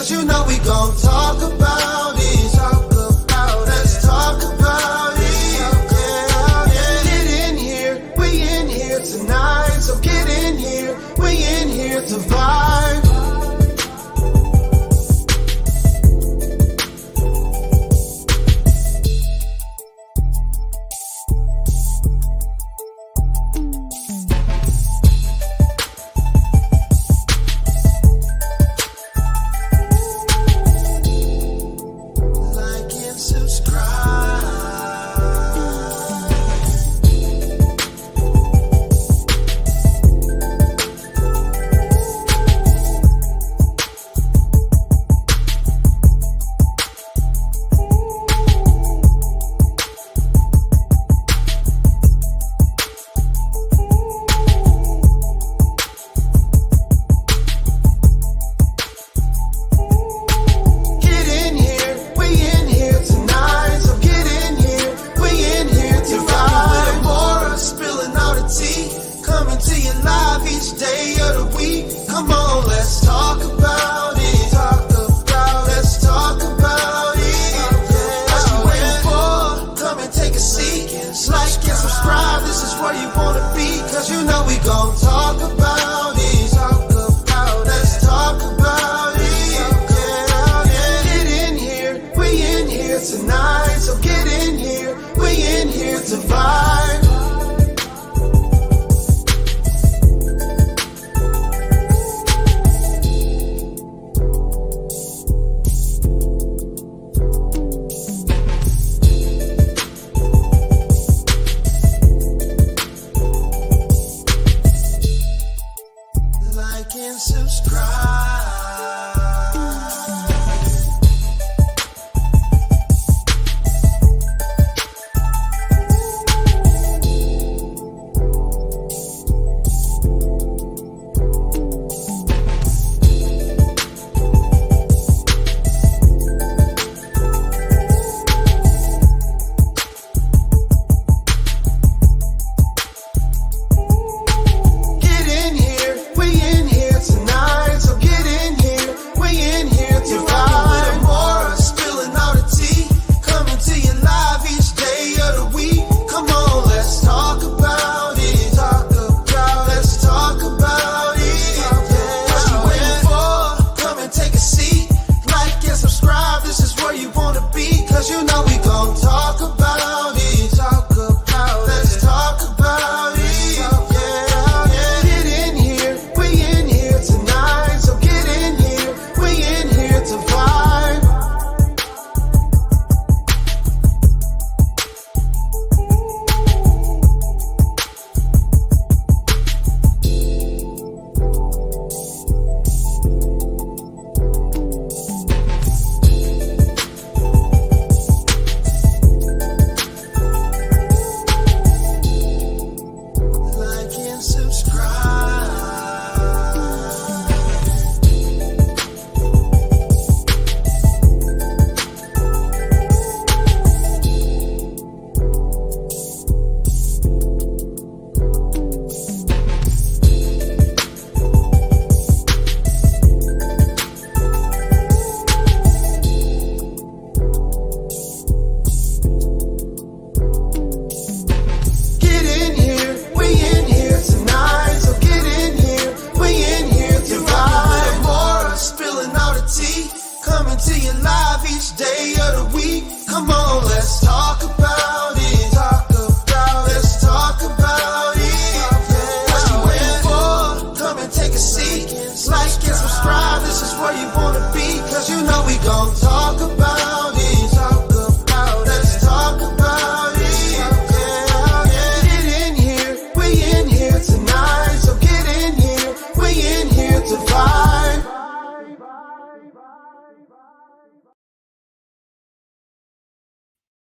cause you know we gon' talk about it. Talk about it. Let's talk about it. Get in here, we in here tonight. So get in here, we in here to vibe.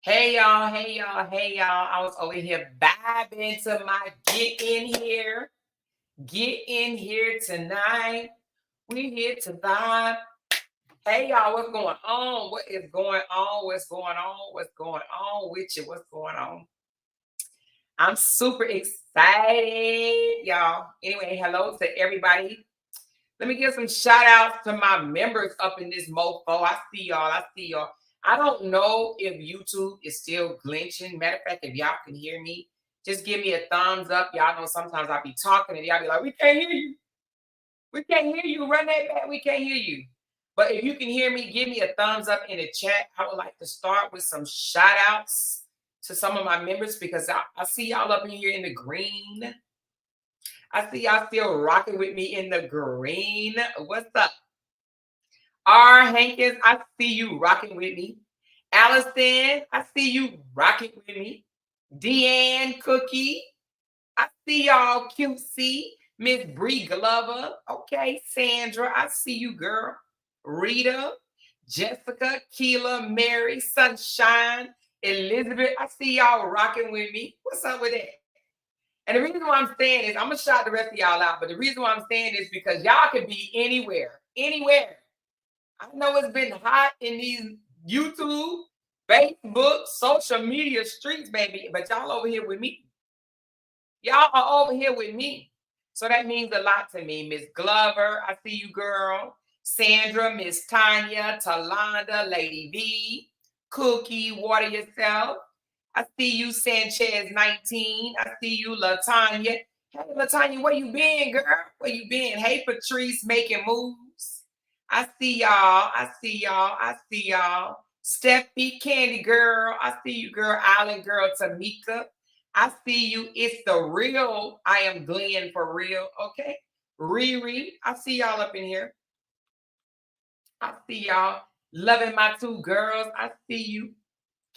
Hey y'all, hey y'all, hey y'all. I was over here vibing to my get in here. Get in here tonight. We here to vibe. Hey y'all, what's going on? What is going on? What's going on? What's going on with you? What's going on? I'm super excited, y'all. Anyway, hello to everybody Let me give some shout outs to my members up in this mofo. I see y'all. I see y'all. I don't know if YouTube is still glitching. Matter of fact, if y'all can hear me, just give me a thumbs up. Y'all know sometimes I'll be talking and y'all be like, we can't hear you. We can't hear you. Run that back. We can't hear you. But if you can hear me, give me a thumbs up in the chat. I would like to start with some shout outs to some of my members because I see y'all up in here in the green. I see y'all still rocking with me in the green. What's up? R. Hankins, I see you rocking with me. Allison, I see you rocking with me. Deanne Cookie, I see y'all. QC, Miss Bree Glover. Okay, Sandra, I see you, girl. Rita, Jessica, Keela, Mary, Sunshine, Elizabeth, I see y'all rocking with me. What's up with that? And the reason why I'm saying is, I'm going to shout the rest of y'all out, but the reason why I'm saying is because y'all can be anywhere, anywhere. I know it's been hot in these YouTube, Facebook, social media streets, baby, but y'all over here with me. Y'all are over here with me. So that means a lot to me. Miss Glover, I see you, girl. Sandra, Miss Tanya, Talonda, Lady V, Cookie, Water Yourself. I see you, Sanchez 19. I see you, LaTanya. Hey, LaTanya, where you been, girl? Where you been? Hey, Patrice, making moves. I see y'all. I see y'all. I see y'all. Steffi, Candy Girl. I see you, girl. Island Girl, Tamika. I see you. It's the real. I am Glenn for real. Okay. Riri. I see y'all up in here. I see y'all. Loving my two girls. I see you.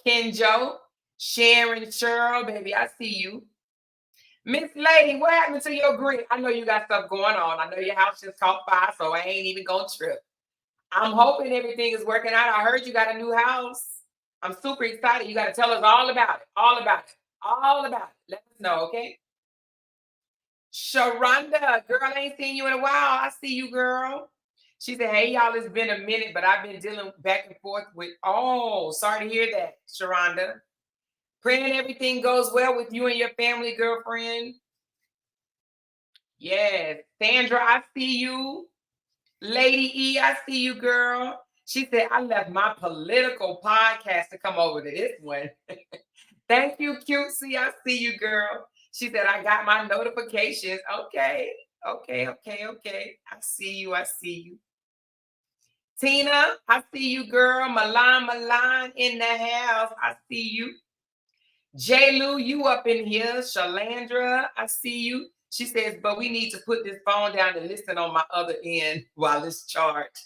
Kenjo. Sharon, Cheryl, baby, I see you. Miss Lady, what happened to your grid? I know you got stuff going on. I know your house just caught fire, so I ain't even gonna trip. I'm hoping everything is working out. I heard you got a new house. I'm super excited. You got to tell us all about it. All about it. All about it. Let us know, okay? Sharonda, girl, I ain't seen you in a while. I see you, girl. She said, hey, y'all, it's been a minute, but I've been dealing back and forth with, oh, sorry to hear that, Sharonda. Praying everything goes well with you and your family, girlfriend. Yes. Sandra, I see you. Lady E, I see you, girl. She said, I left my political podcast to come over to this one. Thank you, Cutesy. I see you, girl. She said, I got my notifications. Okay. Okay. I see you. I see you. Tina, I see you, girl. Milan in the house. I see you. J. Lou, you up in here. Shalandra, I see you. She says, but we need to put this phone down and listen on my other end while it's charged.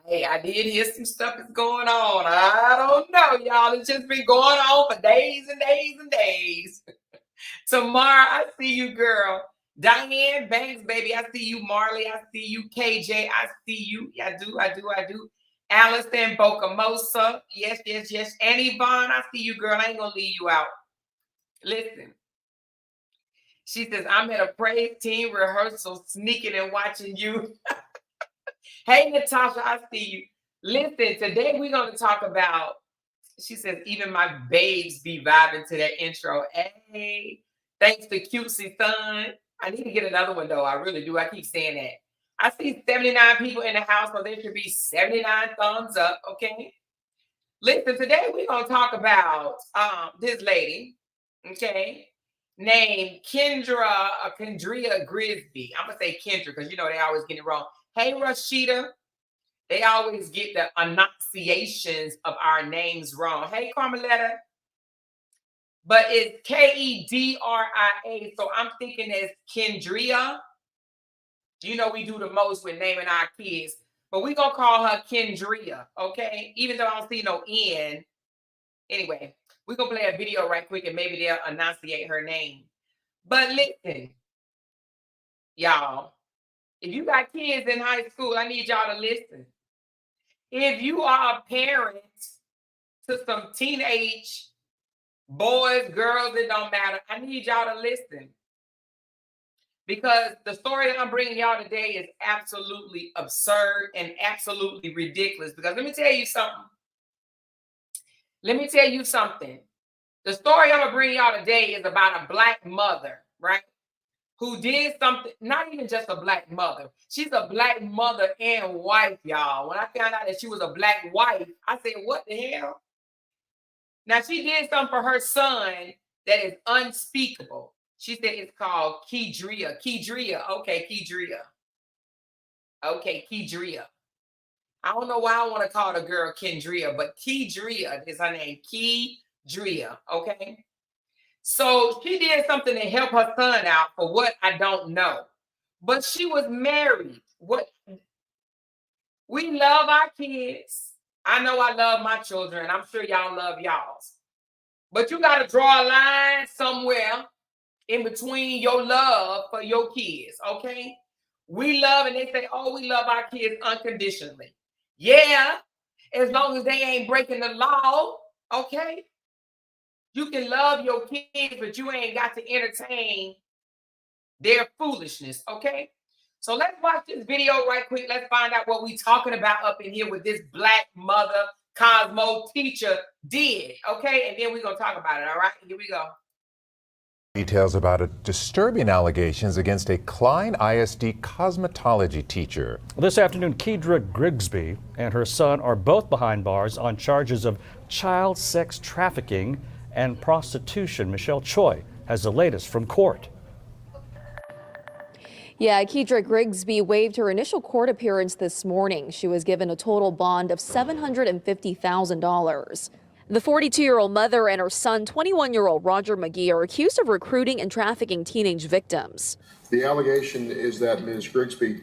Hey, I did hear some stuff is going on. I don't know, y'all. It's just been going on for days and days and days. Tamara, I see you, girl. Diane Banks, baby, I see you. Marley, I see you. KJ, I see you. I do. Allison Bocamosa. Yes. Annie Vaughn, I see you, girl. I ain't gonna leave you out. Listen. She says, I'm at a praise team rehearsal, sneaking and watching you. Hey, Natasha, I see you. Listen, today we're going to talk about, she says, even my babes be vibing to that intro. Hey, thanks to Cutesy Son. I need to get another one, though. I really do. I keep saying that. I see 79 people in the house, so there should be 79 thumbs up, okay? Listen, today we're going to talk about this lady, okay, named Kedria Grigsby. I'm going to say Kendra because, you know, they always get it wrong. Hey, Rashida. They always get the enunciations of our names wrong. Hey, Carmeletta. But it's Kedria. So I'm thinking it's Kendria. You know, we do the most with naming our kids. But we're going to call her Kendria, okay? Even though I don't see no N. Anyway, we're going to play a video right quick and maybe they'll enunciate her name. But listen, y'all, if you got kids in high school, I need y'all to listen. If you are a parent to some teenage boys, girls, it don't matter, I need y'all to listen. Because the story that I'm bringing y'all today is absolutely absurd and absolutely ridiculous. Because let me tell you something. The story I'm going to bring y'all today is about a Black mother, right? who did something, not even just a black mother. She's a black mother and wife, y'all. When I found out that she was a black wife, I said, what the hell? Now, she did something for her son that is unspeakable. She said it's called Kedria. Kedria. Okay, Kedria. Okay, Kedria. I don't know why I want to call the girl Kendria, but Kedria is her name. Kedria. Okay. So she did something to help her son out for what I don't know. But she was married. What? We love our kids. I know I love my children. I'm sure y'all love y'all's. But you got to draw a line somewhere in between your love for your kids, okay? We love, and they say, oh, we love our kids unconditionally. Yeah, as long as they ain't breaking the law, okay? You can love your kids, but you ain't got to entertain their foolishness, okay? So let's watch this video right quick. Let's find out what we talking about up in here with this black mother Cosmo teacher did, okay? And then we're going to talk about it, all right? Here we go. Details about disturbing allegations against a Klein ISD cosmetology teacher. This afternoon, Kedria Grigsby and her son are both behind bars on charges of child sex trafficking and prostitution. Michelle Choi has the latest from court. Yeah, Kedria Grigsby waived her initial court appearance this morning. She was given a total bond of $750,000. The 42-year-old mother and her son, 21-year-old Roger McGee, are accused of recruiting and trafficking teenage victims. The allegation is that Ms. Grigsby,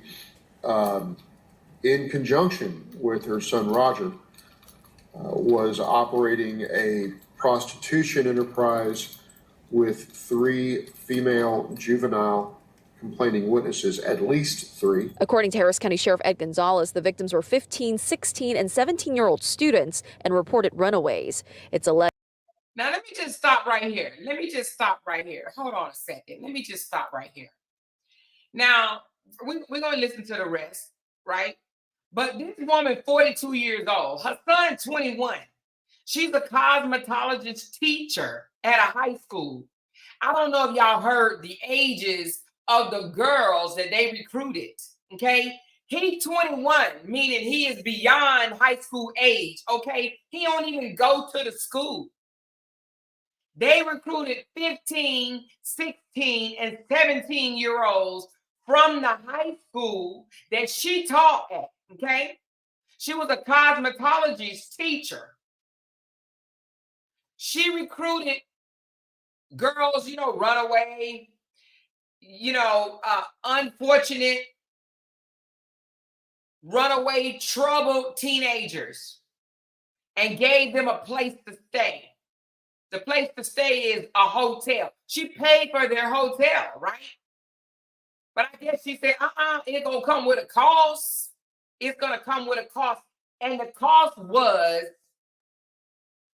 in conjunction with her son Roger, was operating a prostitution enterprise with 3 female juvenile complaining witnesses, at least 3. According to Harris County Sheriff Ed Gonzalez, the victims were 15, 16, and 17-year-old students and reported runaways. It's alleged. Now, let me just stop right here. Hold on a second. Let me just stop right here. Now, we're going to listen to the rest, right? But this woman, 42 years old, her son, 21. She's a cosmetologist teacher at a high school. I don't know if y'all heard the ages of the girls that they recruited, okay? He's 21, meaning he is beyond high school age, okay? He don't even go to the school. They recruited 15, 16, and 17-year-olds from the high school that she taught at, okay? She was a cosmetologist teacher. She recruited girls, runaway, unfortunate, runaway, troubled teenagers, and gave them a place to stay. The place to stay is a hotel. She paid for their hotel, right? But I guess she said, it's going to come with a cost. It's going to come with a cost. And the cost was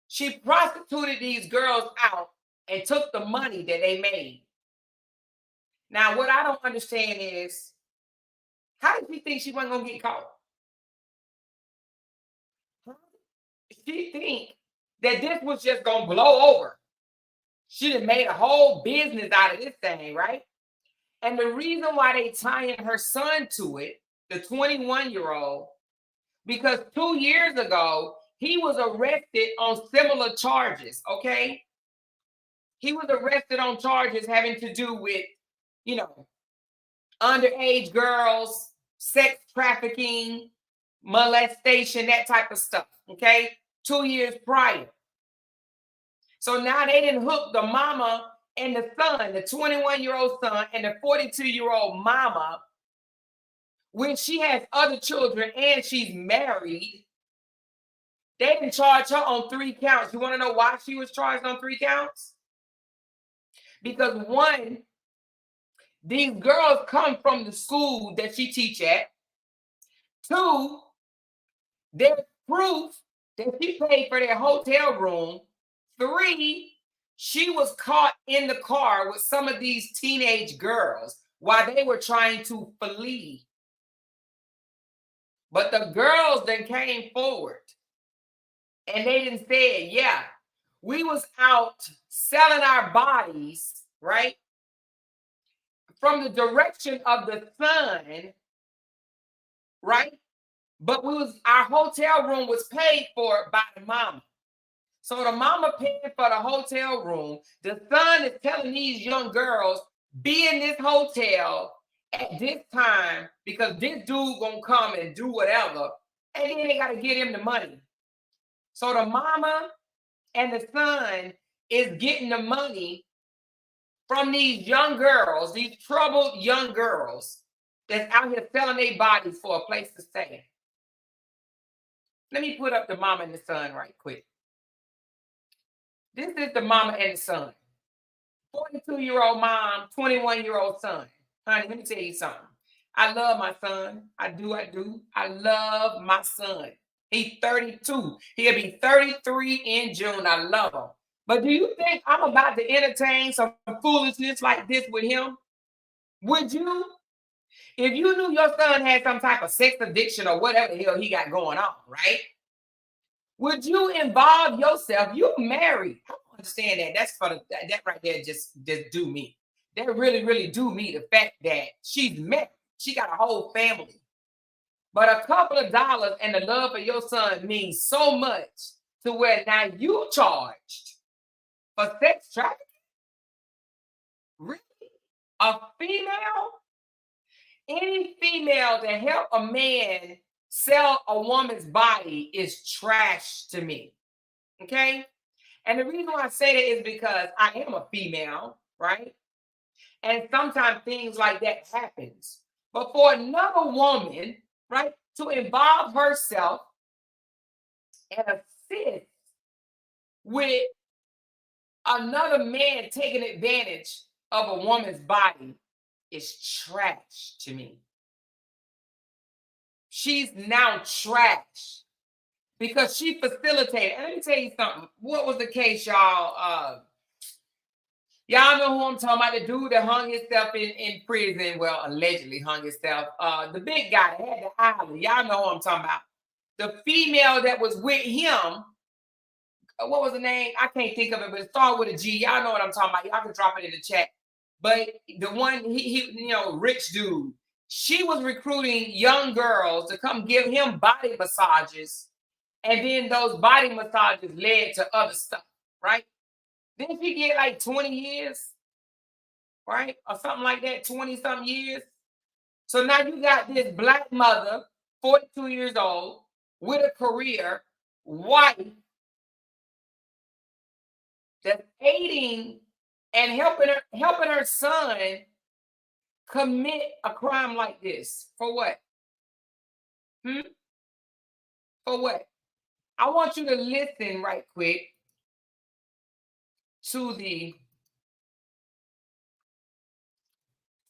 she prostituted these girls out and took the money that they made. Now, what I don't understand is, how did she think she wasn't going to get caught? She think that this was just going to blow over. She done made a whole business out of this thing, right? And the reason why they tying her son to it, the 21-year-old, because 2 years ago, he was arrested on similar charges, okay? He was arrested on charges having to do with, underage girls, sex trafficking, molestation, that type of stuff, okay? 2 years prior. So now they didn't hook the mama and the son, the 21-year-old son and the 42-year-old mama, when she has other children and she's married. They didn't charge her on 3 counts. You want to know why she was charged on 3 counts? Because 1, these girls come from the school that she teach at. 2, there's proof that she paid for their hotel room. 3, she was caught in the car with some of these teenage girls while they were trying to flee. But the girls then came forward and they didn't say, yeah, we was out selling our bodies, right? from the direction of the son, right? But our hotel room was paid for by the mama. So the mama paid for the hotel room. The son is telling these young girls, be in this hotel at this time because this dude gonna come and do whatever. And then they gotta get him the money. So the mama and the son is getting the money from these young girls, these troubled young girls that's out here selling their bodies for a place to stay. Let me put up the mama and the son right quick. This is the mama and the son. 42-year-old mom, 21-year-old son. Honey, let me tell you something. I love my son. I do. I love my son. He's 32. He'll be 33 in June. I love him. But do you think I'm about to entertain some foolishness like this with him? Would you? If you knew your son had some type of sex addiction or whatever the hell he got going on, right? Would you involve yourself? You married. I don't understand that. That's for that right there. Just do me. That really do me. The fact that she's married, she got a whole family. But a couple of dollars and the love for your son means so much to where now you charged for sex trafficking. Really? A female? Any female to help a man sell a woman's body is trash to me. Okay? And the reason why I say that is because I am a female, right? And sometimes things like that happens. But for another woman, right, to involve herself and assist with another man taking advantage of a woman's body is trash to me. She's now trash because she facilitated. And let me tell you something. What was the case, y'all? Y'all know who I'm talking about, the dude that hung himself in prison. Well, allegedly hung himself. The big guy that had the island. Y'all know who I'm talking about. The female that was with him, what was the name? I can't think of it, but it started with a G. Y'all know what I'm talking about. Y'all can drop it in the chat. But the one, he rich dude, she was recruiting young girls to come give him body massages. And then those body massages led to other stuff, right? Didn't she get like 20 years, right? Or something like that, 20-something years. So now you got this black mother, 42 years old, with a career, wife, that's aiding and helping her son commit a crime like this. For what? For what? I want you to listen right quick to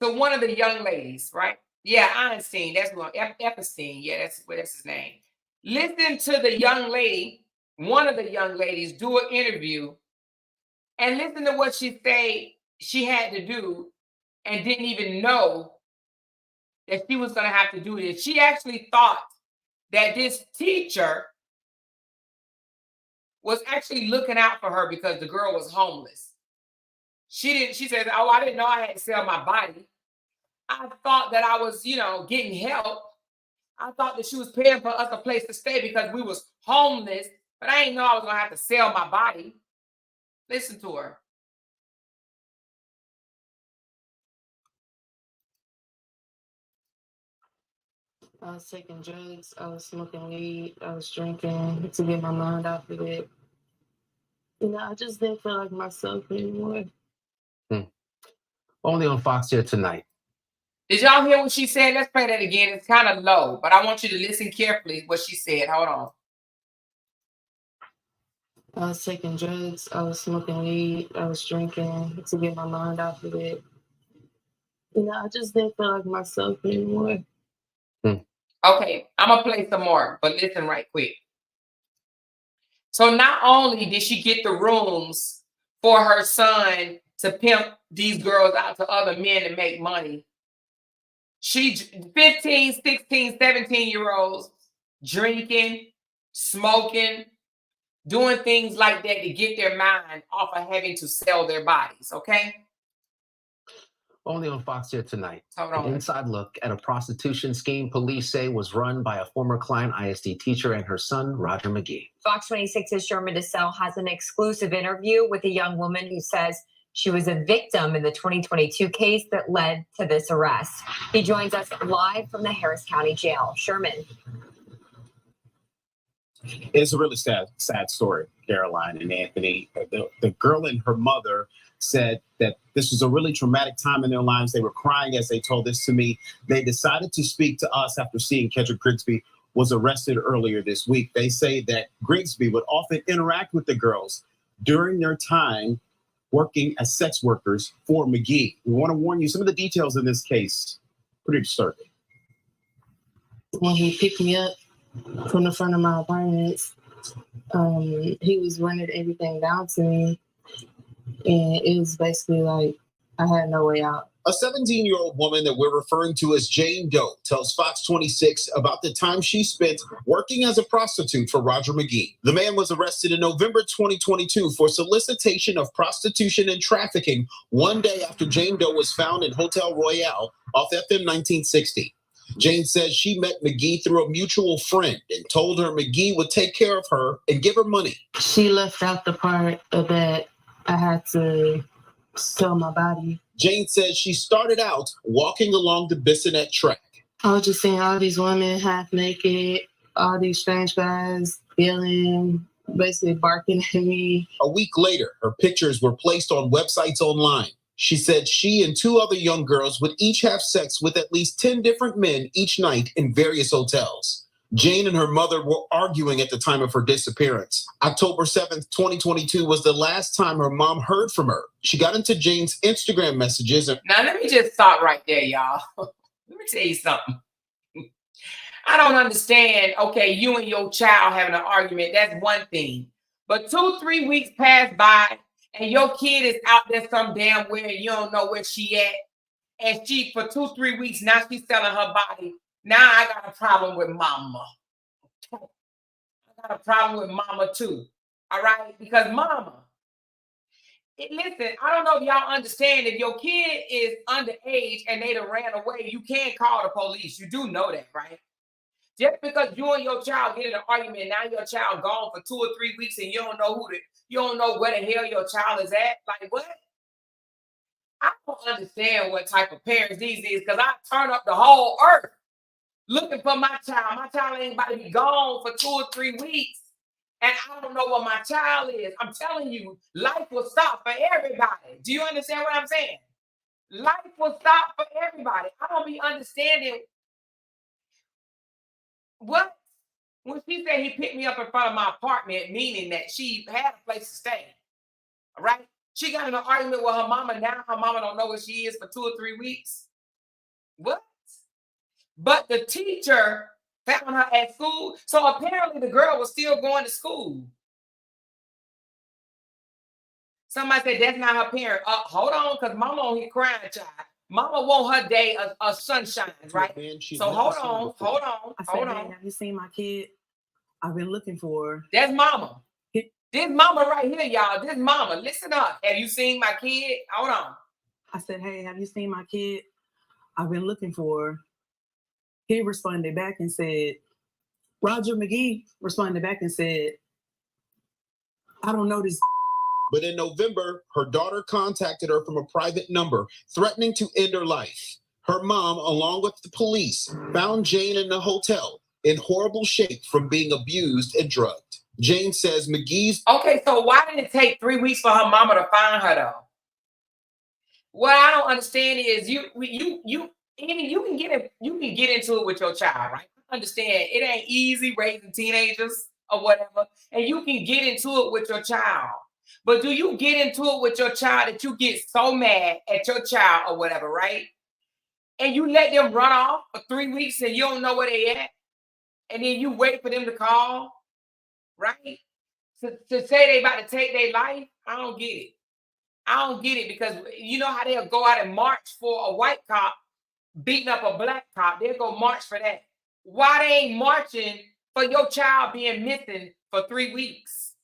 one of the young ladies, right? Yeah, Einstein, that's one. Epstein, yeah, that's his name. Listen to the young lady, one of the young ladies, do an interview, and listen to what she said she had to do and didn't even know that she was going to have to do this. She actually thought that this teacher was actually looking out for her because the girl was homeless. She said, oh, I didn't know I had to sell my body. I thought that I was, getting help. I thought that she was paying for us a place to stay because we was homeless, but I didn't know I was going to have to sell my body. Listen to her. I was taking drugs, I was smoking weed, I was drinking to get my mind off of it. I just didn't feel like myself anymore. Only on Fox here tonight. Did y'all hear what she said? Let's play that again. It's kind of low, but I want you to listen carefully what she said. Hold on. I was taking drugs, I was smoking weed, I was drinking to get my mind off of it. I just didn't feel like myself anymore. Okay, I'm going to play some more, but listen right quick. So not only did she get the rooms for her son to pimp these girls out to other men and make money, she 15, 16, 17-year-olds drinking, smoking, doing things like that to get their mind off of having to sell their bodies, okay? Only on Fox here tonight. Hold An on. inside look at a prostitution scheme police say was run by a former Klein ISD teacher and her son, Roger McGee. Fox 26's Sherman DeSalle has an exclusive interview with a young woman who says she was a victim in the 2022 case that led to this arrest. He joins us live from the Harris County Jail. Sherman. It's a really sad story, Caroline and Anthony. The girl and her mother said that this was a really traumatic time in their lives. They were crying as they told this to me. They decided to speak to us after seeing Kedria Grigsby was arrested earlier this week. They say that Grigsby would often interact with the girls during their time working as sex workers for McGee. We want to warn you, some of the details in this case, pretty disturbing. When he picked me up from the front of my apartment, he was running everything down to me. And it was basically like I had no way out. A 17-year-old woman that we're referring to as Jane Doe tells Fox 26 about the time she spent working as a prostitute for Roger McGee. The man was arrested in November 2022 for solicitation of prostitution and trafficking 1 day after Jane Doe was found in Hotel Royale off FM 1960. Jane says she met McGee through a mutual friend and told her McGee would take care of her and give her money. She left out the part of that I had to sell my body. Jane says she started out walking along the Bissonnette track. I was just seeing all these women half naked, all these strange guys yelling, basically barking at me. A week later, her pictures were placed on websites online. She said she and two other young girls would each have sex with at least 10 different men each night in various hotels. Jane and her mother were arguing at the time of her disappearance. October 7th, 2022 was the last time her mom heard from her. She got into Jane's Instagram messages. Now, let me just stop right there, y'all. Let me tell you something. I don't understand. Okay, you and your child having an argument, that's one thing. But 2-3 weeks pass by and your kid is out there some damn where and you don't know where she at. And she, for 2-3 weeks, now she's selling her body. Now I got a problem with mama. I got a problem with mama too. All right? Because mama, listen, I don't know if y'all understand, if your kid is underage and they done ran away, you can't call the police. You do know that, right? Just because you and your child get in an argument, now your child gone for 2 or 3 weeks and you don't know you don't know where the hell your child is at. Like what? I don't understand what type of parents these is, because I turn up the whole earth looking for my child. My child ain't about to be gone for 2 or 3 weeks. And I don't know where my child is. I'm telling you, life will stop for everybody. Do you understand what I'm saying? Life will stop for everybody. I don't be understanding what? When she said he picked me up in front of my apartment, meaning that she had a place to stay. All right? She got in an argument with her mama. Now her mama don't know where she is for 2 or 3 weeks. What? But the teacher found her at school. So apparently the girl was still going to school. Somebody said that's not her parent. Hold on, because mama on here crying, child. Mama want her day of sunshine, right? So hold on. I said, hey, have you seen my kid? I've been looking for her. That's mama. This mama right here, y'all. This mama. Listen up. Have you seen my kid? Hold on. I said, hey, have you seen my kid? I've been looking for her. He responded back and said, Roger McGee responded back and said, I don't know this. But in November, her daughter contacted her from a private number, threatening to end her life. Her mom, along with the police, found Jane in the hotel in horrible shape from being abused and drugged. Jane says McGee's... Okay, so why did it take 3 weeks for her mama to find her, though? What I don't understand is you can get into it with your child, right? I understand it ain't easy raising teenagers or whatever, and you can get into it with your child. But do you get into it with your child that you get so mad at your child or whatever, right? And you let them run off for 3 weeks and you don't know where they at? And then you wait for them to call, right? To say they about to take their life? I don't get it. I don't get it, because you know how they'll go out and march for a white cop beating up a black cop. They'll go march for that. Why they ain't marching for your child being missing for 3 weeks?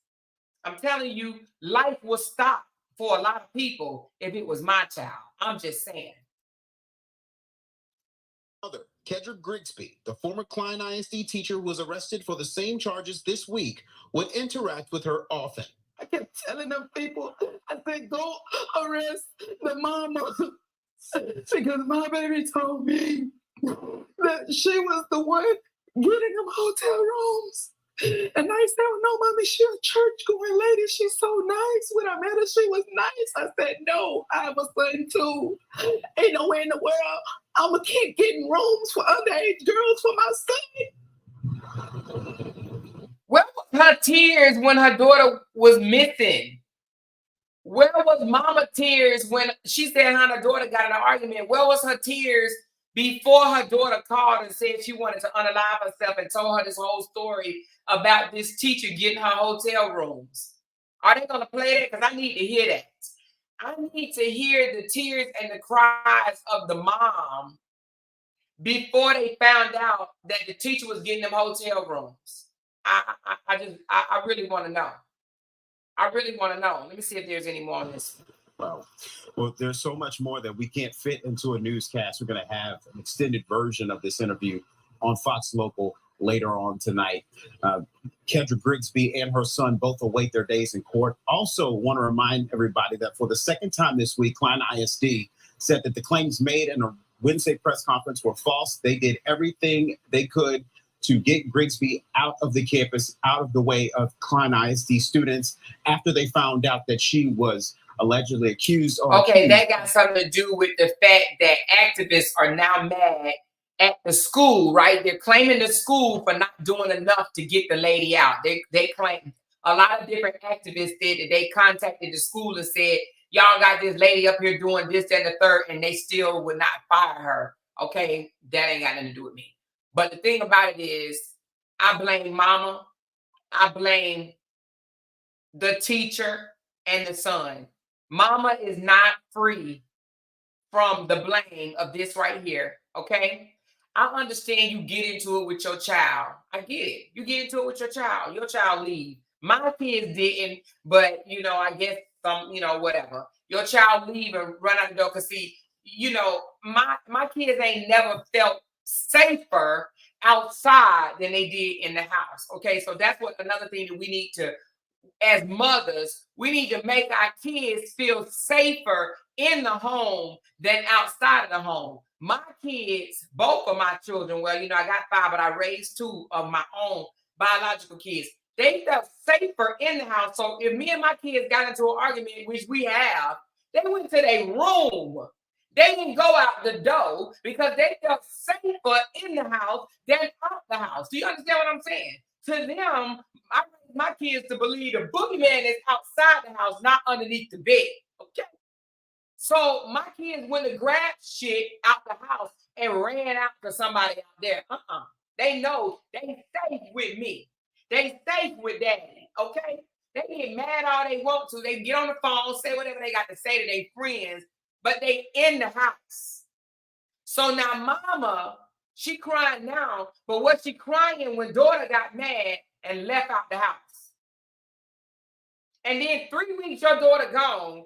I'm telling you, life will stop for a lot of people if it was my child. I'm just saying. Kedria Grigsby, the former Klein ISD teacher who was arrested for the same charges this week, would interact with her often. I kept telling them people, I said, go arrest the mama. Because my baby told me that she was the one getting them hotel rooms. And I said, oh, no, mommy, she a church-going lady. She's so nice. When I met her, she was nice. I said, no, I have a son, too. Ain't no way in the world I'm going to keep getting rooms for underage girls for my son. Where was her tears when her daughter was missing? Where was mama tears when she said her daughter got in an argument? Where was her tears before her daughter called and said she wanted to unalive herself and told her this whole story about this teacher getting her hotel rooms? Are they going to play that? Because I need to hear that. I need to hear the tears and the cries of the mom before they found out that the teacher was getting them hotel rooms. I really want to know. I really want to know. Let me see if there's any more on this. Well, there's so much more that we can't fit into a newscast. We're going to have an extended version of this interview on Fox Local later on tonight. Kedria Grigsby and her son both await their days in court. Also want to remind everybody that for the second time this week, Klein ISD said that the claims made in a Wednesday press conference were false. They did everything they could to get Grigsby out of the campus, out of the way of Klein ISD students after they found out that she was allegedly accused. Okay, that got something to do with the fact that activists are now mad at the school, right? They're claiming the school for not doing enough to get the lady out. They claim, a lot of different activists did that. They contacted the school and said, y'all got this lady up here doing this and the third, and they still would not fire her. Okay, that ain't got nothing to do with me. But the thing about it is, I blame mama, I blame the teacher and the son. Mama is not free from the blame of this right here, okay? I understand you get into it with your child. I get it. You get into it with your child leave. My kids didn't, but, you know, I guess some, you know, whatever. Your child leave and run out the door because, see, you know, my kids ain't never felt safer outside than they did in the house. Okay, so that's what another thing that we need to, as mothers, we need to make our kids feel safer in the home than outside of the home. My kids, both of my children, well, you know, I got 5, but I raised 2 of my own biological kids. They felt safer in the house. So if me and my kids got into an argument, which we have, they went to their room. They didn't go out the door because they felt safer in the house than out the house. Do you understand what I'm saying? To them, I raised my kids to believe the boogeyman is outside the house, not underneath the bed. Okay. So my kids went to grab shit out the house and ran out to somebody out there. They know they safe with me. They safe with daddy. Okay. They get mad all they want to. They get on the phone, say whatever they got to say to their friends, but they in the house. So now mama, she crying now, but what she crying when daughter got mad and left out the house. And then 3 weeks your daughter gone.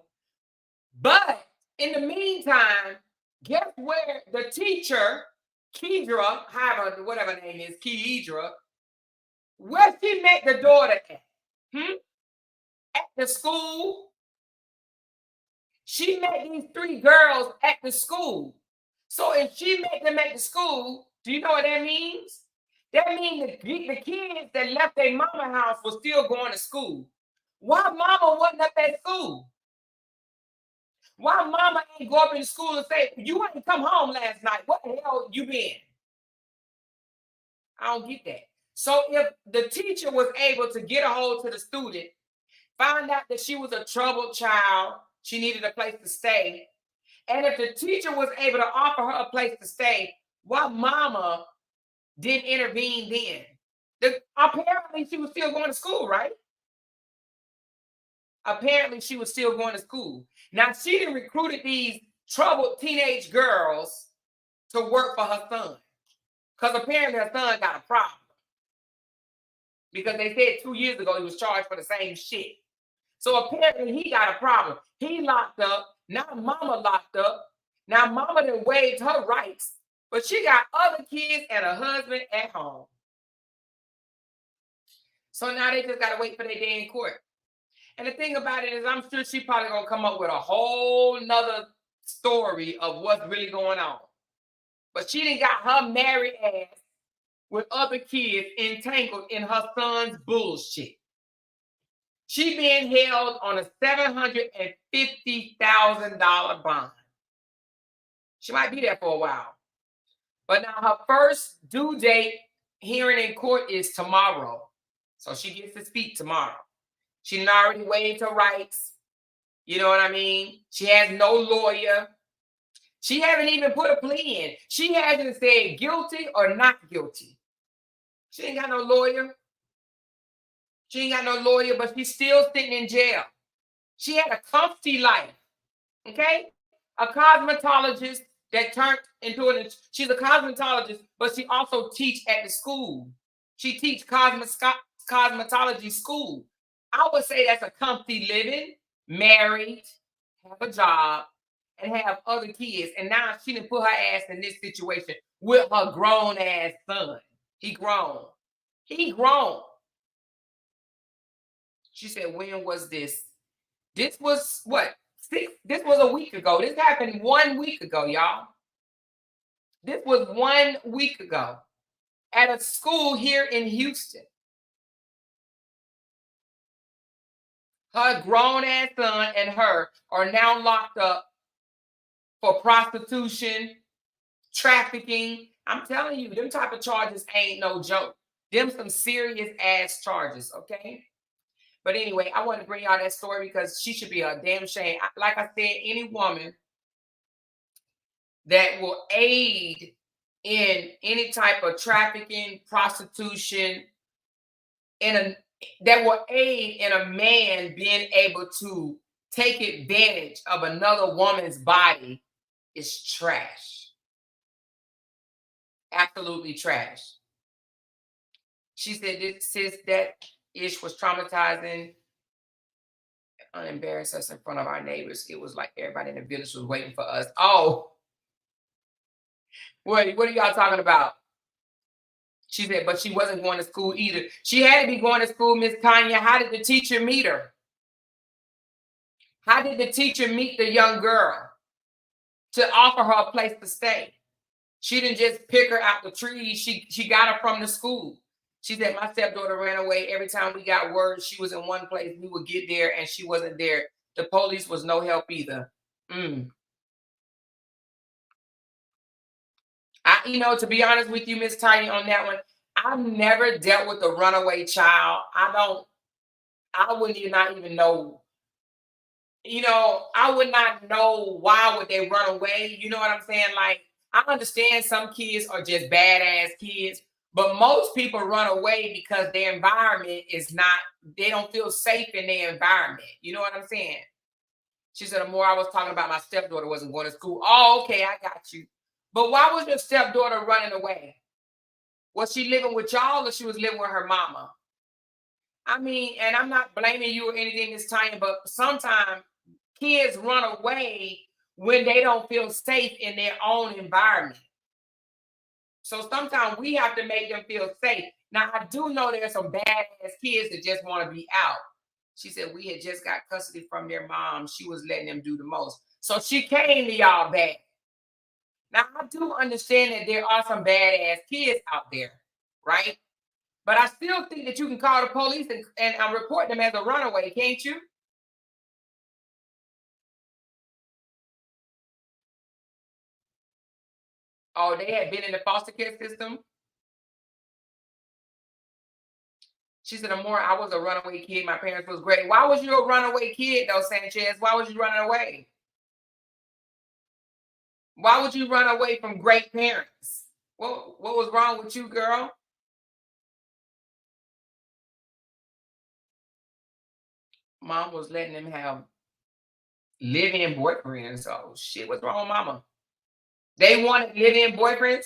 But in the meantime, guess where the teacher, Kedria, whatever her name is, Kedria, where she met the daughter at? At the school. She met these 3 girls at the school. So if she met them at the school, do you know what that means? That means the kids that left their mama house were still going to school. Why mama wasn't up at school? Why mama ain't go up in school and say, you ain't come home last night. What the hell you been? I don't get that. So if the teacher was able to get a hold to the student, find out that she was a troubled child, she needed a place to stay, and if the teacher was able to offer her a place to stay, why mama didn't intervene then? Apparently she was still going to school, right? Apparently she was still going to school. Now she done recruited these troubled teenage girls to work for her son. Because apparently her son got a problem. Because they said 2 years ago he was charged for the same shit. So apparently he got a problem. He locked up. Now mama locked up. Now mama done waived her rights But she got other kids and a husband at home. So now they just got to wait for their day in court. And the thing about it is, I'm sure she probably going to come up with a whole nother story of what's really going on. But she done got her married ass with other kids entangled in her son's bullshit. She being held on a $750,000 bond. She might be there for a while. But now her first due date hearing in court is tomorrow. So she gets to speak tomorrow. She already waived her rights. You know what I mean? She has no lawyer. She hasn't even put a plea in. She hasn't said guilty or not guilty. She ain't got no lawyer. She ain't got no lawyer, but she's still sitting in jail. She had a comfy life, okay? A cosmetologist that turned into she's a cosmetologist, but she also teach at the school. She teach cosmetology school. I would say that's a comfy living, married, have a job, and have other kids. And now she done put her ass in this situation with her grown ass son. He grown. He grown. She said, when was this? This was what? This was a week ago. This happened 1 week ago, y'all. This was 1 week ago at a school here in Houston. Her grown ass son and her are now locked up for prostitution, trafficking. I'm telling you, them type of charges ain't no joke. Them some serious ass charges, okay? But anyway, I want to bring y'all that story because she should be a damn shame. Like I said, any woman that will aid in any type of trafficking, prostitution, that will aid in a man being able to take advantage of another woman's body is trash. Absolutely trash. She said that ish was traumatizing, unembarrassed us in front of our neighbors. It was like everybody in the village was waiting for us. Oh, what are y'all talking about? She said, but she wasn't going to school either. She had to be going to school, Miss Tanya. How did the teacher meet her? How did the teacher meet the young girl to offer her a place to stay? She didn't just pick her out the trees. She got her from the school. She said, my stepdaughter ran away. Every time we got word she was in one place, we would get there and she wasn't there. The police was no help either. To be honest with you, Miss Tiny, on that one, I've never dealt with a runaway child. I would not even know. I would not know why would they run away. You know what I'm saying? Like, I understand some kids are just badass kids, but most people run away because their environment is not, they don't feel safe in their environment. You know what I'm saying? She said, the more I was talking about my stepdaughter wasn't going to school. Oh, okay, I got you. But why was your stepdaughter running away? Was she living with y'all or she was living with her mama? I mean, and I'm not blaming you or anything this time, but sometimes kids run away when they don't feel safe in their own environment. So sometimes we have to make them feel safe. Now, I do know there's some badass kids that just want to be out. She said we had just got custody from their mom. She was letting them do the most. So she came to y'all back. Now, I do understand that there are some badass kids out there, right? But I still think that you can call the police and report them as a runaway, can't you? Oh, they had been in the foster care system? She said, Amor, I was a runaway kid. My parents was great. Why was you a runaway kid, though, Sanchez? Why was you running away? Why would you run away from great parents? What was wrong with you, girl? Mom was letting them have live-in boyfriends. So shit, what's wrong with mama? They wanted live-in boyfriends?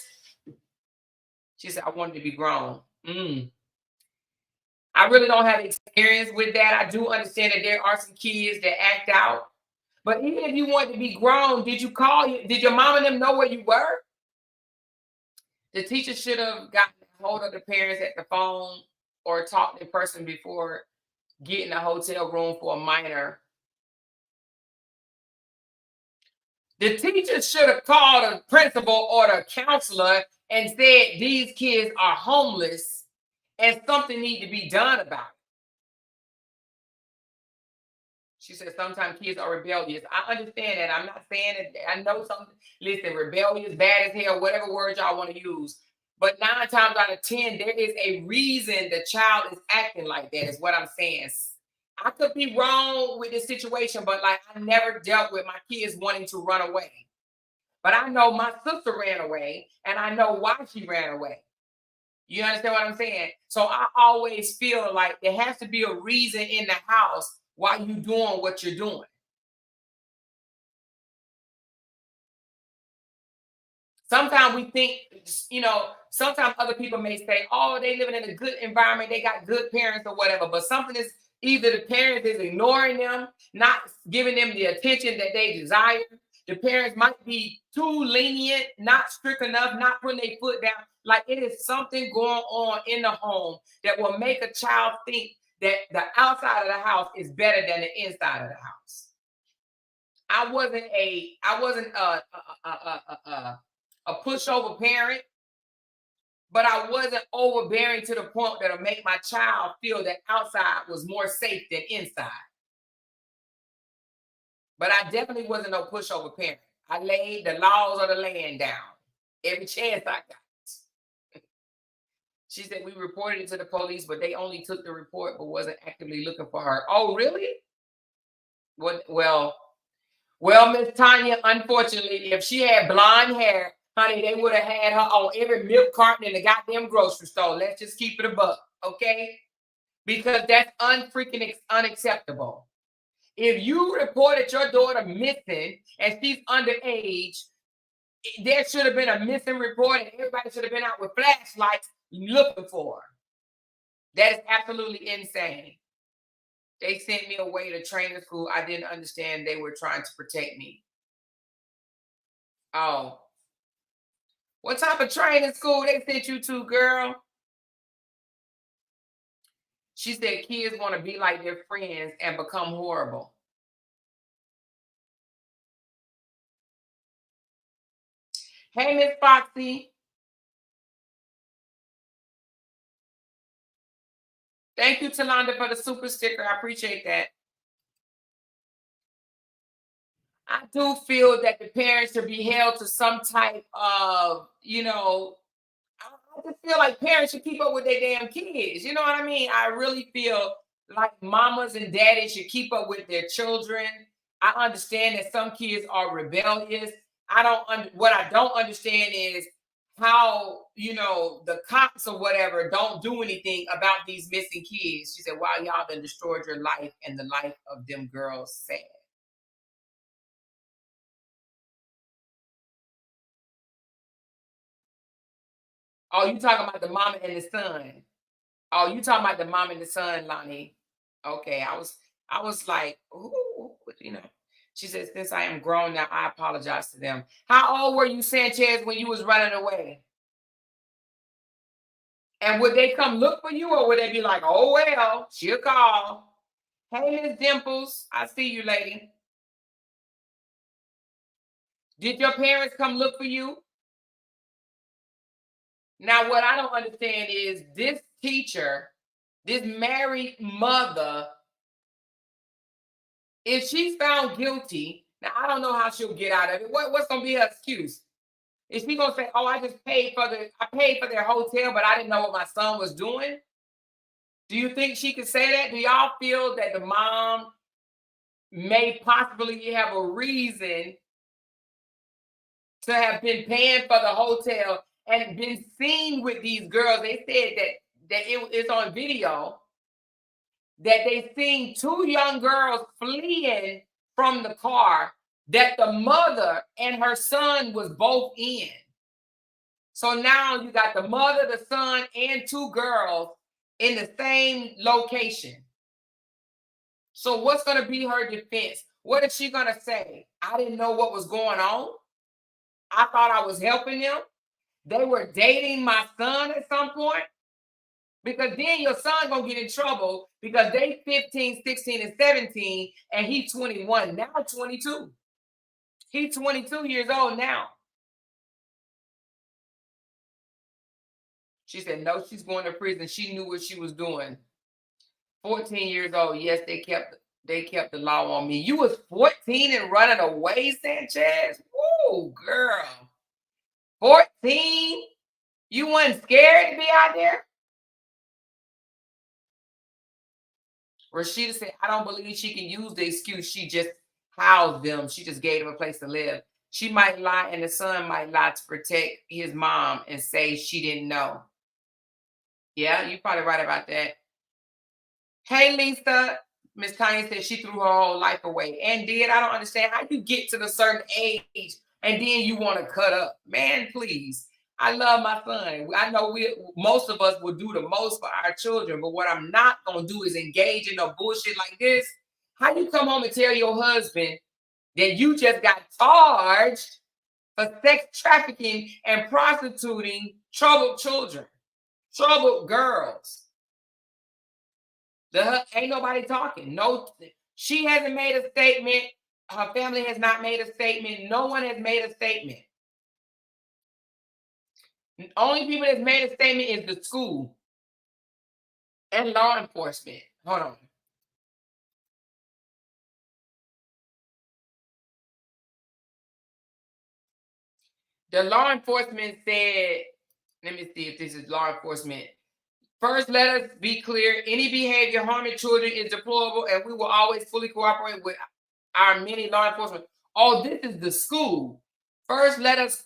She said, I wanted to be grown. I really don't have experience with that. I do understand that there are some kids that act out. But even if you wanted to be grown, did your mom and them know where you were? The teacher should have gotten a hold of the parents at the phone or talked in person before getting a hotel room for a minor. The teacher should have called a principal or the counselor and said these kids are homeless and something needs to be done about it. She said sometimes kids are rebellious. I understand that. I'm not saying it. I know some, listen, rebellious, bad as hell, whatever word y'all want to use. But 9 times out of 10, there is a reason the child is acting like that, is what I'm saying. I could be wrong with this situation, but like I never dealt with my kids wanting to run away. But I know my sister ran away, and I know why she ran away. You understand what I'm saying? So I always feel like there has to be a reason in the house why you doing what you're doing. Sometimes we think, you know, sometimes other people may say, oh, they living in a good environment, they got good parents or whatever, but something is either the parents is ignoring them, not giving them the attention that they desire. The parents might be too lenient, not strict enough, not putting their foot down. Like it is something going on in the home that will make a child think that the outside of the house is better than the inside of the house. I wasn't a pushover parent, but I wasn't overbearing to the point that'll make my child feel that outside was more safe than inside. But I definitely wasn't no pushover parent. I laid the laws of the land down every chance I got. She said we reported it to the police, but they only took the report but wasn't actively looking for her. Oh, really? Well, Miss Tanya, unfortunately, if she had blonde hair, honey, they would have had her on every milk carton in the goddamn grocery store. Let's just keep it a buck, okay? Because that's unfreaking unacceptable. If you reported your daughter missing and she's underage, there should have been a missing report and everybody should have been out with flashlights looking for her. That is absolutely insane. They sent me away to training school. I didn't understand they were trying to protect me. Oh. What type of training school they sent you to, girl? She said kids want to be like their friends and become horrible. Hey, Miss Foxy. Thank you, Talonda, for the super sticker. I appreciate that. I do feel that the parents should be held to some type of, you know, I just feel like parents should keep up with their damn kids. You know what I mean? I really feel like mamas and daddies should keep up with their children. I understand that some kids are rebellious. What I don't understand is how, you know, the cops or whatever don't do anything about these missing kids. She said, wow, y'all done destroyed your life and the life of them girls. Sad. Oh, you talking about the mama and the son? Oh, you talking about the mom and the son, Lonnie? Okay, I was like, ooh, you know. She said, since I am grown now, I apologize to them. How old were you, Sanchez, when you was running away? And would they come look for you, or would they be like, oh well, she'll call? Hey, Miss Dimples, I see you, lady. Did your parents come look for you? Now, what I don't understand is this teacher, this married mother, if she's found guilty, now I don't know how she'll get out of it. What's going to be her excuse? Is she going to say, oh, I paid for their hotel, but I didn't know what my son was doing? Do you think she could say that? Do y'all feel that the mom may possibly have a reason to have been paying for the hotel and been seen with these girls? They said that it's on video that they seen 2 young girls fleeing from the car that the mother and her son was both in. So now you got the mother, the son, and 2 girls in the same location. So what's going to be her defense? What is she going to say? I didn't know what was going on. I thought I was helping them. they were dating my son at some point? Because then your son gonna get in trouble because they 15, 16, and 17, and he's 21, now 22. He's 22 years old now. She said, no, she's going to prison. She knew what she was doing. 14 years old. Yes, they kept the law on me. You was 14 and running away, Sanchez? Woo, girl. 14? You wasn't scared to be out there? Rashida said, I don't believe she can use the excuse. She just housed them. She just gave them a place to live. She might lie, and the son might lie to protect his mom and say she didn't know. Yeah, you're probably right about that. Hey, Lisa. Miss Tanya said she threw her whole life away and did. I don't understand how you get to a certain age and then you want to cut up. Man, please. I love my son. I know most of us will do the most for our children, but what I'm not going to do is engage in no bullshit like this. How you come home and tell your husband that you just got charged for sex trafficking and prostituting troubled children, troubled girls? Ain't nobody talking. No, she hasn't made a statement. Her family has not made a statement. No one has made a statement. The only people that's made a statement is the school and law enforcement. Hold on. The law enforcement said, let me see if this is law enforcement. First, let us be clear. Any behavior harming children is deplorable, and we will always fully cooperate with our many law enforcement. Oh, this is the school. First, let us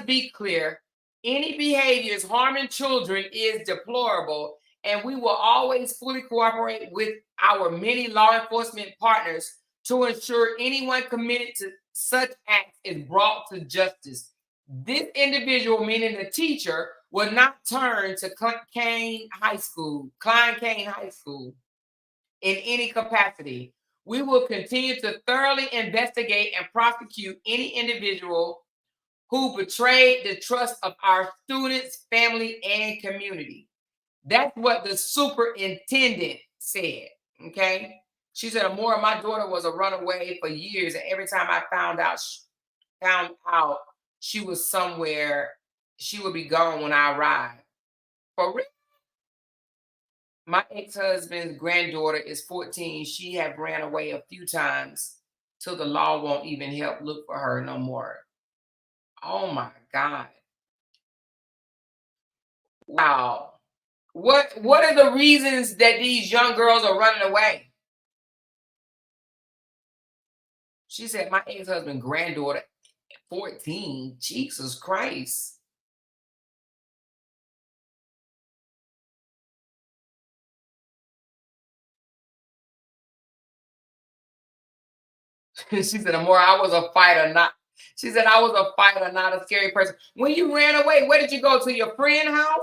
be clear. Any behaviors harming children is deplorable, and we will always fully cooperate with our many law enforcement partners to ensure anyone committed to such acts is brought to justice. This individual, meaning the teacher, will not turn to Klein Cain High School in any capacity. We will continue to thoroughly investigate and prosecute any individual who betrayed the trust of our students, family, and community. That's what the superintendent said, okay? She said, Amora, my daughter was a runaway for years, and every time I found out she was somewhere, she would be gone when I arrived. For real? My ex-husband's granddaughter is 14. She have ran away a few times till the law won't even help look for her no more. Oh my God. Wow. What are the reasons that these young girls are running away? She said, my ex-husband's granddaughter, 14. Jesus Christ. She said, Amora, I was a fighter, not. She said, I was a fighter, not a scary person. When you ran away, where did you go? To your friend's house?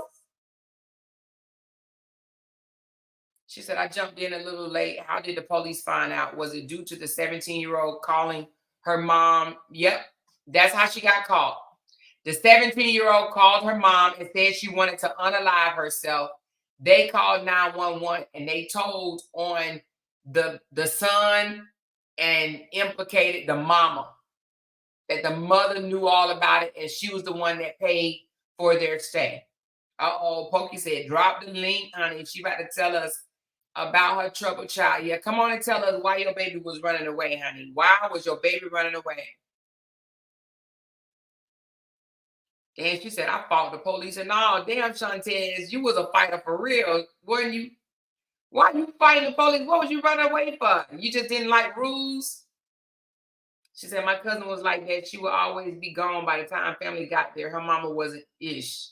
She said, I jumped in a little late. How did the police find out? Was it due to the 17-year-old calling her mom? Yep, that's how she got caught. The 17-year-old called her mom and said she wanted to unalive herself. They called 911 and they told on the son and implicated the mama. That the mother knew all about it and she was the one that paid for their stay. Uh-oh, Pokey said, drop the link, honey. She about to tell us about her troubled child. Yeah, come on and tell us why your baby was running away, honey. Why was your baby running away? And she said, I fought the police. And no, damn, Shantae, you was a fighter for real, weren't you? Why you fighting the police? What was you running away for? You just didn't like rules? She said, my cousin was like that. She would always be gone by the time family got there. Her mama wasn't ish.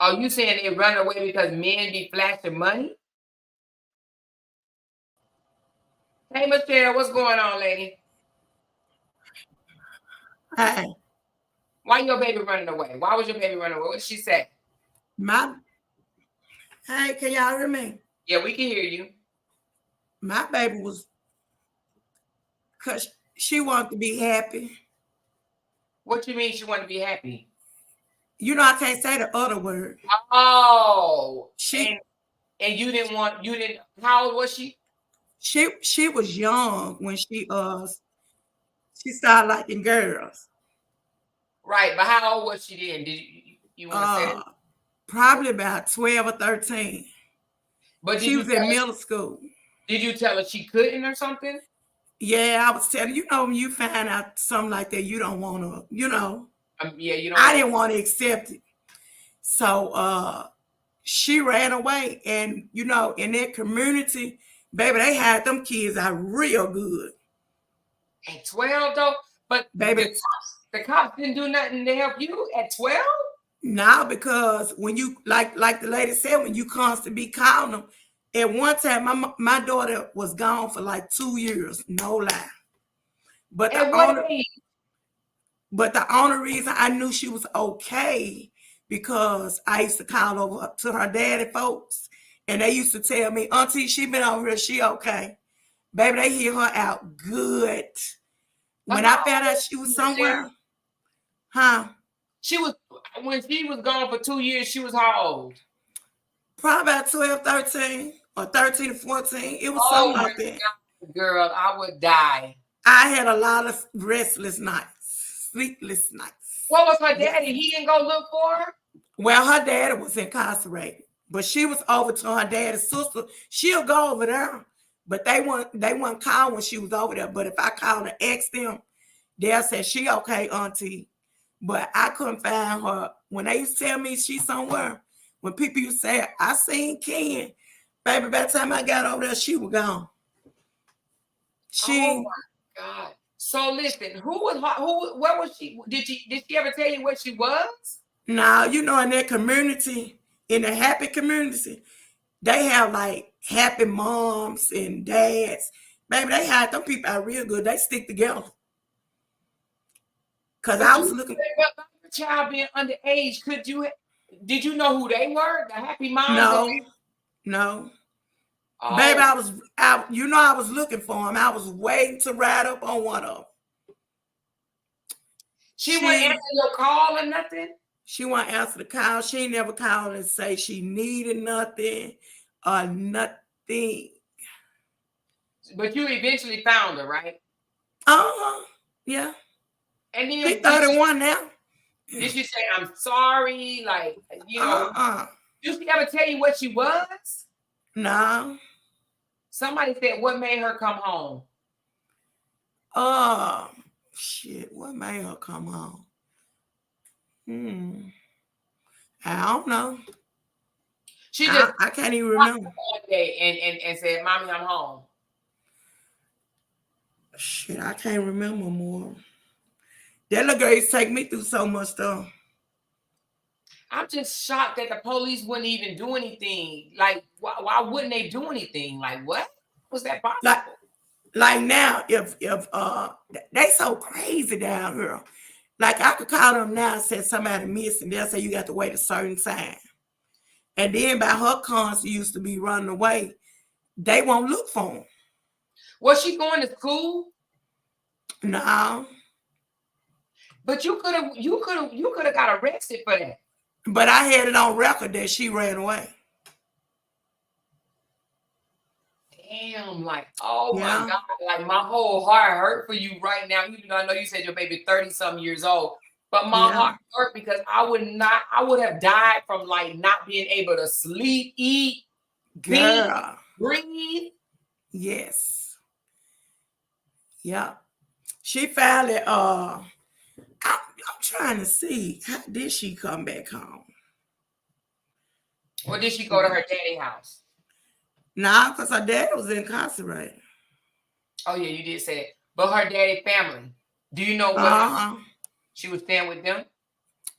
Are you saying they run away because men be flashing money? Hey, Michelle, what's going on, lady? Hi. Why your baby running away? Why was your baby running away? What did she say? Hey, can y'all hear me? Yeah, we can hear you. My baby was, because she wanted to be happy. What you mean she wanted to be happy? You know, I can't say the other word. Oh, She and how old was she? she was young when she started liking girls. Right, but how old was she then? Did you want to say that? Probably about 12 or 13. But She was in middle school. Did you tell her she couldn't or something? Yeah, I was telling you, when you find out something like that, you don't want to, Yeah, you don't. I didn't want to accept it. So she ran away, and in that community, baby, they had them kids out real good. At 12 though, but baby, the cops didn't do nothing to help you at 12? Now, because when you like the lady said, when you constantly be calling them, at one time my daughter was gone for like 2 years, no lie. But the only reason I knew she was okay, because I used to call over to her daddy folks, and they used to tell me, Auntie, she been over here, she okay. Baby, they hear her out good. When I found out she was somewhere, when she was gone for 2 years, she was how old? Probably about 12, 13, or 13 to 14. It was something like that. God, girl, I would die. I had a lot of restless nights, sleepless nights. What was her daddy? He didn't go look for her? Well, her daddy was incarcerated, but she was over to her daddy's sister. She'll go over there, but they wouldn't call when she was over there. But if I called and asked them, they'll say, she okay, Auntie. But I couldn't find her. When they used to tell me she's somewhere, when people used to say, I seen Ken, baby, by the time I got over there, she was gone. Oh my God. So listen, where was she? Did she ever tell you where she was? Now, in that community, in the happy community, they have like happy moms and dads. Baby, they had them people out real good. They stick together. Because I was looking. But your child being underage, did you know who they were? The happy moms? No. Oh. Baby, I was looking for him. I was waiting to ride up on one of them. She wouldn't answer your call or nothing? She wouldn't answer the call. She never called and say she needed nothing or nothing. But you eventually found her, right? Yeah. And then she's 31 now. Did she say, I'm sorry? Like, did she ever tell you what she was? No. Somebody said, what made her come home? Shit, what made her come home? I don't know. She just I can't even remember. One day and said, Mommy, I'm home. Shit, I can't remember more. That little girl used to take me through so much stuff. I'm just shocked that the police wouldn't even do anything. Like, why wouldn't they do anything? Like, what was that possible? Like now, if they so crazy down here. Like, I could call them now and say somebody missing. They'll say you got to wait a certain time. And then by her cons used to be running away, they won't look for them. Was she going to school? No. But you could have got arrested for that. But I had it on record that she ran away. Damn, like, oh my God, like my whole heart hurt for you right now. Even though I know you said your baby 30-something years old, but my heart hurt because I would have died from like not being able to sleep, eat, breathe. Yes. Yeah. She finally, I'm trying to see, how did she come back home? Or did she go to her daddy's house? Nah, because her dad was incarcerated. Oh, yeah, you did say it. But her daddy family, do you know what she was staying with them?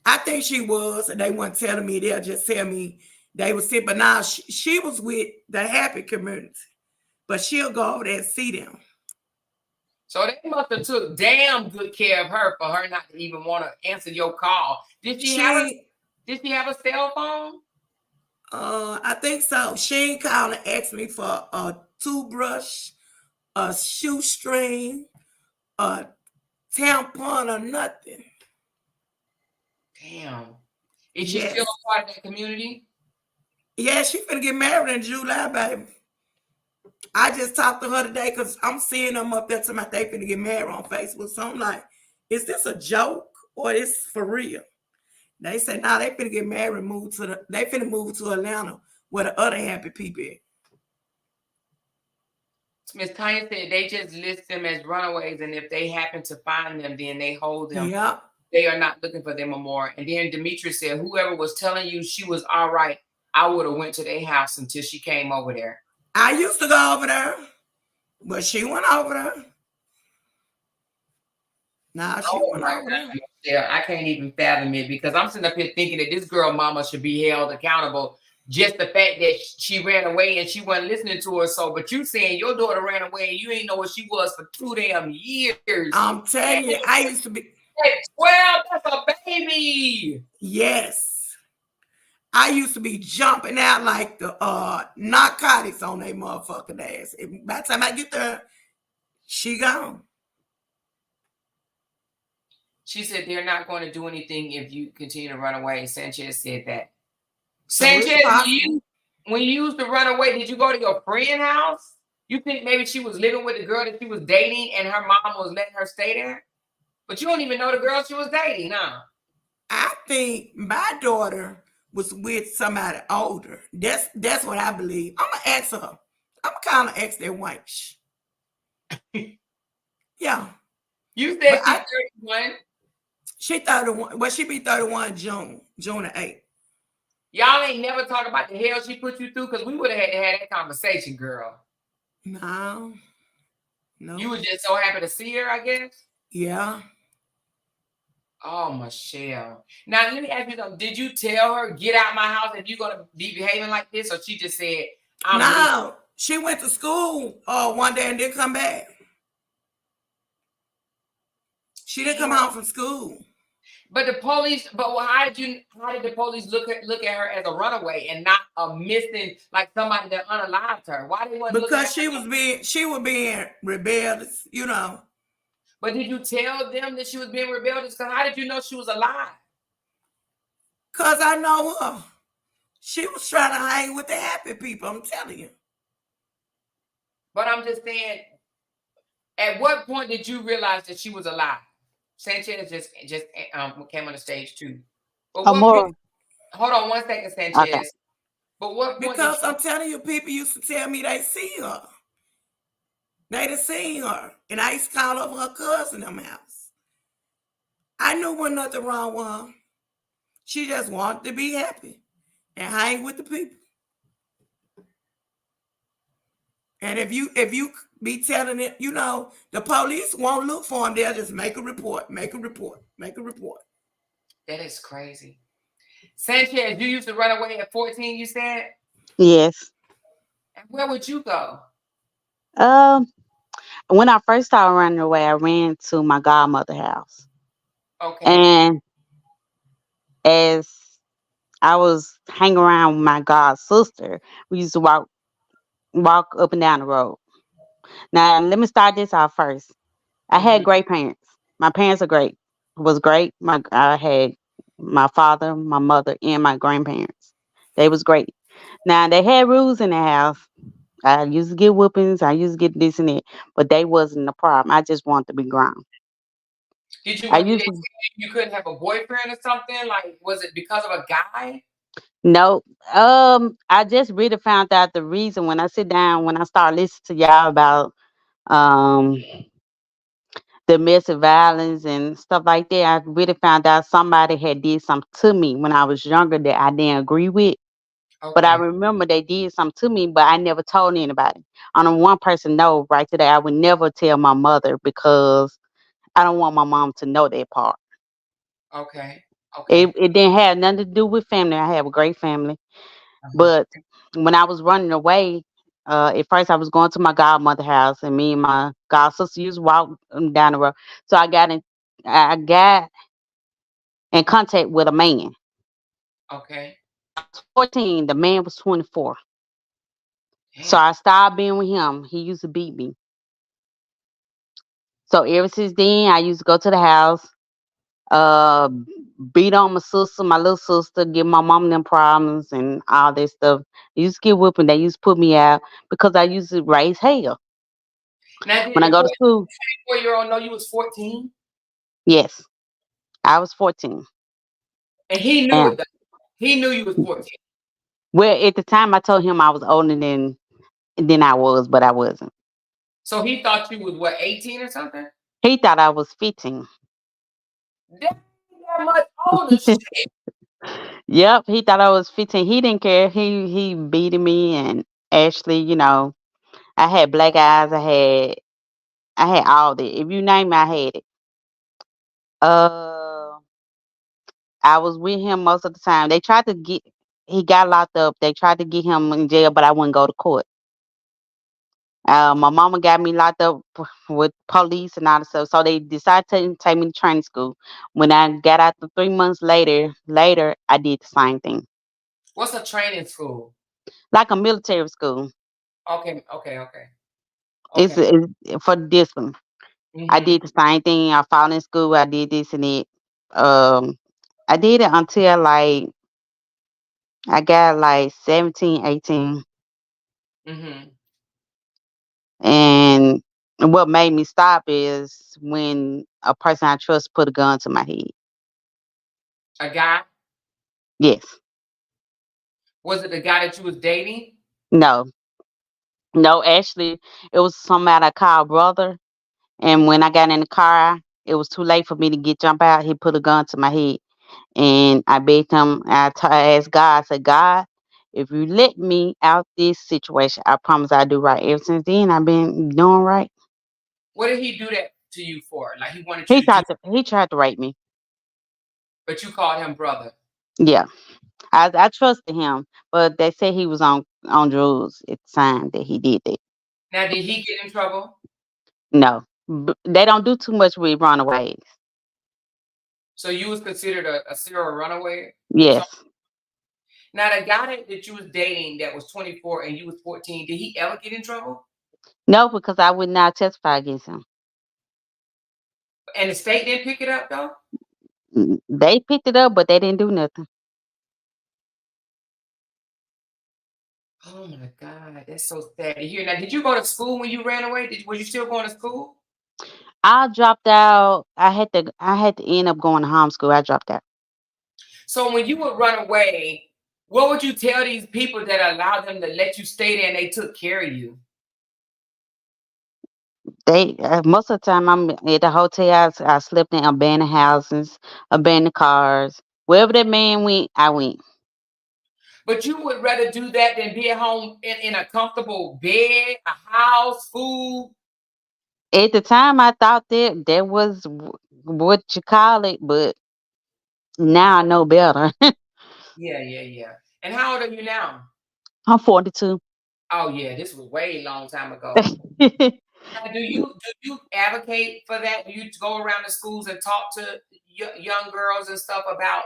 I think she was, and they weren't telling me. They'll just tell me they were sick. But now she was with the happy community. But she'll go over there and see them. So they must have took damn good care of her for her not to even want to answer your call. Did she have a cell phone? I think so. She ain't called and asked me for a toothbrush, a shoestring, a tampon, or nothing. Damn. Is she Yes. still a part of that community? Yeah, she finna get married in July, baby. I just talked to her today because I'm seeing them up there to my they finna get married on Facebook. So I'm like, is this a joke or is for real? They say, nah, they finna get married and they finna move to Atlanta where the other happy people at. Miss Tanya said they just list them as runaways, and if they happen to find them, then they hold them. Yeah. They are not looking for them anymore. And then Demetrius said, whoever was telling you she was all right, I would have went to their house until she came over there. I used to go over there, but she went over there. Nah, she went over there. Yeah, I can't even fathom it because I'm sitting up here thinking that this girl mama should be held accountable. Just the fact that she ran away and she wasn't listening to her. So, but you saying your daughter ran away and you ain't know what she was for 2 damn years. I'm telling you, I used to be 12. That's a baby. Yes. I used to be jumping out like the narcotics on their motherfucking ass. By the time I get there, she gone. She said they're not going to do anything if you continue to run away. Sanchez said that. Sanchez, when you used to run away, did you go to your friend's house? You think maybe she was living with the girl that she was dating and her mom was letting her stay there? But you don't even know the girl she was dating, huh? I think my daughter was with somebody older. That's what I believe. I'm gonna ask her. I'm kind of ask that wench. Yeah. You said she's 31. She 31. Well, she be 31 June the 8th. Y'all ain't never talk about the hell she put you through because we would have had to have that conversation, girl. No. You were just so happy to see her, I guess? Yeah. Oh, Michelle. Now, let me ask you something. Did you tell her, get out my house if you're going to be behaving like this? Or she just said, I'm No. She went to school one day and didn't come back. She didn't come home from school. But the police, how did the police look at her as a runaway and not a missing, like somebody that unalived her? Why they wasn't looking at Because she was being rebellious, you know. But did you tell them that she was being rebellious? Because how did you know she was alive? Because I know her. She was trying to hang with the happy people, I'm telling you. But I'm just saying, at what point did you realize that she was alive? Sanchez just came on the stage too. But hold on 1 second, Sanchez. Okay. But what point? Because I'm telling you, people used to tell me they see her. They done seen her. And I used to call over her cousin in them house. I knew wasn't nothing wrong with her. She just wanted to be happy and hang with the people. And if you be telling it, you know, the police won't look for them. They'll just make a report. That is crazy. Sanchez, you used to run away at 14, you said? Yes. And where would you go? When I first started running away, I ran to my godmother house. Okay. And as I was hanging around with my god sister, we used to walk up and down the road. Now, let me start this off first. I had great parents. My parents are great. Was great. I had my father, my mother, and my grandparents. They was great. Now, they had rules in the house. I used to get whoopings. I used to get this and that, but they wasn't the problem. I just wanted to be grown. Did they I say used to, you couldn't have a boyfriend or something? Like, was it because of a guy? no, I just really found out the reason when I sit down, when I start listening to y'all about um domestic violence and stuff like that. I really found out somebody had did something to me when I was younger that I didn't agree with. But I Okay. remember they did something to me, but I never told anybody. On a one person note right today, I would never tell my mother because I don't want my mom to know that part. Okay. Okay. It didn't have nothing to do with family. I have a great family. But when I was running away, at first I was going to my godmother house, and me and my god sister used to walk down the road. So I got in contact with a man. Okay. 14, the man was 24. So I started being with him. He used to beat me. So ever since then, I used to go to the house, beat on my sister, my little sister, give my mom them problems and all that stuff. They used to get whipping. They used to put me out because I used to raise hell Now, did when I the go to school. 4-year-old know you was 14? Yes, I was 14. And he knew And it, though. He knew you was 14. well, at the time, I told him I was older than I was, but I wasn't. So he thought you was, what, 18 or something? He thought I was 15. That much older. Shit. Yep, he thought I was 15. He didn't care. He beated me, and actually, I had black eyes. I had all that. If you name it, I had it. Uh, I was with him most of the time. He got locked up. They tried to get him in jail, but I wouldn't go to court. My mama got me locked up with police and all that stuff. So they decided to take me to training school. When I got out 3 months later, I did the same thing. What's a training school? Like a military school. Okay. It's for discipline. I Mm-hmm. did the same thing. I found in school. I did this and it. I did it until like I got like 17, 18. Mm-hmm. And what made me stop is when a person I trust put a gun to my head. A guy? Yes. Was it the guy that you was dating? No. No, actually, it was somebody I called brother. And when I got in the car, it was too late for me to jump out. He put a gun to my head. And I begged him, I asked God, I said, God, if you let me out this situation, I promise I'll do right. Ever since then, I've been doing right. What did he do that to you for? Like he wanted you He to do, tried to rape me. but you called him brother. Yeah. I trusted him, but they said he was on drugs at the time that he did that. Now, did he get in trouble? No. They don't do too much with runaways. So you was considered a serial runaway? Yes. Now, the guy that you was dating that was 24 and you was 14, did he ever get in trouble? No, because I would not testify against him. And the state didn't pick it up, though? They picked it up, but they didn't do nothing. Oh, my God. That's so sad to hear. Now, did you go to school when you ran away? Was you still going to school? I dropped out. I had to end up going to homeschool. I dropped out. So when you would run away, what would you tell these people that allowed them to let you stay there and they took care of you? They most of the time I'm at the hotel. I slept in abandoned houses, abandoned cars. Wherever that man went, I went. But you would rather do that than be at home in a comfortable bed, a house, food. At the time, I thought that was what you call it, but now I know better. Yeah. And how old are you now? I'm 42. Oh yeah, this was way long time ago. Now, do you advocate for that? Do you go around the schools and talk to young girls and stuff about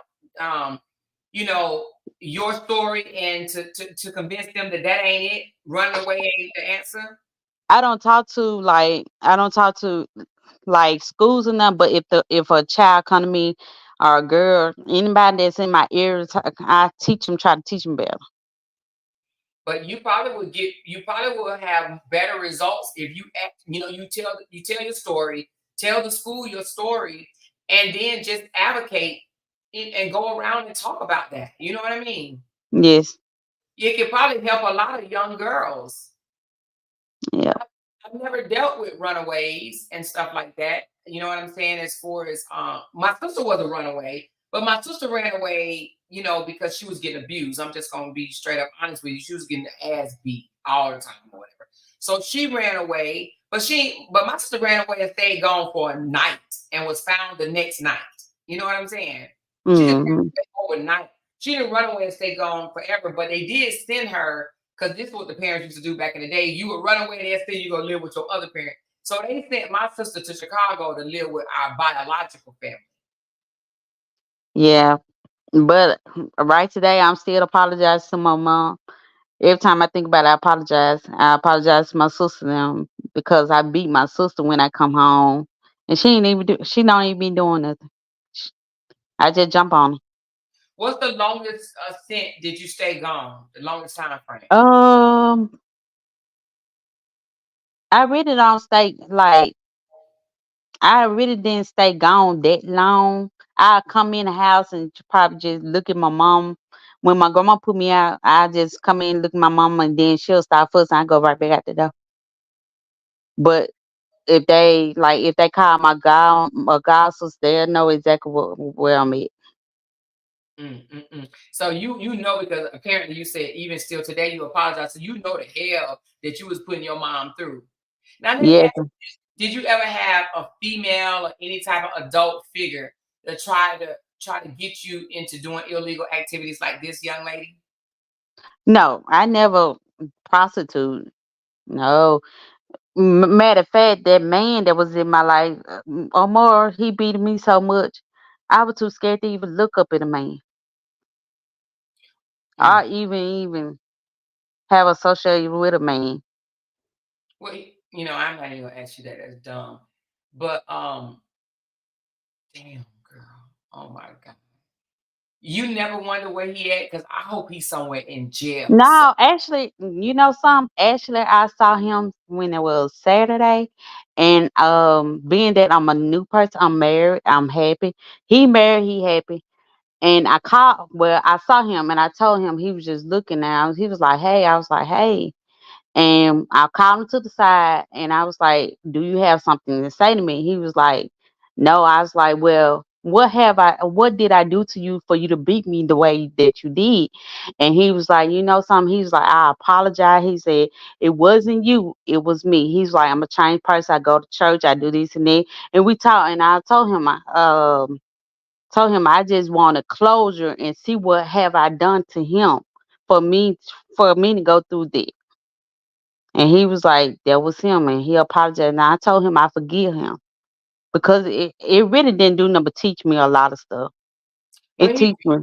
your story and to convince them that ain't it? Running away ain't the answer? I don't talk to like schools and that, but if a child come to me or a girl, anybody that's in my ears, I try to teach them better. But you probably will have better results if you tell your story, tell the school your story, and then just advocate and go around and talk about that. You know what I mean? Yes. It could probably help a lot of young girls. Yeah. I've never dealt with runaways and stuff like that. You know what I'm saying? As far as my sister was a runaway, but my sister ran away, because she was getting abused. I'm just gonna be straight up honest with you. She was getting the ass beat all the time or whatever. So she ran away, but my sister ran away and stayed gone for a night and was found the next night. You know what I'm saying? She didn't run away overnight. She didn't run away and stay gone forever, but they did send her, because this is what the parents used to do back in the day. You would run away, they'd say you go live with your other parent. So they sent my sister to Chicago to live with our biological family. Yeah. But right today, I'm still apologizing to my mom. Every time I think about it, I apologize. I apologize to my sister now because I beat my sister when I come home, and she don't even be doing nothing. I just jump on 'em. What's the longest stint did you stay gone? The longest time frame? I really don't stay like I really didn't stay gone that long. I come in the house and probably just look at my mom. When my grandma put me out, I just come in, look at my mom, and then she'll start fussing. I go right back out the door. But if they call my god sister, they'll know exactly where I'm at. So you know, because apparently you said even still today you apologize. So you know the hell that you was putting your mom through. Now let me Yes. ask you, did you ever have a female or any type of adult figure that try to get you into doing illegal activities like this young lady? No, I never prostitute. No. Matter of fact, that man that was in my life, Omar, he beat me so much. I was too scared to even look up at a man. Mm. Or even have associated with a man. Well, I'm not even gonna ask you that. That's dumb. But damn girl. Oh my God. You never wonder where he at? Because I hope he's somewhere in jail. No, actually, you know something? Actually, I saw him when it was Saturday, and being that I'm a new person, I'm married, I'm happy. He married, he happy. And I saw him and I told him, he was just looking now. He was like, hey, I was like, hey. And I called him to the side and I was like, do you have something to say to me? He was like, no. I was like, well, what did I do to you for you to beat me the way that you did? And he was like, you know something? He was like, I apologize. He said, it wasn't you, it was me. He's like, I'm a changed person. I go to church, I do this and that. And we talked and I told him I just want a closure and see what have I done to him for me to go through that. And he was like, that was him, and he apologized. And I told him I forgive him because it really didn't do nothing but teach me a lot of stuff. It When he teach me,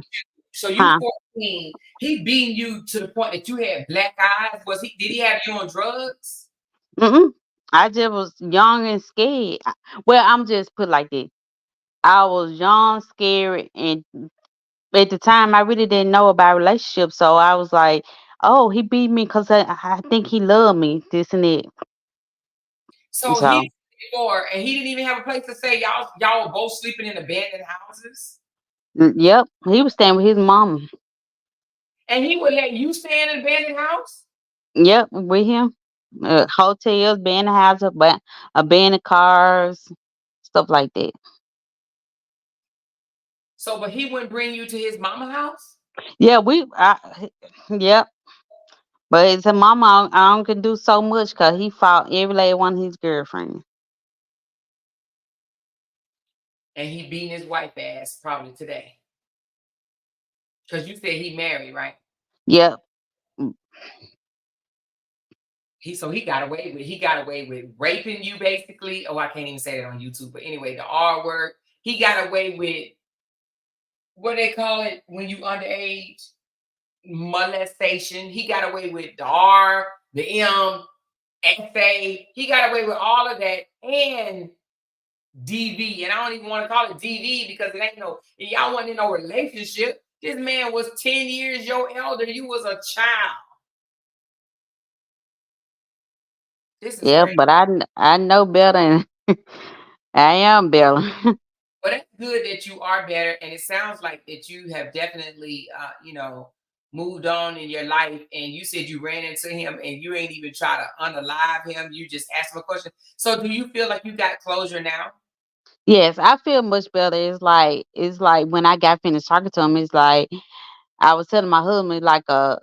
so you huh? 14, he beating you to the point that you had black eyes. Did he have you on drugs? Mm-mm. I just was young and scared. Well, I'm just put like this. I was young, scared, and at the time I really didn't know about relationships. So I was like, oh, he beat me because I think he loved me, this and that. So he So before, and he didn't even have a place to stay. Y'all were both sleeping in abandoned houses, yep, he was staying with his mom. and he would let you stay in an abandoned house. Yep, with him. Hotels, abandoned houses, but abandoned cars, stuff like that. So, but he wouldn't bring you to his mama house, Yeah, yep. But his mama, I don't can do so much because he fought every last one of his girlfriends. and he beating his wife ass probably today. Because you said he married, right? Yep. He got away with raping you basically. Oh, I can't even say that on YouTube. But anyway, the R word. He got away with what they call it when you underage, molestation. He got away with the R, the M, FA. He got away with all of that and DV. And I don't even want to call it DV because it ain't y'all wasn't in no relationship. This man was 10 years your elder. You was a child. This is Yep, crazy. but I know better and I am better. But it's good that you are better, and it sounds like that you have definitely, moved on in your life. And you said you ran into him, and you ain't even try to unalive him. You just asked him a question. So, do you feel like you got closure now? Yes, I feel much better. It's like when I got finished talking to him, it's like I was telling my husband because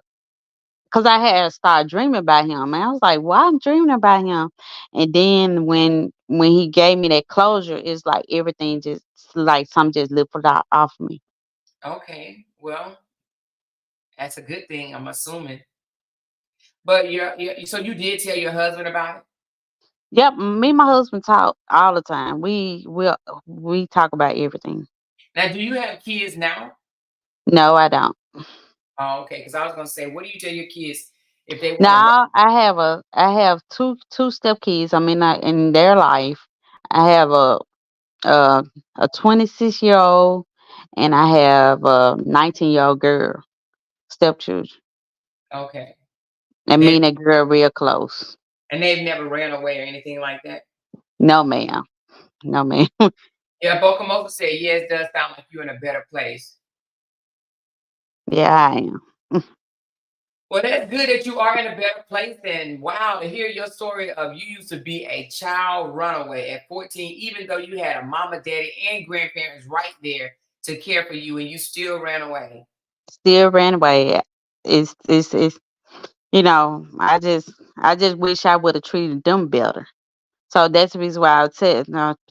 I had started dreaming about him, and I was like, "Why I'm dreaming about him?" And then when he gave me that closure, it's like everything just like something just lifted off me. Okay, well, that's a good thing, I'm assuming. But so you did tell your husband about it. Yep, me and my husband talk all the time. We talk about everything. Now, do you have kids now? No, I don't. Oh, okay. Because I was gonna say, what do you tell your kids if they want to? Now I have two step kids. I mean, in their life, I have a 26-year-old and I have a 19-year-old girl, stepchildren. Okay. And me and that girl real close. And they've never ran away or anything like that? No, ma'am. No, ma'am. Yeah, Bokamosa said, yeah, it does sound like you're in a better place. Yeah, I am. Well, that's good that you are in a better place. And wow, to hear your story of you used to be a child runaway at 14, even though you had a mama, daddy, and grandparents right there to care for you, and you still ran away. Still ran away. It's you know, I just wish I would have treated them better. So that's the reason why I said,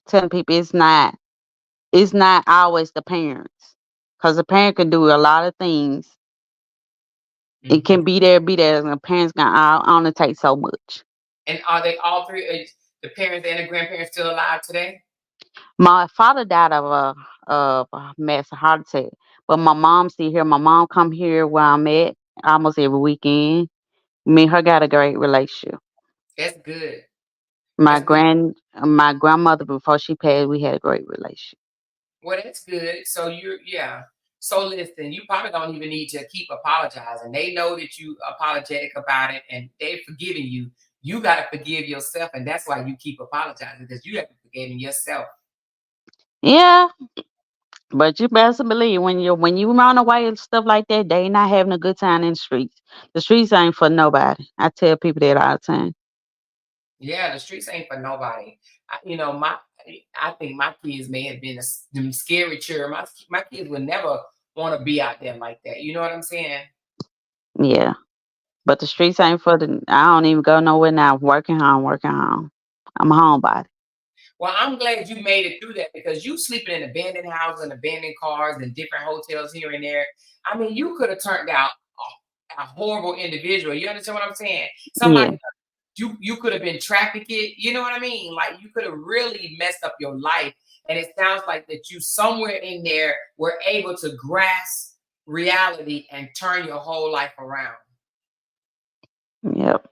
telling people it's not always the parents, because the parent can do a lot of things. It can be there, and the parents can only take so much. And are they all three, the parents and the grandparents, still alive today? My father died of a massive heart attack, but my mom's still here. My mom come here where I'm at almost every weekend. Me and her got a great relationship. That's good. My grandmother, before she passed, we had a great relationship. Well, that's good. So yeah. So listen, you probably don't even need to keep apologizing. They know that you apologetic about it and they've forgiven you. You got to forgive yourself, and that's why you keep apologizing, because you haven't forgiven yourself. Yeah, but you best believe when you run away and stuff like that, they not having a good time in the streets. The streets ain't for nobody. I tell people that all the time. Yeah, the streets ain't for nobody. I think my kids may have been them scary children. My kids would never want to be out there like that. You know what I'm saying? Yeah, but the streets ain't for the. I don't even go nowhere now. Working home. I'm a homebody. Well, I'm glad you made it through that, because you sleeping in abandoned houses and abandoned cars and different hotels here and there. I mean, you could have turned out a horrible individual. You understand what I'm saying? Somebody, you could have been trafficked. You know what I mean? Like, you could have really messed up your life. And it sounds like that you somewhere in there were able to grasp reality and turn your whole life around. Yep.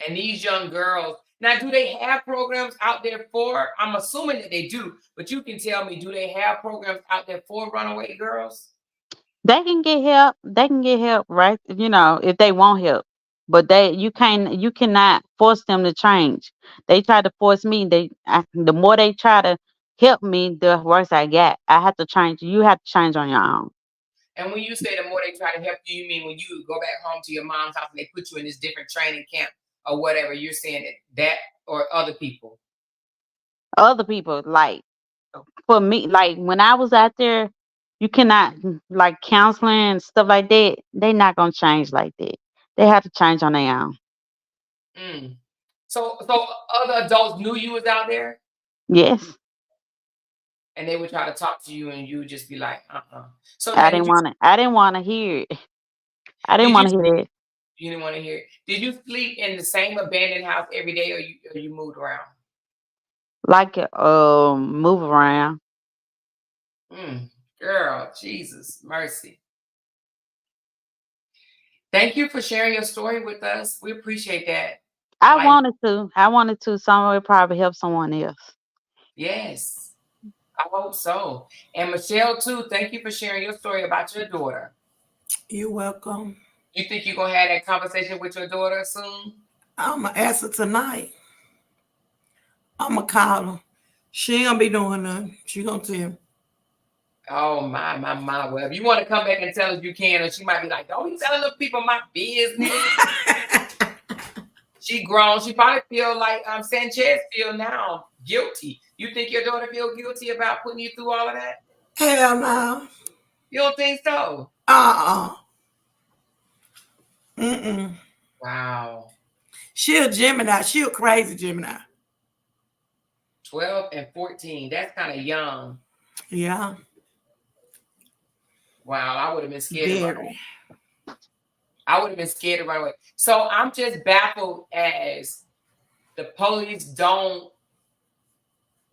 And these young girls, now, do they have programs out there for? I'm assuming that they do, but you can tell me, do they have programs out there for runaway girls? They can get help. They can get help, right? You know, if they want help. But you cannot force them to change. They try to force me. The more they try to help me, the worse I get. I have to change. You have to change on your own. And when you say the more they try to help you, you mean when you go back home to your mom's house and they put you in this different training camp or whatever, you're saying that or other people? Other people, like, for me, like when I was out there, you cannot, like, counseling and stuff like that. They not gonna change like that. They have to change on their own. So other adults knew you was out there? Yes. And they would try to talk to you, and you would just be like, So I didn't want to hear it. I didn't want to hear it. You didn't want to hear it. Did you sleep in the same abandoned house every day, or you moved around? Like, move around. Girl, Jesus, mercy. Thank you for sharing your story with us. We appreciate that. I wanted to. Some would probably help someone else. Yes, I hope so. And Michelle, too, thank you for sharing your story about your daughter. You're welcome. You think you're going to have that conversation with your daughter soon? I'm going to ask her tonight. I'm going to call her. She ain't going to be doing nothing. She going to tell me. Oh, my. Well, if you want to come back and tell us, you can. And she might be like, don't be telling the people my business. She grown. She probably feel like Sanchez feel now guilty. You think your daughter feel guilty about putting you through all of that? Hell no. You don't think so? Wow. She a Gemini. She a crazy Gemini. 12 and 14. That's kind of young. Yeah. Wow, I would have been scared. I would have been scared to run away. So I'm just baffled as the police don't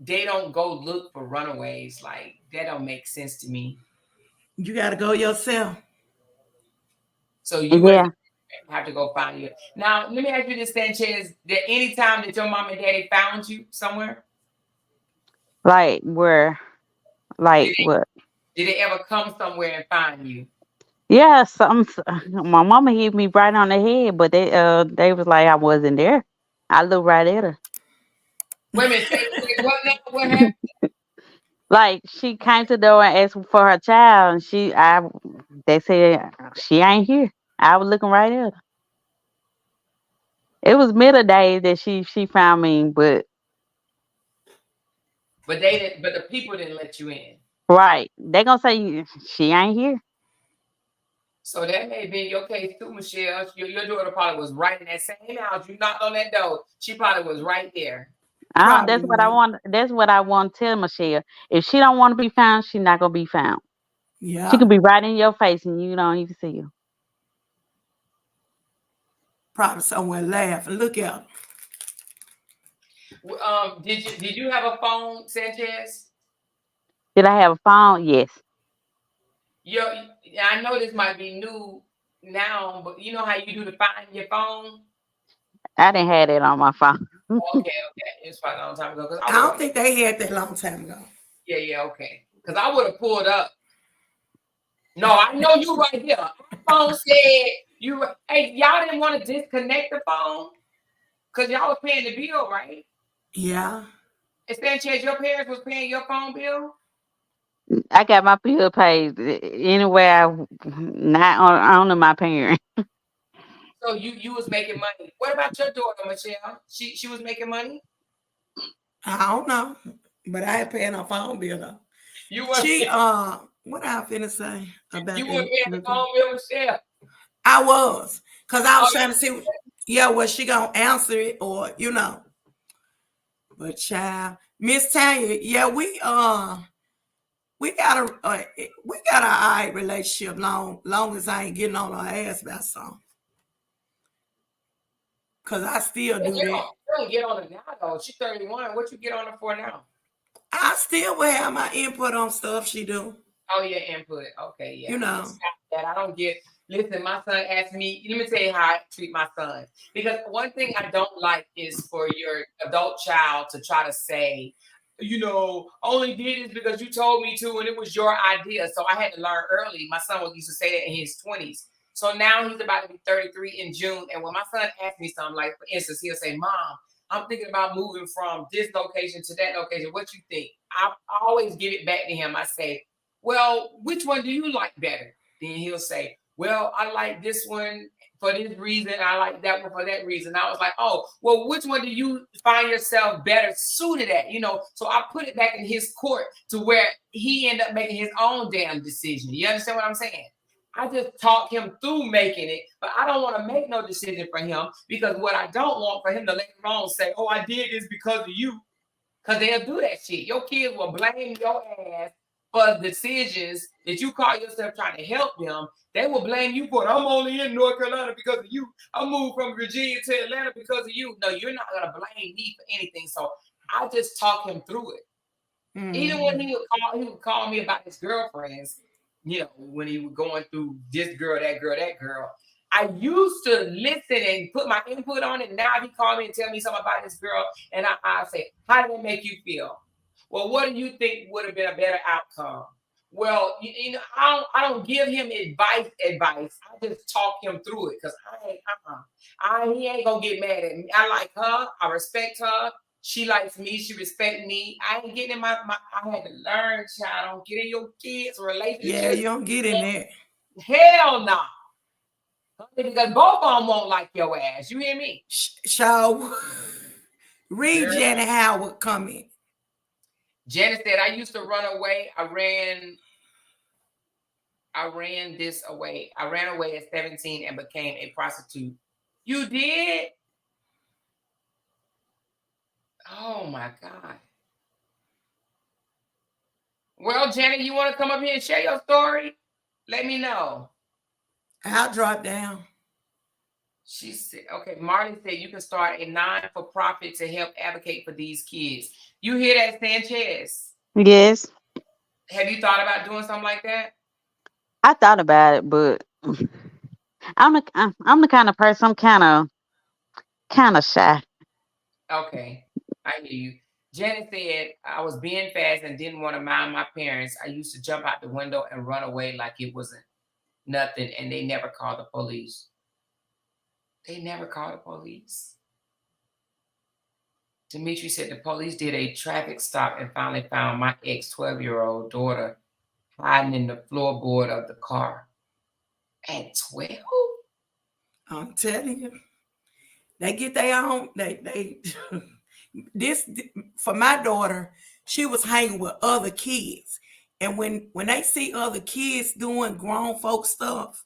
go look for runaways. Like, that don't make sense to me. You got to go yourself. So you have to go find you. Now, let me ask you this, Sanchez. Did any time that your mom and daddy found you somewhere? Like where? Like what? Did they ever come somewhere and find you? Yeah, my mama hit me right on the head, but they was like I wasn't there. I looked right at her. Wait a minute, say what now? What happened? Like she came to the door and asked for her child, and they said she ain't here. I was looking right at her. It was middle days that she found me, but But they didn't. But the people didn't let you in. right, they gonna say she ain't here. So that may be your case too, Michelle. Your daughter probably was right in that same house. You knocked on that door. She probably was right there. That's what I want. That's what I want to tell Michelle. If she don't want to be found, she's not gonna be found. Yeah. She could be right in your face and you don't even see her. Probably somewhere laughing. Look at her. Did you have a phone, Sanchez? Did I have a phone? Yes. I know this might be new now, but you know how you do to find your phone? I didn't have that on my phone. Okay. It's probably a long time ago. I don't think they had that long time ago. Yeah, okay. Because I would have pulled up. No, I know you right here. My phone said hey, y'all didn't want to disconnect the phone? Because y'all was paying the bill, right? Yeah. And Sanchez, your parents was paying your phone bill? I got my bill paid anywhere, not only my parents. So you was making money. What about your daughter, Michelle? She was making money? I don't know, but I ain't paying her phone bill though. What I finna say about you weren't paying the phone bill, Michelle? I was, cause I was trying to see, was she gonna answer it or But child, Miss Tanya, we got a all right relationship long as I ain't getting on her ass about something. Cause I still do that. You don't get on her now though. She's 31. What you get on her for now? I still will have my input on stuff she do. Oh, your input. Okay, yeah. That I don't get. Listen, my son asked me. Let me tell you how I treat my son. Because one thing I don't like is for your adult child to try to say, only did this because you told me to, and it was your idea. So I had to learn early. My son used to say that in his 20s. So now he's about to be 33 in June. And when my son asks me something, like for instance, he'll say, "Mom, I'm thinking about moving from this location to that location. What you think?" I always give it back to him. I say, "Well, which one do you like better?" Then he'll say, "Well, I like this one for this reason. I like that one for that reason." I was like, "Oh, well, which one do you find yourself better suited at?" So I put it back in his court to where he ended up making his own damn decision. You understand what I'm saying? I just talk him through making it, but I don't want to make no decision for him because what I don't want for him to later on say, "Oh, I did this because of you," because they'll do that shit. Your kids will blame your ass for decisions that you call yourself trying to help them. They will blame you for it. "I'm only in North Carolina because of you. I moved from Virginia to Atlanta because of you." No, you're not going to blame me for anything. So I just talk him through it. Even when he would call me about his girlfriends, when he was going through this girl, that girl, that girl. I used to listen and put my input on it. Now he called me and tell me something about this girl. And I say, "How did it make you feel?" "Well, what do you think would have been a better outcome?" Well, I don't give him advice. I just talk him through it because he ain't gonna get mad at me. I like her. I respect her. She likes me. She respects me. I ain't getting in I had to learn, child. Don't get in your kids' relationship. Yeah, you don't get in there. Hell no. Because both of them won't like your ass. You hear me? Read Janet Howard comment. Janet said, "I used to run away. I ran away at 17 and became a prostitute." You did? Oh my God. Well, Janet, you want to come up here and share your story? Let me know. I'll drop down. She said, okay, Marley said you can start a non-for-profit to help advocate for these kids. You hear that, Sanchez? Yes. Have you thought about doing something like that? I thought about it, but I'm the kind of person, I'm kind of shy. Okay, I hear you. Janet said, I was being fast and didn't want to mind my parents. I used to jump out the window and run away like it wasn't nothing, and they never called the police. They never called the police. Dimitri said the police did a traffic stop and finally found my ex-12-year-old daughter hiding in the floorboard of the car. At 12? I'm telling you, they get their own. They this for my daughter. She was hanging with other kids, and when they see other kids doing grown folk stuff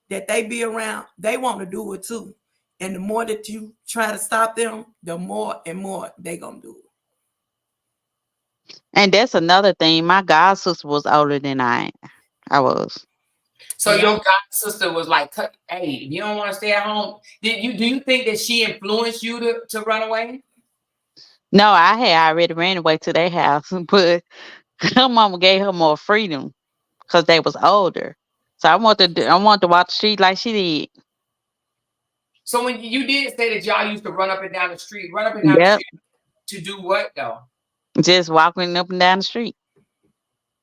that they be around, they want to do it too. And the more that you try to stop them, the more and more they gonna do it. And that's another thing. My god sister was older than I was. So your god sister was like, hey, if you don't want to stay at home, do you think that she influenced you to run away? No, I had already ran away to their house, but her mama gave her more freedom because they was older. So I wanted to walk the street like she did. So when you did say that y'all used to run up and down the street, the street to do what though? Just walking up and down the street.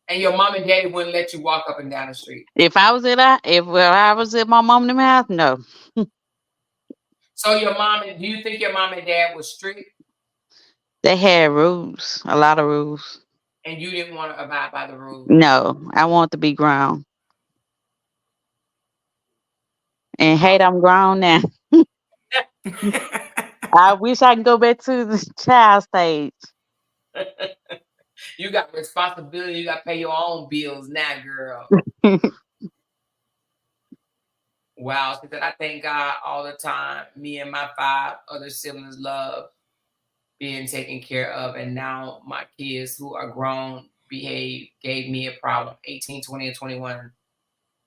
And your mom and daddy wouldn't let you walk up and down the street? If I was at my mom and them house, no. So do you think your mom and dad was strict? They had rules, a lot of rules. And you didn't want to abide by the rules? No, I want to be grown. And hate, I'm grown now. I wish I could go back to the child stage. You got responsibility. You got to pay your own bills now, girl. Wow. She said, I thank God all the time. Me and my 5 other siblings love being taken care of. And now my kids who are grown gave me a problem. 18, 20, and 21.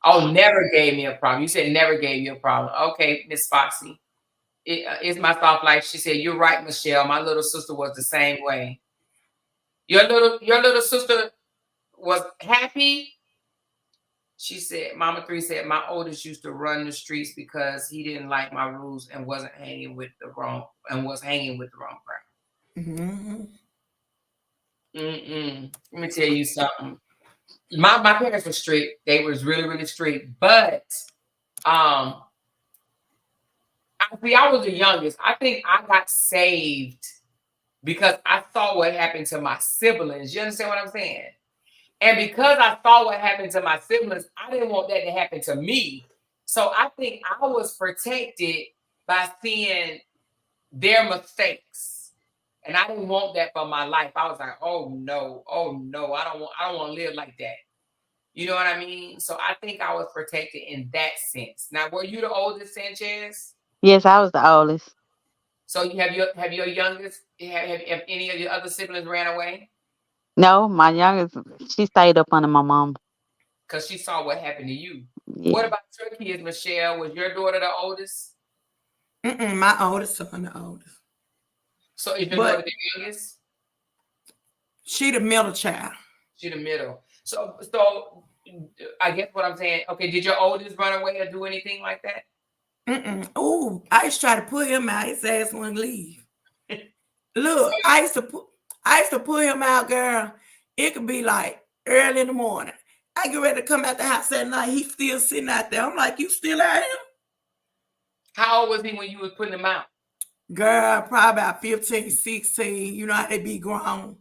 Oh, never gave me a problem. You said never gave you a problem. Okay, Miss Foxy. It's my soft life. She said, you're right, Michelle. My little sister was the same way. Your little sister was happy. She said, Mama 3 said, my oldest used to run the streets because he didn't like my rules and was hanging with the wrong crowd. Mm-hmm. Let me tell you something. My parents were strict. They was really, really strict. But I was the youngest. I think I got saved because I saw what happened to my siblings. You understand what I'm saying? And because I saw what happened to my siblings, I didn't want that to happen to me. So I think I was protected by seeing their mistakes. And I didn't want that for my life. I was like, oh no, I don't want to live like that. You know what I mean? So I think I was protected in that sense. Now, were you the oldest, Sanchez? Yes, I was the oldest. So you have your youngest, have any of your other siblings ran away? No, my youngest, she stayed up under my mom. Because she saw what happened to you. Yeah. What about your kids, Michelle? Was your daughter the oldest? My oldest son, the oldest. So is your daughter the youngest? She the middle child. She the middle. So I guess what I'm saying, okay, did your oldest run away or do anything like that? Oh, I used to try to put him out. His ass wouldn't leave. Look, I used to put him out, girl. It could be like early in the morning. I get ready to come out the house at night. He's still sitting out there. I'm like, you still out here? How old was he when you was putting him out? Girl, probably about 15, 16. You know how they be grown.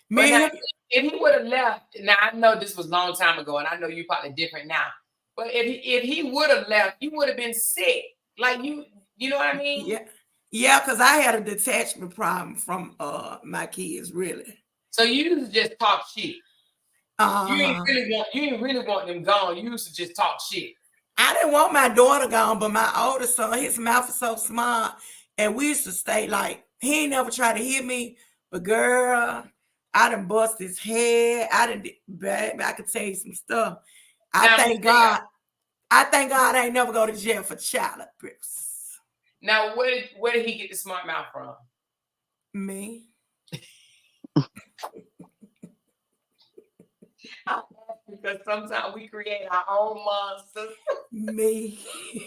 Man, if he would have left, now I know this was a long time ago, and I know you're probably different now. But if he would have left, you would have been sick. Like you know what I mean? Yeah, because I had a detachment problem from my kids, really. So you used to just talk shit. You didn't really want them gone. You used to just talk shit. I didn't want my daughter gone, but my oldest son, his mouth is so smart. And we used to stay like, he ain't never tried to hit me, but girl, I done bust his head. I could tell you some stuff. I thank God I ain't never go to jail for child abuse. Now, where did he get the smart mouth from? Me. Because sometimes we create our own monsters. Me.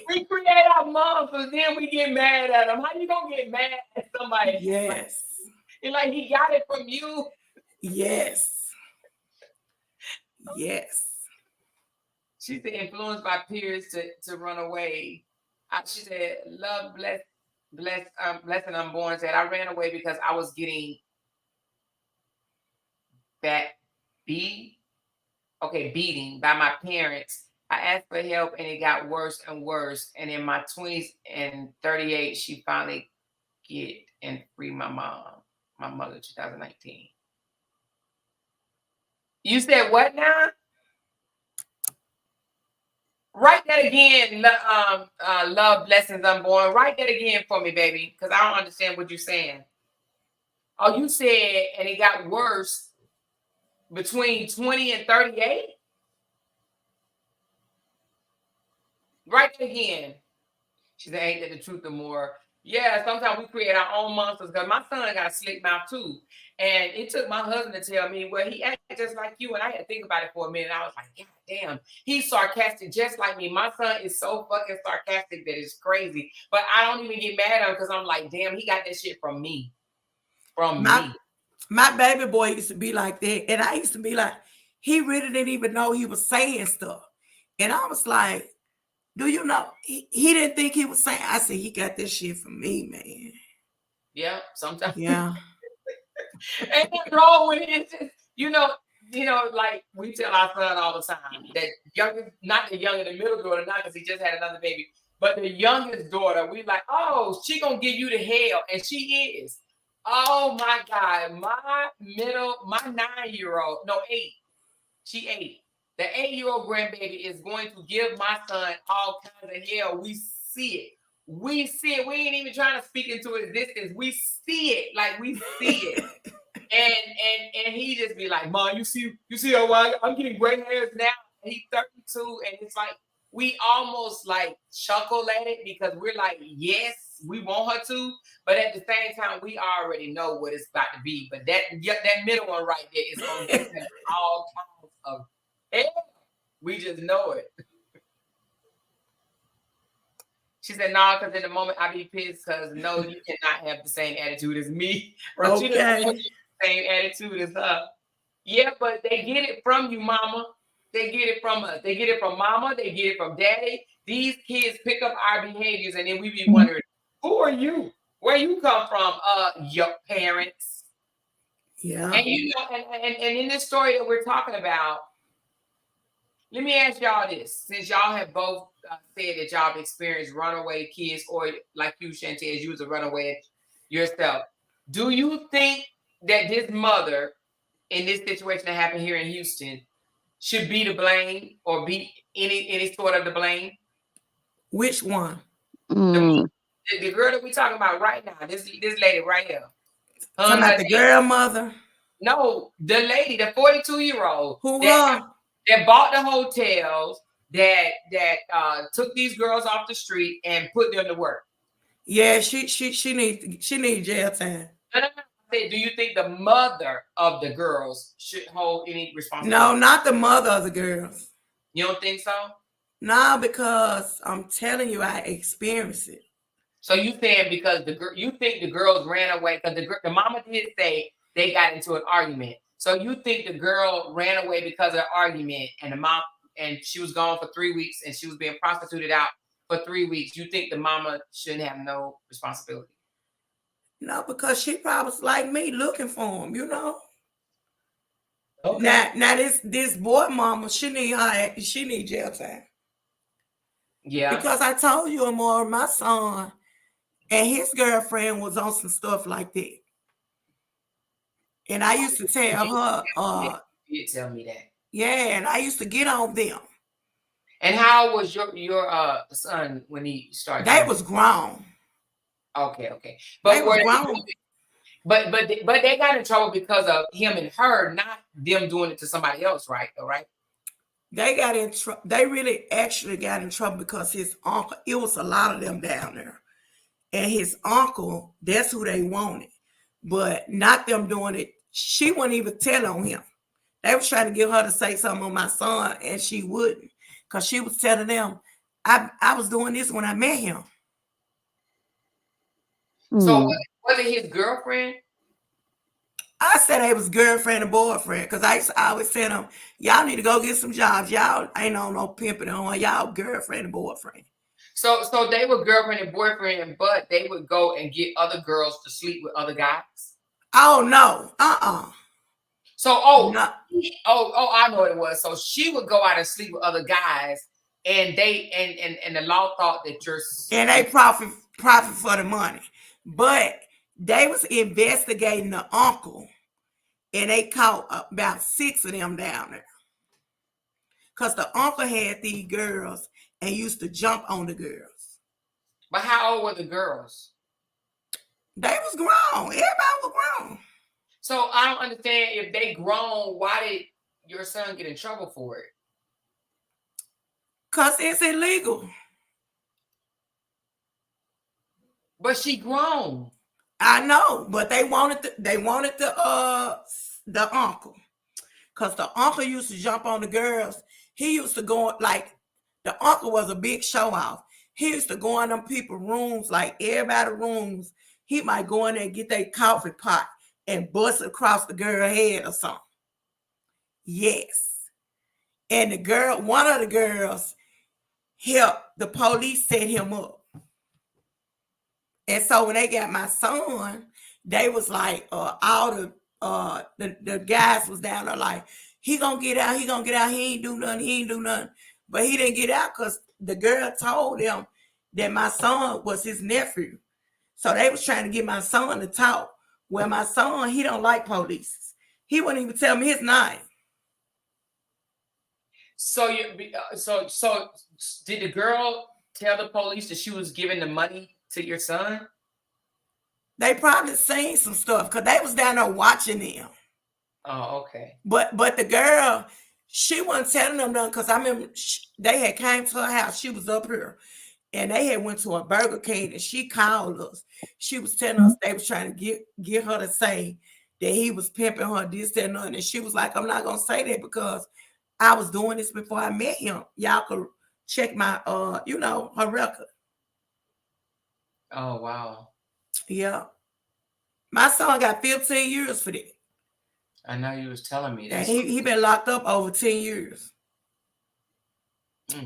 We create our monsters, then we get mad at them. How you gonna get mad at somebody? Yes. You're like, he got it from you. Yes. Yes. She said, influenced by peers to run away. She said, love, blessed and unborn said, I ran away because I was getting beating by my parents. I asked for help and it got worse and worse. And in my 20s and 38, she finally get and free my mother, 2019. You said what now? Write that again, love, blessings, unborn. Write that again for me, baby, because I don't understand what you're saying. Oh, you said, and it got worse between 20 and 38? Write it again. She said, ain't that the truth or more? Yeah, sometimes we create our own monsters because my son got a slick mouth too. And it took my husband to tell me, well, he acted just like you. And I had to think about it for a minute. I was like, God damn, he's sarcastic just like me. My son is so fucking sarcastic that it's crazy. But I don't even get mad at him because I'm like, damn, he got that shit from me. My baby boy used to be like that. And I used to be like, he really didn't even know he was saying stuff. And I was like, do you know? He didn't think he was saying. I said, he got this shit from me, man. Yeah, sometimes. Yeah. Ain't nothing wrong with it. It's just, you know, like we tell our son all the time that youngest, not the young and the middle daughter, not because he just had another baby, but the youngest daughter, we like, oh, she gonna give you the hell, and she is. Oh my God, my 9-year-old, no 8, she 8. The 8-year-old grandbaby is going to give my son all kinds of hell. We see it. We see it. We ain't even trying to speak into existence. We see it. Like we see it. and he just be like, Mom, you see how I'm getting gray hairs now. He's 32, and it's like we almost like chuckle at it because we're like, yes, we want her to, but at the same time, we already know what it's about to be. But that middle one right there is gonna give him all kinds of hell. We just know it. She said, no, because in the moment I be pissed because no, you cannot have the same attitude as me. Right? She doesn't have the same attitude as her. Yeah, but they get it from you, mama. They get it from us. They get it from mama. They get it from daddy. These kids pick up our behaviors and then we be wondering, who are you? Where you come from? Your parents. Yeah. And you know, and in this story that we're talking about, let me ask y'all this. Since y'all have both said that y'all have experienced runaway kids, or like you, Shantae, you was a runaway yourself, do you think that this mother in this situation that happened here in Houston should be to blame or be any sort of the blame? Which one? The girl that we talking about right now, this lady right here. Talking about the girl mother? No, the lady, the 42-year-old. Who that bought the hotels, that took these girls off the street and put them to work. Yeah, she needs jail time. No. Do you think the mother of the girls should hold any responsibility? No, not the mother of the girls. You don't think so? No, because I'm telling you, I experienced it. So you saying because you think the girls ran away because the mama did say they got into an argument. So you think the girl ran away because of an argument, and the mom, and she was gone for 3 weeks, and she was being prostituted out for 3 weeks. You think the mama shouldn't have no responsibility? No, because she probably was like me looking for him, you know. Okay. Now this boy mama, she need jail time. Yeah. Because I told you, Amor, my son and his girlfriend was on some stuff like that. And I used to tell her. You did tell me that. Yeah, and I used to get on them. And how old was your son when he started? They was grown. Okay. But they were grown. But they got in trouble because of him and her, not them doing it to somebody else, right? All right. They got in trouble. They really actually got in trouble because his uncle, it was a lot of them down there. And his uncle, that's who they wanted. But not them doing it. She wouldn't even tell on him. They was trying to get her to say something on my son, and she wouldn't. Because she was telling them, I was doing this when I met him. So was it his girlfriend? I said they was girlfriend and boyfriend because I always tell them, y'all need to go get some jobs. Y'all ain't on no pimping on. Y'all girlfriend and boyfriend. So they were girlfriend and boyfriend, but they would go and get other girls to sleep with other guys. Oh no, So no. I know what it was. So she would go out and sleep with other guys, and they and the law thought that you're and they profit for the money, but they was investigating the uncle, and they caught about 6 of them down there. Because the uncle had these girls and used to jump on the girls. But how old were the girls? They was grown. Everybody was grown. So I don't understand, if they grown, why did your son get in trouble for it? Because it's illegal. But she grown. I know, but they wanted the uncle. Because the uncle used to jump on the girls. He used to go, like, the uncle was a big show off. He used to go in them people's rooms, like everybody rooms. He might go in there and get their coffee pot and bust it across the girl's head or something. Yes. And one of the girls helped the police set him up. And so when they got my son, they was like, all the guys was down there like, he gonna get out, he ain't do nothing. But he didn't get out because the girl told him that my son was his nephew. So they was trying to get my son to talk. Well, my son, he don't like police. He wouldn't even tell me his name. So so did the girl tell the police that she was giving the money to your son? They probably seen some stuff because they was down there watching them. Oh, okay. But the girl, she wasn't telling them nothing because I remember they had came to her house. She was up here. And they had went to a Burger King and she called us. She was telling us they was trying to get her to say that he was pimping her, this, that, and nothing. And she was like, I'm not going to say that because I was doing this before I met him. Y'all could check my, her record. Oh, wow. Yeah. My son got 15 years for that. I know you was telling me that. And he been locked up over 10 years.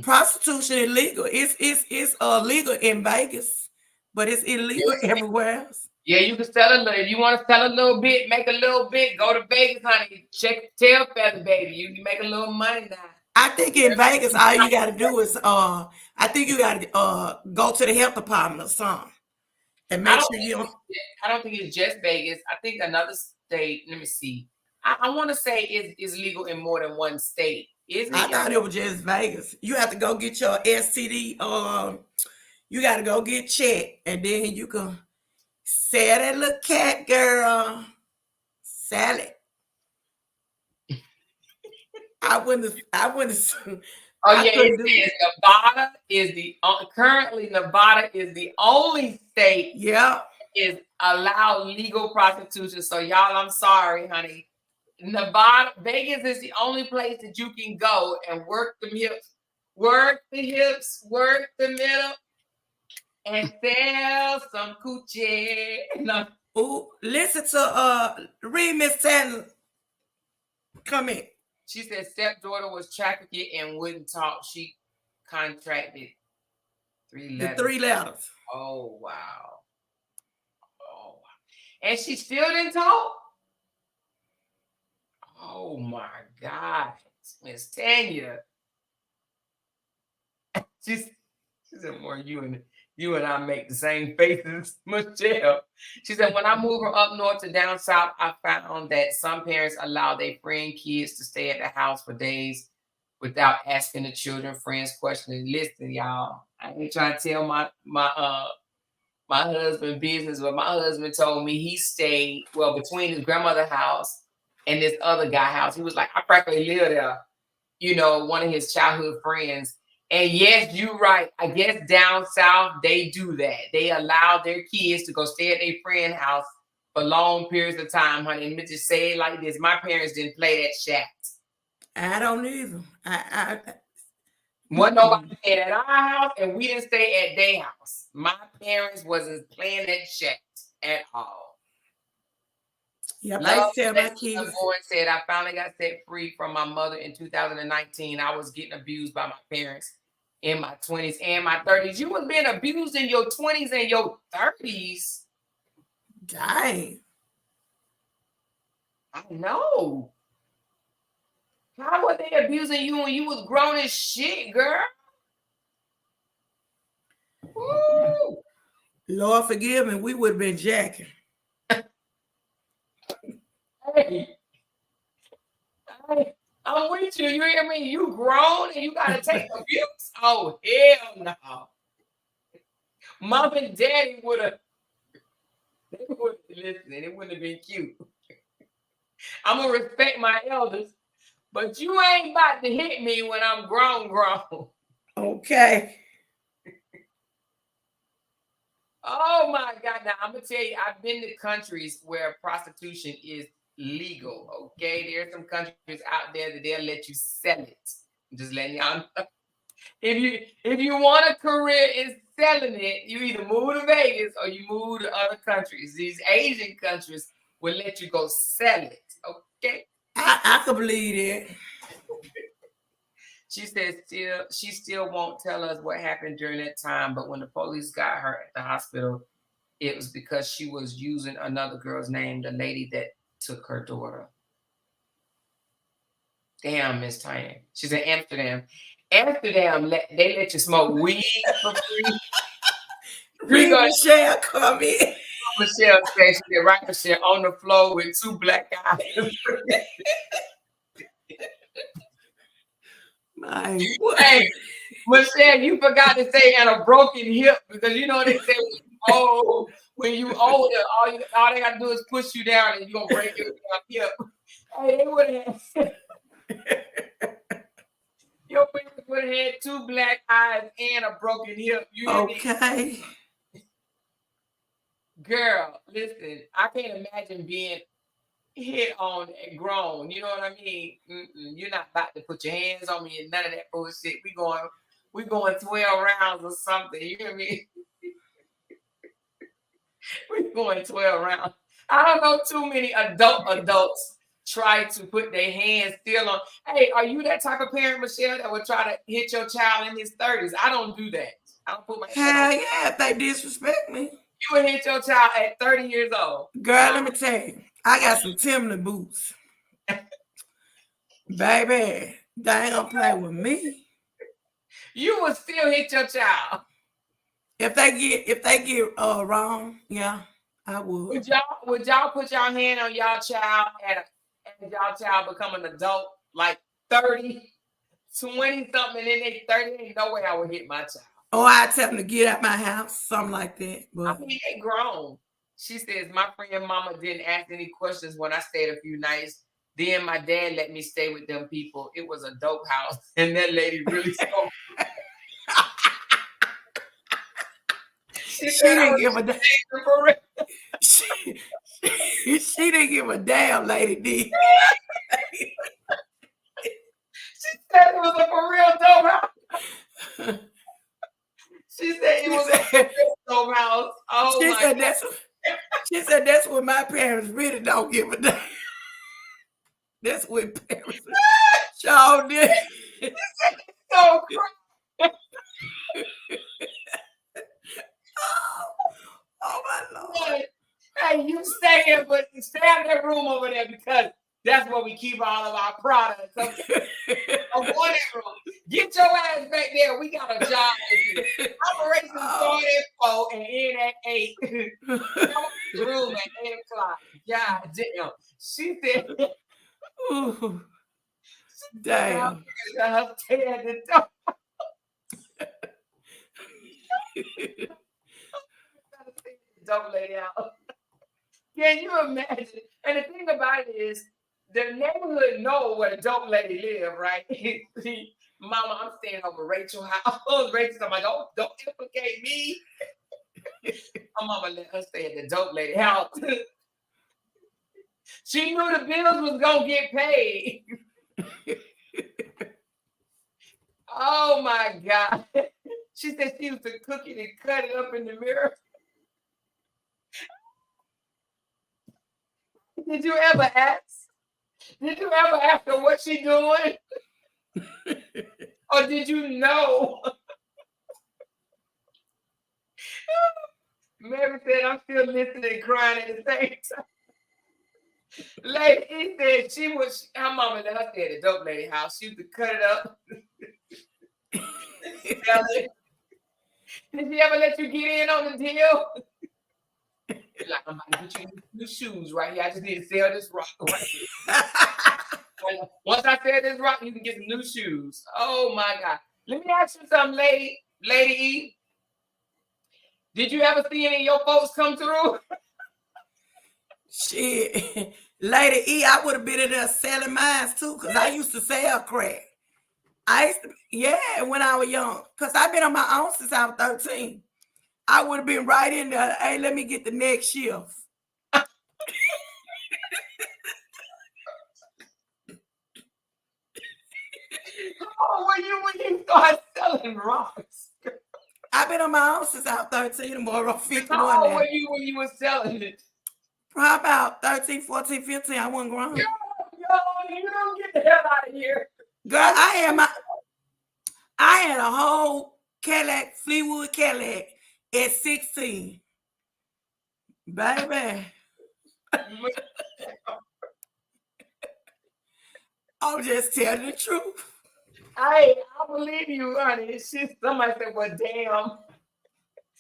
Prostitution is legal. It's legal in Vegas, but it's illegal everywhere else. Yeah, you can sell a little. If you want to sell a little bit, make a little bit. Go to Vegas, honey. Check the tail feather, baby. You can make a little money now. I think in Vegas, all you got to do is, I think you got to go to the health department or something, and make sure you don't. I don't think it's just Vegas. I think another state. Let me see. I want to say it's legal in more than one state. I thought it was just Vegas. You have to go get your STD. You got to go get checked, and then you can sell that little cat, girl. Sell it. I wouldn't. Oh yeah, Nevada is currently Nevada is the only state. Yeah, is allow legal prostitution. So y'all, I'm sorry, honey. Nevada, Vegas is the only place that you can go and work the hips, work the middle, and sell some coochie. No. Ooh, listen to read Miss Tanner. Come in. She said stepdaughter was trafficked and wouldn't talk. She contracted 3 letters. The 3 letters. Oh wow. Oh, and she still didn't talk. Oh my God, Miss Tanya. She said, "More you and I make the same faces, Michelle." She said, "When I moved from up north to down south, I found that some parents allow their friend kids to stay at the house for days without asking the children, friends questions." Listen, y'all, I ain't trying to tell my husband business, but my husband told me he stayed between his grandmother's house and this other guy house. He was like, I practically live there, one of his childhood friends. And yes, you're right. I guess down south, they do that. They allow their kids to go stay at their friend's house for long periods of time, honey. And just say it like this. My parents didn't play that shack. I don't either. Wasn't nobody stayed at our house, and we didn't stay at their house. My parents wasn't playing that shack at all. Yep, I Love used to tell my Leslie kids. Boyd said, I finally got set free from my mother in 2019. I was getting abused by my parents in my 20s and my 30s. You was being abused in your 20s and your 30s. Dang. I know. How were they abusing you when you was grown as shit, girl? Woo. Lord forgive me, we would have been jacking. Hey, I'm with you. You hear me? You grown and you gotta take abuse. Oh hell no. Mom and daddy would have. They would listen. It wouldn't have been cute. I'm gonna respect my elders, but you ain't about to hit me when I'm grown. Okay. Oh my God. Now I'm gonna tell you, I've been to countries where prostitution is legal. Okay. There's some countries out there that they'll let you sell it. I'm just letting y'all know. If you want a career in selling it, you either move to Vegas or you move to other countries. These Asian countries will let you go sell it. Okay. I can believe it. She says she still won't tell us what happened during that time, but when the police got her at the hospital, it was because she was using another girl's name, the lady that took her daughter. Damn, Miss Tiny. She's in Amsterdam. Amsterdam, they let you smoke weed for free. Read Michelle come in. Michelle said she did right, Michelle, on the floor with two black guys. Hey, Michelle, you forgot to say and a broken hip because you know they say when you older, all they gotta do is push you down and you're gonna break your hip. Hey, they would have your parents would have had two black eyes and a broken hip. You okay. Girl, listen, I can't imagine being hit on and grown. You know what I mean? You're not about to put your hands on me and none of that bullshit. We going 12 rounds or something. You hear me? We going 12 rounds. I don't know too many adults try to put their hands still on. Hey, are you that type of parent, Michelle, that would try to hit your child in his 30s? I don't do that. I don't put my Hell yeah, if they disrespect me. You would hit your child at 30 years old. Girl, let me tell you, I got some Timberland boots. Baby, they ain't gonna play with me. You would still hit your child. If they get wrong, yeah, I would. Would y'all put your hand on y'all child and y'all child become an adult like 30, 20 something, and then they 30? Ain't no way I would hit my child. Oh, I tell them to get out my house, something like that. But I mean, they grown. She says, my friend mama didn't ask any questions when I stayed a few nights. Then my dad let me stay with them people. It was a dope house. And that lady really spoke. She didn't give a damn. She didn't give a damn, lady D. She said it was a for real dope house. She said it was a real dope house. Oh she said that's what my parents really don't give a damn. That's what parents y'all did. So crazy. Oh my Lord. Hey, you stay here, but stay in that room over there because that's where we keep all of our products. Okay? Room. Get your ass back there. We got a job to do. Operation start at 4 and end at 8. Room at 8 o'clock. God damn. She said, ooh, damn. Stay at the door. Dope lady out. Can you imagine? And the thing about it is, the neighborhood know where the dope lady live, right? Mama, I'm staying over Rachel's house. Rachel's, I'm like, oh, don't implicate me. My mama let her stay at the dope lady house. She knew the bills was gonna get paid. Oh my God. She said she used to cook it and cut it up in the mirror. Did you ever ask? Did you ever ask her what she doing? Or did you know? Mary said, I'm still listening and crying at the same time. Lady E said she was, her mama let her stay at the dope lady house. She used to cut it up. Did she ever let you get in on the deal? Like, I'm about to get you new shoes right here. I just need to sell this rock right here. Once I sell this rock, you can get some new shoes. Oh my God. Let me ask you something, Lady E. Did you ever see any of your folks come through? Shit. Lady E, I would have been in there selling mines too, because I used to sell crack. When I was young. Because I've been on my own since I was 13. I would have been right in there. Hey, let me get the next shift. Oh, when you start selling rocks? I've been on my own since I was 13. Tomorrow, 51. How old were you when you were selling it? Probably about 13, 14, 15. I wasn't grown. Yo, you don't get the hell out of here. Girl, I had a whole Cadillac, Fleetwood Cadillac at 16. Baby. I'm just telling the truth. I believe you, honey. It's just somebody said, well, damn.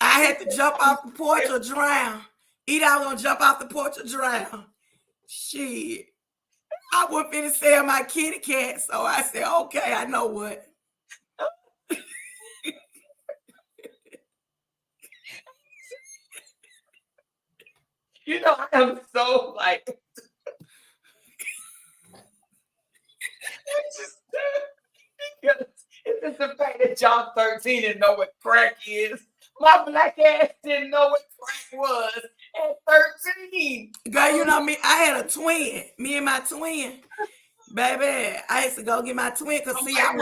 I had to jump off the porch or drown. Either I was gonna jump off the porch or drown. Shit. I wasn't finna sell my kitty cat, so I said, okay, I know what. You know, I am so like, it's just the fact that y'all 13 didn't know what crack is. My black ass didn't know what crack was at 13. Girl, you know me, I had a twin. Me and my twin. Baby, I used to go get my twin because see, I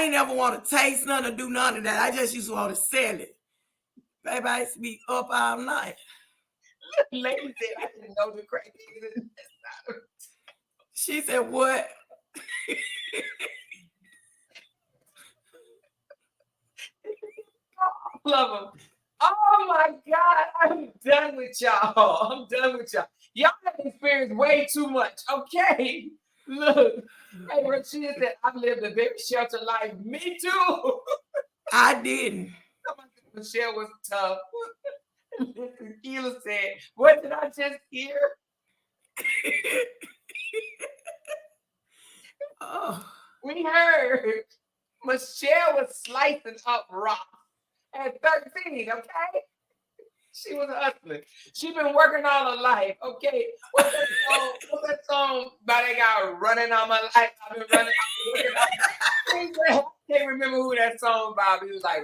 ain't never want to taste none or do none of that. I just used to want to sell it. Baby, I used to be up all night. Lady said I didn't know the crack existed. She said, what? Love them. Oh my God, I'm done with y'all. I'm done with y'all. Y'all have experienced way too much. Okay. Look. Hey, Rashida said, I've lived a very sheltered life. Me too. I didn't. Michelle was tough. Tequila said, what did I just hear? Oh. We heard Michelle was slicing up rocks at 13, okay? She was hustling. She been working all her life, okay? What's that song by that guy, Running All My Life? I've been running. I can't remember who that song by. He was like,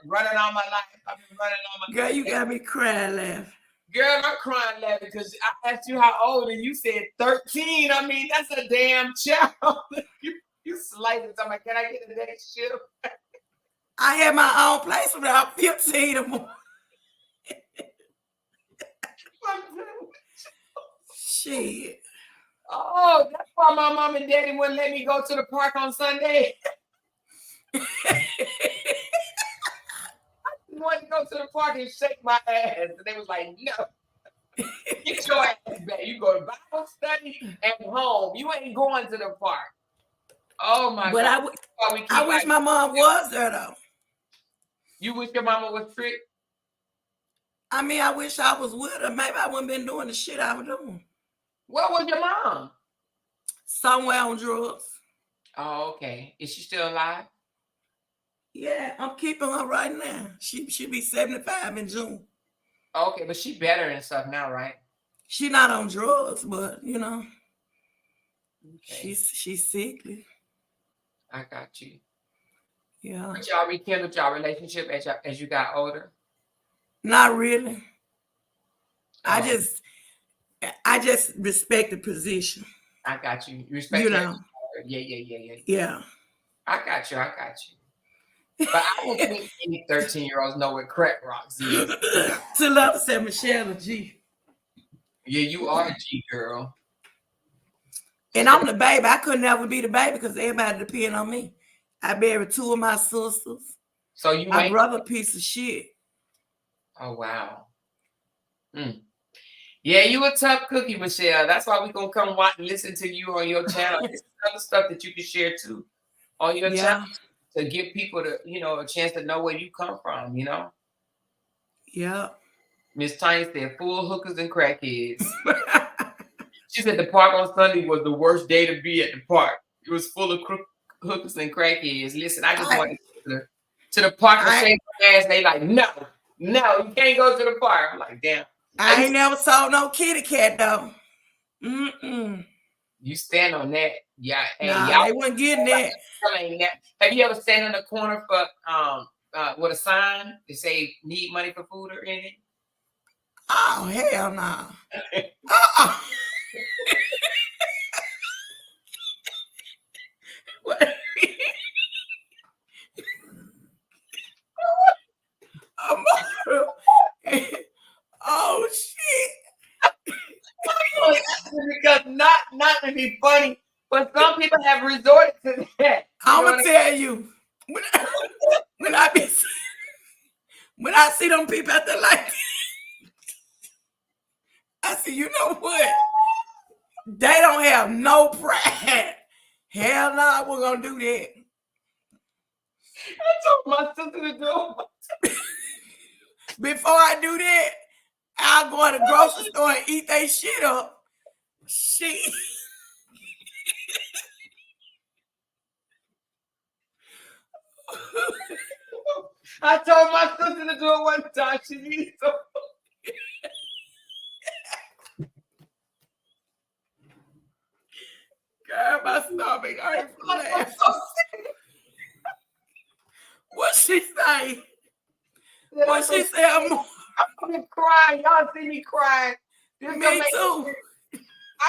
running all my life. I've been running all my life. Girl, you got me crying laughing. Girl, I'm crying laughing because I asked you how old and you said 13. I mean, that's a damn child. You slicing something. Can I get the next shift? I had my own place when I was 15 or more. Shit. Oh, that's why my mom and daddy wouldn't let me go to the park on Sunday. I wanted to go to the park and shake my ass. And they was like, no. Get your ass back. You go to Bible study at home. You ain't going to the park. Oh my God. I wish my mom was there though. You wish your mama was strict? I mean, I wish I was with her. Maybe I wouldn't been doing the shit I was doing. Where was your mom? Somewhere on drugs. Oh, okay. Is she still alive? Yeah, I'm keeping her right now. She be 75 in June. Okay, but she better and stuff now, right? She not on drugs, but you know, okay. she's sickly. I got you. Yeah. But y'all rekindled y'all relationship as you got older? Not really. I just respect the position. I got you. You respect know. Yeah. I got you. But I don't think any 13-year-olds know what crack rocks is. To love said Michelle or G. Yeah, you are a G girl. And I'm the baby. I could never be the baby because everybody depend on me. I buried 2 of my sisters. So you my ain't brother a piece of shit. Oh wow. Yeah, you a tough cookie, Michelle. That's why we gonna come watch and listen to you on your channel. This is other stuff that you can share too on your channel to give people to, a chance to know where you come from, Yeah. Miss Tiny said full hookers and crackheads. She said the park on Sunday was the worst day to be at the park. It was full of hookers and crackheads. Listen, I just wanted to the park and shake my ass. They like, no, you can't go to the park. I'm like, damn. I ain't never saw no kitty cat though. Mm-mm. You stand on that. Yeah. Hey, nah, they wasn't getting that. Have you ever stand in the corner for with a sign to say need money for food or anything? Oh, hell no. Oh shit. Because not to be funny, but some people have resorted to that. I'm gonna tell you, when I see them people out there like I see, you know what? They don't have no pride. Hell no, we're gonna do that. I told my sister to do it. Before I do that, I'll go to the grocery store and eat that shit up. Shit. I told my sister to do it one time. She needed some. God, my stomach hurt from laughing. What she say? What she say? I'm crying. Y'all see me crying. Me too. I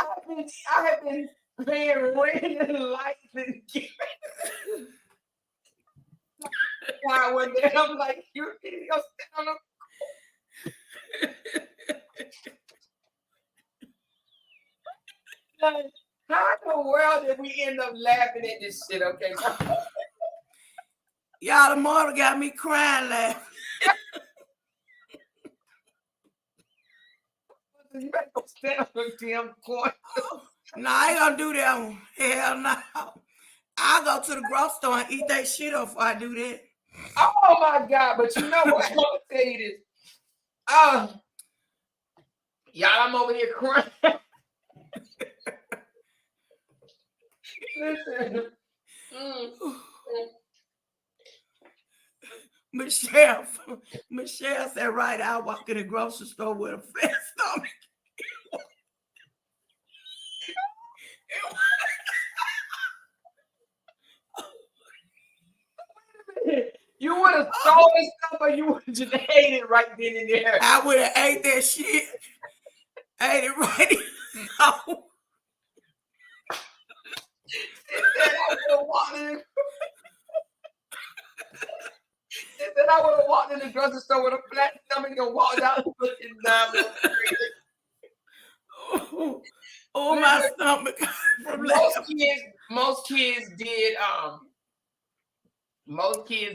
have been paying rent and lights and God, one day I'm like, you're getting your stand on how in the world did we end up laughing at this shit? Okay. Y'all, the mother got me crying laughing. You better go stand on the damn corner. No, I ain't gonna do that one. Hell no. I'll go to the grocery store and eat that shit up before I do that. Oh my God, but you know what? I'm gonna tell you this. Y'all, I'm over here crying. Listen. Michelle said, right, I walk in the grocery store with a flat stomach. You would have stolen stuff or you would have just ate it right then and there. I would have ate that shit. Ate it right now. I would have walked in the grocery store with a flat stomach and walked out looking down. Oh, my stomach. Most kids did steal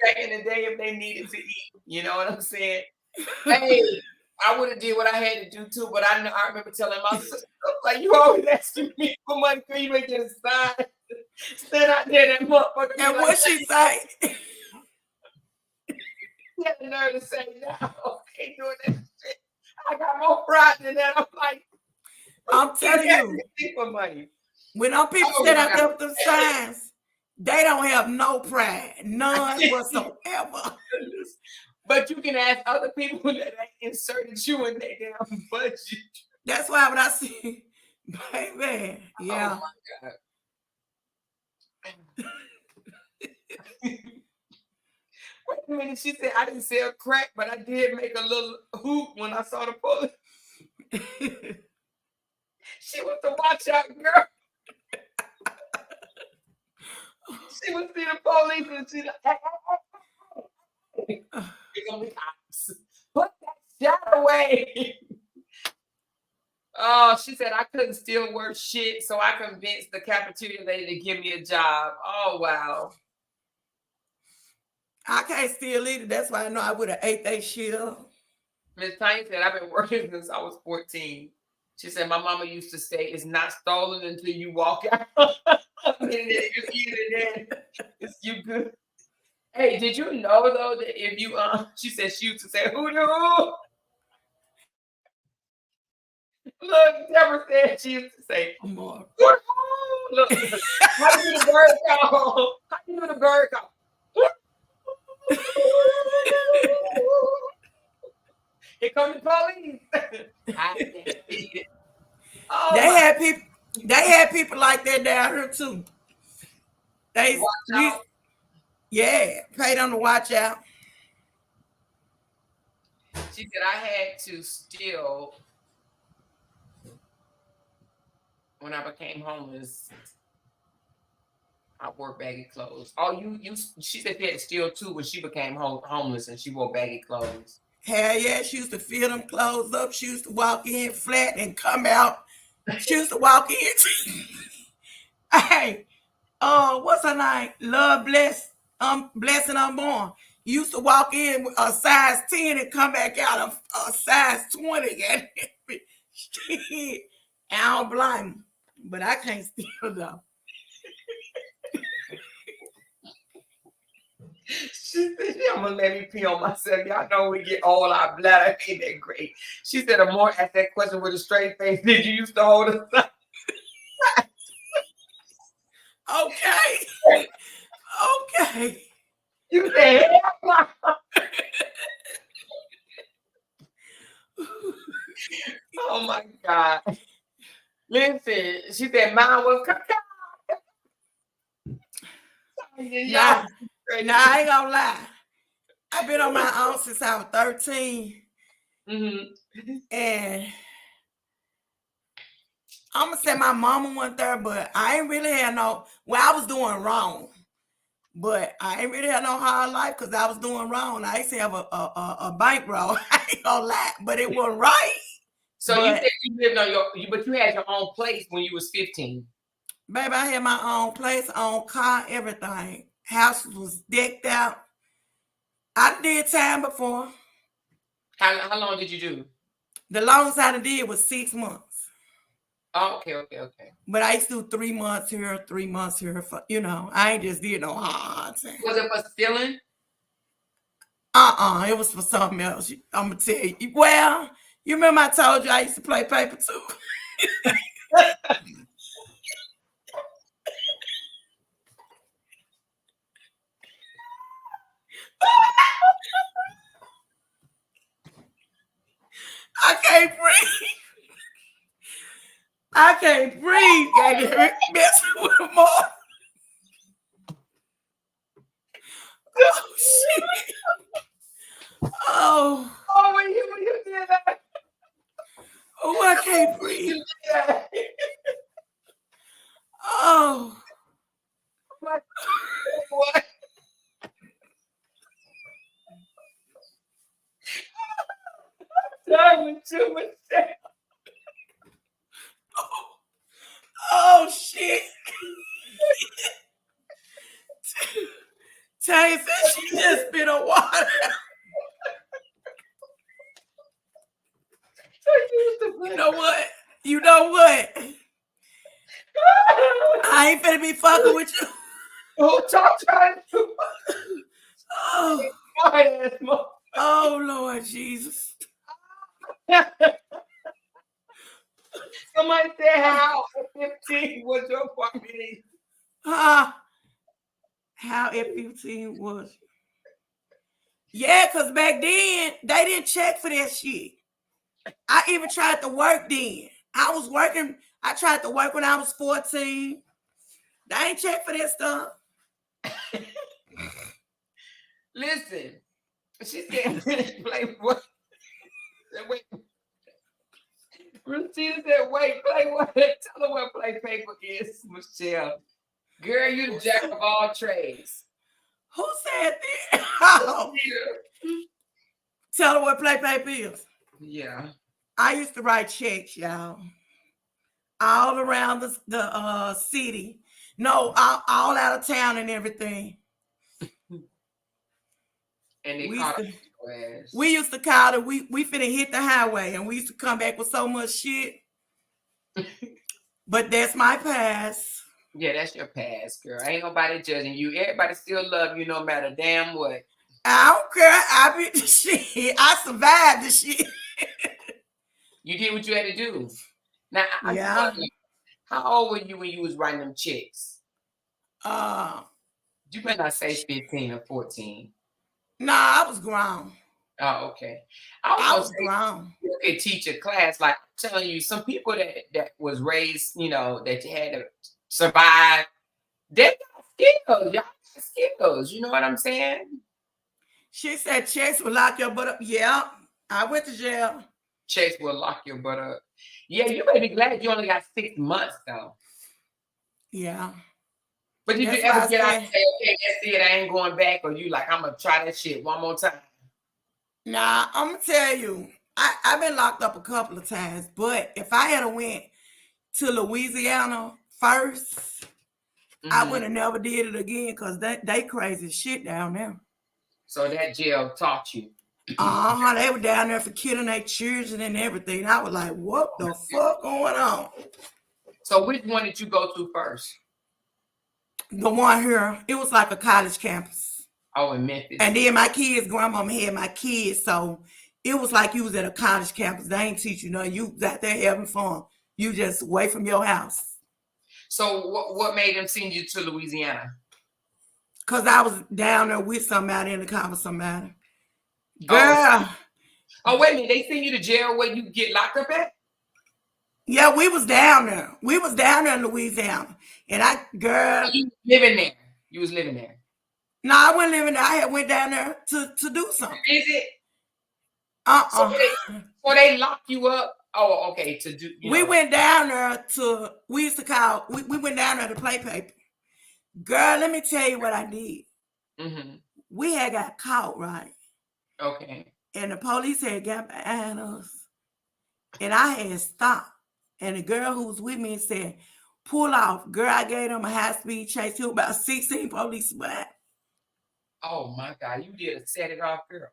back in the day if they needed to eat. You know what I'm saying? Hey, I would have did what I had to do too, but I remember telling my sister, like, you always asking me for money, can you make it a sign? Stand out there, that motherfucker. And what she say? He had the nerve to say, no, I ain't doing that shit. I got more pride than that. I'm like, I'm telling you, for money. When them people stand out there with them signs, they don't have no pride, none whatsoever. But you can ask other people that ain't inserted you in their damn budget. That's why when I see, baby, yeah. Oh my God. Wait a minute, she said I didn't sell crack, but I did make a little hoop when I saw the police. She was the watch out girl. She would see the police and she's like, you're gonna be cops. Put that shot away. Oh, she said I couldn't steal worth shit, so I convinced the cafeteria lady to give me a job. Oh, wow. I can't steal either. That's why I know I would have ate that shit up. Miss Tanya said, I've been working since I was 14. She said, my mama used to say, it's not stolen until you walk out. And then you eat it, then it's you good. Hey, did you know, though, that if you, she said she used to say, hoo-doo. Look, Deborah said she used to say, look, how do you do the bird call? How do you do the bird call? Here comes the police. Oh, They had people like that down here too. Yeah, pay them to watch out. She said I had to steal when I became homeless. I wore baggy clothes. Oh, she said she had to steal too when she became homeless and she wore baggy clothes. Hell yeah, she used to fill them clothes up. She used to walk in flat and come out. She used to walk in. Hey, what's her name? Love Blessing Unborn. Used to walk in with a size 10 and come back out a size 20. Shit. I don't blame her, but I can't steal though. She said, I'm gonna let me pee on myself. Y'all know we get all our bladder ain't that great. She said, Amore asked that question with a straight face. Did you used to hold us up? Okay. Okay. You said, oh my God. Listen, she said, mine was Nah, I ain't gonna lie. I've been on my own since I was 13. And I'm gonna say my mama went there, but I ain't really had I was doing wrong. But I ain't really had no hard life because I was doing wrong. I used to have a bankroll. I ain't gonna lie, but it wasn't right. So you said you lived on but you had your own place when you was 15. Baby, I had my own place, own car, everything. House was decked out. I did time before. How long did you do? The longest I did was 6 months. Oh, okay. But I used to do 3 months here, 3 months here. For, I ain't just did no hard time. Was it for stealing? It was for something else. I'm gonna tell you. Well, you remember I told you I used to play paper too. I can't breathe. I can't breathe. Goddamn, messing with them all. Oh shit. Oh, when you did that. Oh, I can't breathe. Oh. What? Too much. Oh shit. Tay said she just spit on water. You know what? I ain't finna be fucking with you. Oh, trying to. Oh, Lord Jesus. Somebody said how at 15 was your party? How at 15 was? Yeah, because back then, they didn't check for that shit. I even tried to work then. I tried to work when I was 14. They ain't check for that stuff. Listen, she said, play what? Wait. Christina said, wait, play what? Tell her what play paper is, Michelle. Girl, you the jack of all trades. Who said that? Oh. Tell her what play paper is. Yeah. I used to write checks, y'all, all around the city. No, all out of town and everything. And they We caught used up to- with your ass. We used to call it, we finna hit the highway, and we used to come back with so much shit. But that's my past. Yeah, that's your past, girl. Ain't nobody judging you. Everybody still love you no matter damn what. I don't care. I beat the shit. I survived the shit. You did what you had to do. Now, I just Yeah. wonder, how old were you when you was writing them checks? You better not say 15 or 14. Nah, I was grown. Oh, okay. I was grown. You could teach a class. Like I'm telling you, some people that was raised, you know, that you had to survive, they got skills. Y'all got skills. You know what I'm saying? She said checks will lock your butt up. Yeah, I went to jail. Checks will lock your butt up. Yeah, you may be glad you only got 6 months though. Yeah. But did That's you why ever I get out said- and say, okay, that's it, I ain't going back, or you like, I'm gonna try that shit one more time? Nah, I'm gonna tell you, I've been locked up a couple of times, but if I had went to Louisiana first, I would have never did it again because they crazy shit down there. So that jail taught you. They were down there for killing their children and everything. I was like, what the fuck going on? So which one did you go to first? The one here, it was like a college campus. Oh, in Memphis. And then my kids, grandmama had my kids, so it was like you was at a college campus. They ain't teach you nothing. You was out there having fun. You just away from your house. So what made them send you to Louisiana? Because I was down there with somebody in the car with somebody. Girl. Oh, wait a minute. They send you to jail where you get locked up at? Yeah, we was down there. We was down there in Louisiana. And girl. You living there. You was living there. No, I wasn't living there. I had went down there to do something. Is it? So they lock you up? Oh, okay. To do. We went down there we used to call, we went down there to play paper. Girl, let me tell you what I did. Mm-hmm. We had got caught, right? Okay. And the police had got behind us. And I had stopped. And the girl who was with me said, pull off. Girl, I gave them a high-speed chase. There was about 16 police behind. Oh, my God. You did set it off, girl.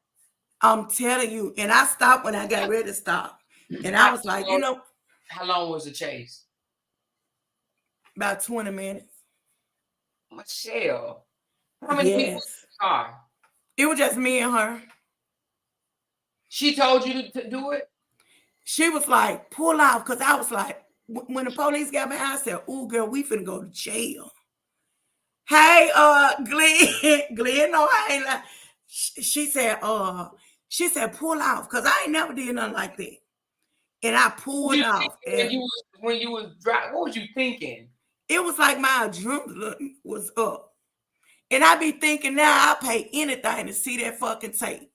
I'm telling you. And I stopped when I got ready to stop. And I was like, How long was the chase? About 20 minutes. Michelle. How many people in the car? It was just me and her. She told you to do it? She was like, pull off. Because I was like, when the police got me, I said, ooh, girl, we finna go to jail. Hey, Glenn, no, I ain't like. She said, pull off. Because I ain't never did nothing like that. And I pulled off. When you was driving, what was you thinking? It was like my adrenaline was up. And I be thinking now I'll pay anything to see that fucking tape.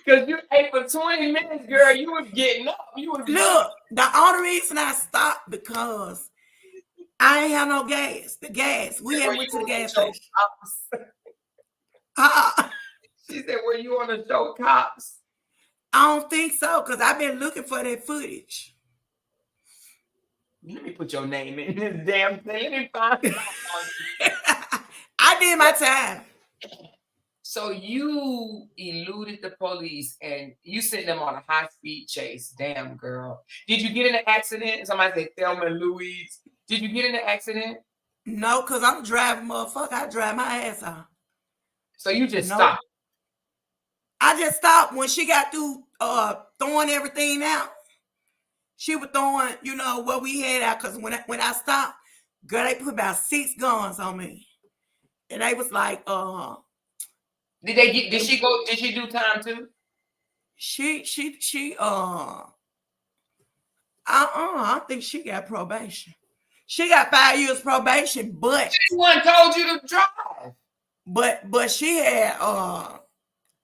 Because you ate for 20 minutes, girl. You was getting up. Look, the only reason I stopped because I ain't have no gas. The gas. We had went to the gas station. She said, were you on the show Cops? I don't think so, because I've been looking for that footage. Let me put your name in this damn thing. Let me find it. I did my time. So you eluded the police and you sent them on a high-speed chase. Damn, girl. Did you get in an accident? Somebody said Thelma and Louise. Did you get in an accident? No, because I'm a driving motherfucker. I drive my ass off. So you just stopped? I just stopped when she got through throwing everything out. She was throwing, what we had out. Because when I stopped, girl, they put about 6 guns on me. And they was like, Did she do time too? I think she got probation. She got 5 years probation, but she one told you to drive. But she had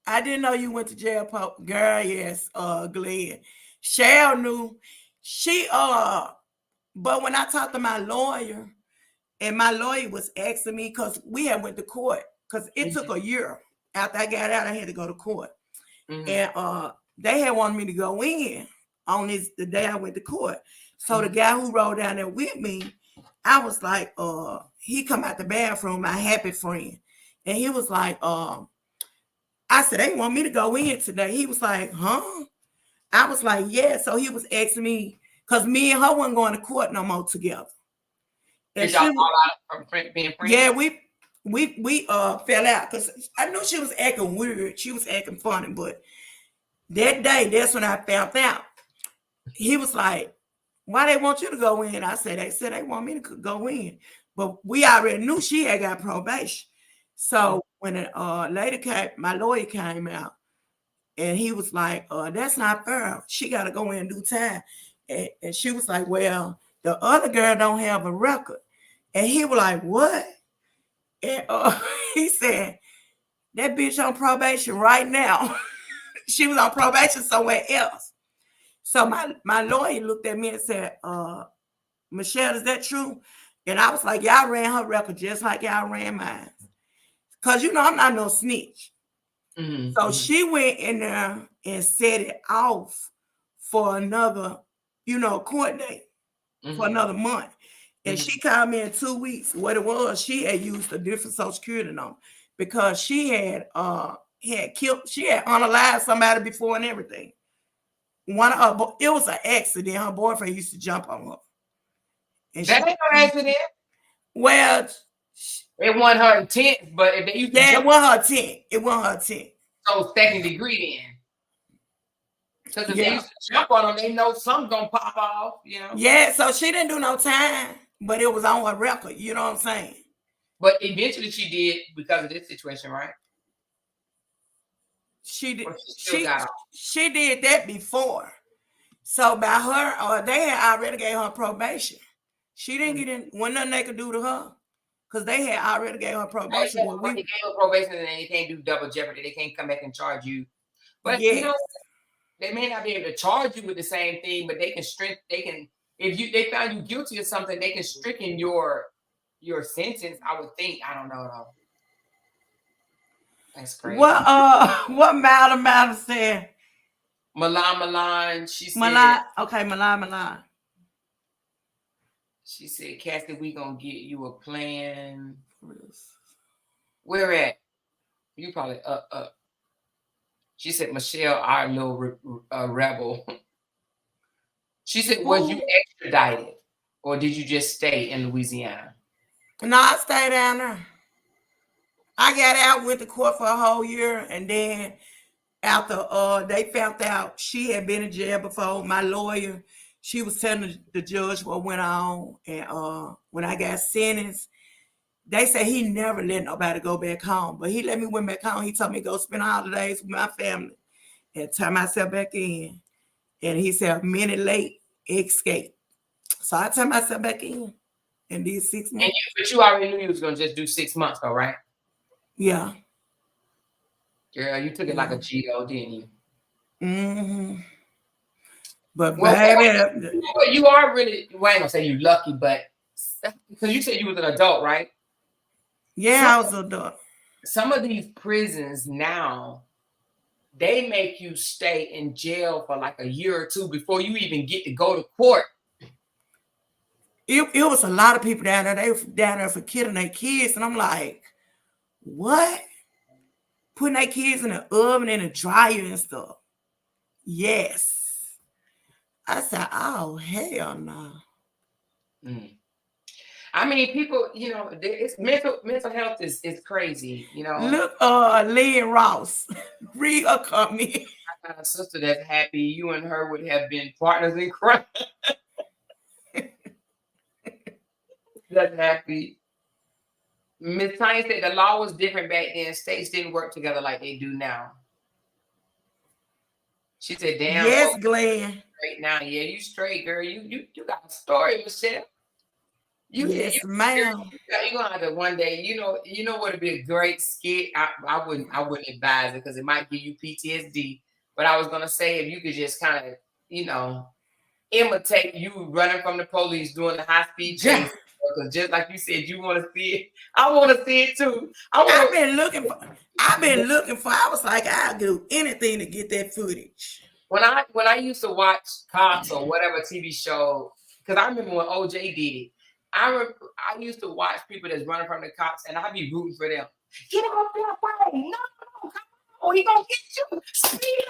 I didn't know you went to jail, girl. Yes, Glenn. Cheryl knew. She but when I talked to my lawyer, and my lawyer was asking me, because we had went to court, because it took a year. After I got out, I had to go to court. And they had wanted me to go in on the day I went to court. So the guy who rode down there with me, I was like, he come out the bathroom, my happy friend. And he was like, I said, they want me to go in today. He was like, huh? I was like, yeah. So he was asking me, because me and her wasn't going to court no more together. And did y'all fall out from being friends? Yeah, we fell out because I knew she was acting weird. She was acting funny, but that day, that's when I found out. He was like, why they want you to go in? I said, they said they want me to go in. But we already knew she had got probation. So when a lady came, my lawyer came out, and he was like, that's not fair. She got to go in and do time. And she was like, well, the other girl don't have a record. And he was like, what? And he said, that bitch on probation right now. She was on probation somewhere else. So my lawyer looked at me and said, Michelle, is that true? And I was like, y'all ran her record just like y'all ran mine. Because, you know, I'm not no snitch. So she went in there and set it off for another, you know, court date for another month. And she called me in 2 weeks. What it was, she had used a different Social Security number because she had unalived somebody before and everything. It was an accident. Her boyfriend used to jump on her. And that ain't no accident. Well, it wasn't her intent, but if they used to it wasn't her intent. It wasn't her intent. So second degree then. Because if they used to jump on them, they know something's gonna pop off, you know. Yeah, so she didn't do no time, but it was on her record, you know what I'm saying? But eventually she did because of this situation, right? She did. She did that before. So by her, they had already gave her probation. She didn't get in. Wasn't nothing they could do to her because they had already gave her probation. When they gave her probation, and they can't do double jeopardy. They can't come back and charge you. But you know, they may not be able to charge you with the same thing, but they can if they found you guilty of something, they can stricken your sentence. I would think. I don't know though. That's crazy. What Madam said? Milan. She said. Milan. She said, Cassie, we gonna get you a plan. Where at? You probably up. She said, Michelle, our little rebel. She said, was you extradited or did you just stay in Louisiana? No, I stayed down there. I got out, went to court for a whole year, and then after they found out she had been in jail before, my lawyer, she was telling the judge what went on, and when I got sentenced, they said he never let nobody go back home, but he let me went back home. He told me to go spend holidays with my family and turn myself back in. And he said, a minute late, escape. So I turned myself back in and did 6 months. But you already knew you was going to just do 6 months, though, right? Yeah. Girl, you took it like a Cheeto, didn't you? Mm-hmm. But baby, you are really, well, I ain't gonna say you lucky, but because you said you was an adult, right? Yeah, I was an adult. Some of these prisons now, they make you stay in jail for like a year or two before you even get to go to court. It was a lot of people down there. They were down there for killing their kids, and I'm like, what? Putting their kids in the oven and the dryer and stuff. Yes. I said, oh, hell no. I mean, people, you know, it's mental health is crazy, you know. Look, Lee and Ross, read her comment. I got a sister that's happy. You and her would have been partners in crime. That's happy. Miss Tanya said the law was different back then. States didn't work together like they do now. She said, damn. Yes, Glenn. Straight now. Yeah, you straight, girl. You got a story, Michelle. Yes, ma'am. You're gonna have to one day, you know what would be a great skit. I wouldn't advise it because it might give you PTSD. But I was gonna say if you could just kind of, imitate you running from the police doing the high speed chase because just like you said, you want to see it. I want to see it too. I've been looking for. I was like, I'll do anything to get that footage. When I used to watch Cops or whatever TV show, because I remember when OJ did it. I used to watch people that's running from the cops, and I'd be rooting for them. Get off that way! No, come on, he gonna get you. Speed.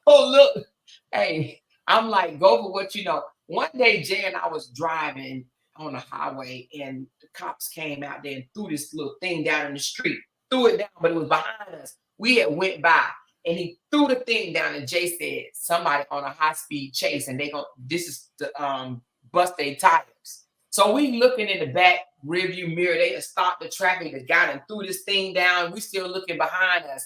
Oh look, hey, I'm like, go for what you know. One day, Jay and I was driving on the highway, and the cops came out there and threw this little thing down in the street. Threw it down, but it was behind us. We had went by, and he threw the thing down, and Jay said, somebody on a high-speed chase, and this is to bust their tires. So we looking in the back rearview mirror, they had stopped the traffic, the guy and threw this thing down. We still looking behind us,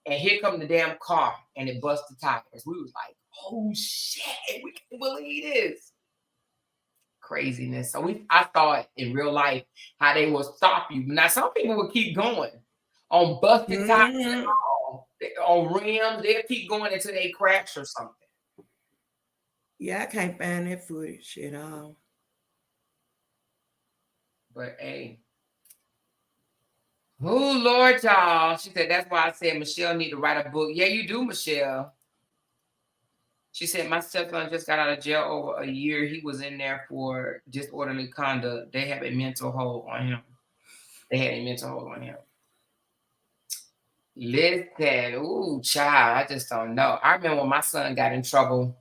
and here come the damn car, and it bust the tires. We was like, oh shit, we can't believe this. Craziness. So I thought in real life how they will stop you. Now some people will keep going on busted tires, on rims. They'll keep going until they crash or something. Yeah, I can't find that footage at all. But hey, oh Lord, y'all. She said that's why I said Michelle need to write a book. Yeah, you do, Michelle. She said, my stepson just got out of jail over a year. He was in there for disorderly conduct. They have a mental hold on him. Listen, ooh, child, I just don't know. I remember when my son got in trouble.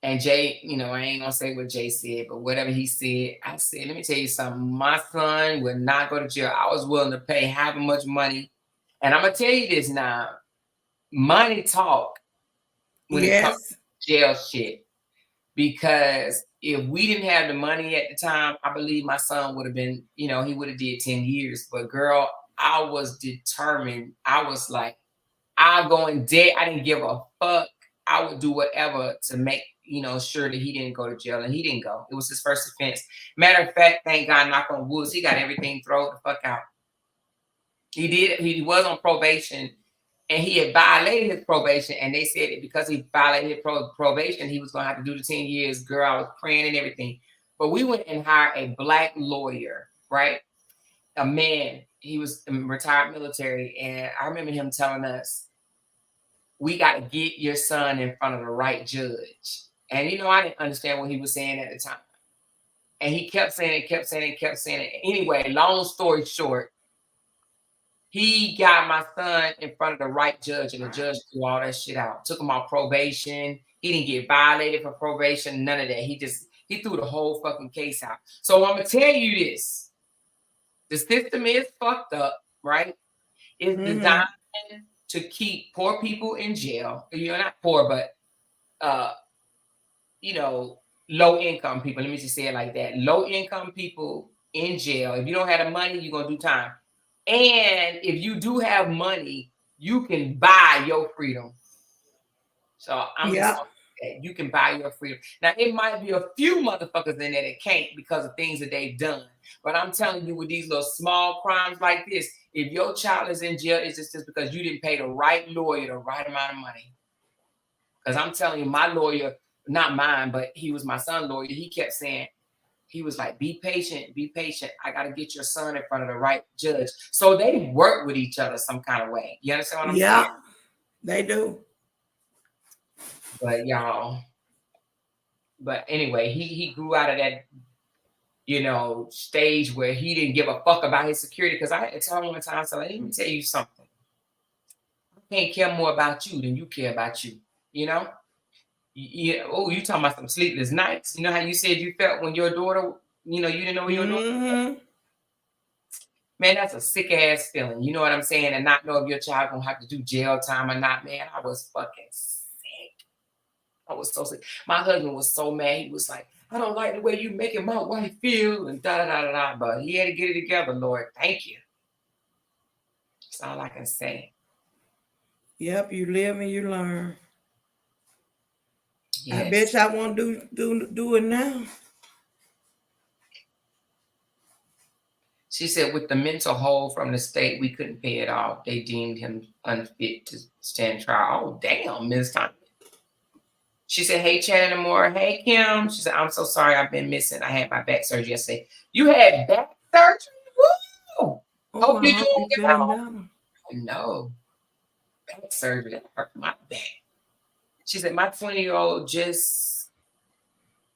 And Jay, I ain't going to say what Jay said, but whatever he said, I said, let me tell you something. My son would not go to jail. I was willing to pay however much money. And I'm going to tell you this now. Money talk. When it comes to jail shit, because if we didn't have the money at the time, I believe my son would have been, he would have did 10 years. But girl, I was determined. I was like, I'll go in debt. I didn't give a fuck. I would do whatever to make, sure that he didn't go to jail, and he didn't go. It was his first offense. Matter of fact, thank God, knock on wood, he got everything thrown the fuck out. He did. He was on probation. And he had violated his probation, and they said that because he violated his probation, he was going to have to do the 10 years. Girl, I was praying and everything. But we went and hired a black lawyer, right? A man. He was retired military. And I remember him telling us, we got to get your son in front of the right judge. And, I didn't understand what he was saying at the time. And he kept saying it. Anyway, long story short, he got my son in front of the right judge, and the judge threw all that shit out. Took him off probation. He didn't get violated for probation, none of that. He threw the whole fucking case out. So I'm going to tell you this. The system is fucked up, right? It's designed to keep poor people in jail. Not poor, but, low-income people. Let me just say it like that. Low-income people in jail. If you don't have the money, you're going to do time. And if you do have money, you can buy your freedom. So I'm just saying, you can buy your freedom. Now, it might be a few motherfuckers in there that can't because of things that they've done. But I'm telling you, with these little small crimes like this, if your child is in jail, it's just because you didn't pay the right lawyer the right amount of money. Because I'm telling you, my lawyer, not mine, but he was my son's lawyer, he kept saying, he was like, be patient. I got to get your son in front of the right judge. So they work with each other some kind of way. You understand what I'm saying? Yeah, they do. But y'all, anyway, he grew out of that, stage where he didn't give a fuck about his security. Because I had to tell him one time, so let me tell you something. I can't care more about you than you care about you, Oh, you talking about some sleepless nights? You know how you said you felt when your daughter, you didn't know where your daughter. Man, that's a sick ass feeling. You know what I'm saying? And not know if your child gonna have to do jail time or not. Man, I was fucking sick. I was so sick. My husband was so mad. He was like, I don't like the way you making my wife feel and da. But he had to get it together, Lord. Thank you. That's all I can say. Yep, you live and you learn. Yes. I bet y'all won't do it now. She said, with the mental hold from the state, we couldn't pay it off. They deemed him unfit to stand trial. Oh, damn, Ms. Thompson. She said, hey, Shannon Moore. Hey, Kim. She said, I'm so sorry I've been missing. I had my back surgery yesterday. You had back surgery? Woo! Oh, Hope I you're hope doing you're well. feeling better. No. Back surgery. That hurt my back. She said, my 20-year-old just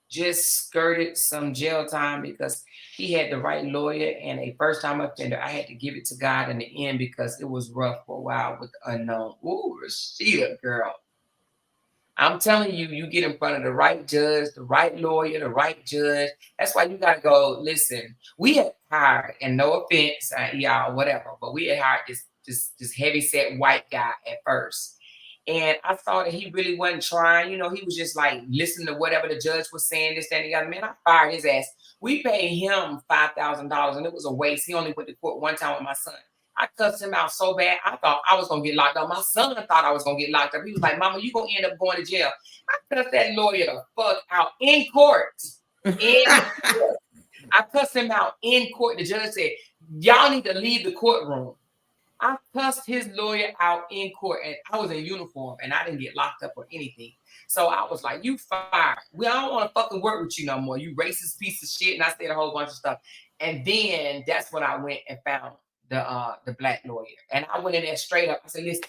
skirted some jail time because he had the right lawyer and a first-time offender. I had to give it to God in the end because it was rough for a while with the unknown. Ooh, Rashida, girl. I'm telling you, you get in front of the right judge, the right lawyer, the right judge. That's why you got to go, listen, we had hired, and no offense, y'all, whatever, but we had hired this heavy-set white guy at first. And I saw that he really wasn't trying. You know, he was just like listening to whatever the judge was saying, this, that, and the other. Man, I fired his ass. We paid him $5,000, and it was a waste. He only went to court one time with my son. I cussed him out so bad, I thought I was going to get locked up. My son thought I was going to get locked up. He was like, Mama, you're going to end up going to jail. I cussed that lawyer the fuck out in court. I cussed him out in court. The judge said, y'all need to leave the courtroom. I cussed his lawyer out in court, and I was in uniform, and I didn't get locked up or anything. So I was like, you fired. I don't want to fucking work with you no more. You racist piece of shit. And I said a whole bunch of stuff. And then that's when I went and found the black lawyer. And I went in there straight up. I said, listen,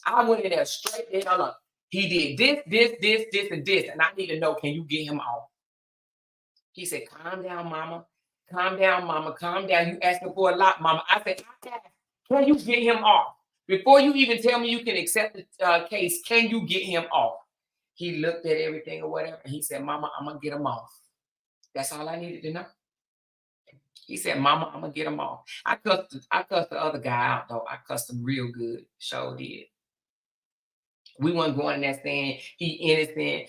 I went in there straight the hell up. He did this, and this. And I need to know, can you get him off? He said, calm down, mama. Calm down, mama. Calm down. You asking for a lot, mama. I said, can you get him off? Before you even tell me you can accept the case, can you get him off? He looked at everything or whatever. And he said, mama, I'm going to get him off. That's all I needed to know. He said, mama, I'm going to get him off. I cussed the other guy out, though. I cussed him real good. Sure did. We weren't going in there saying he innocent.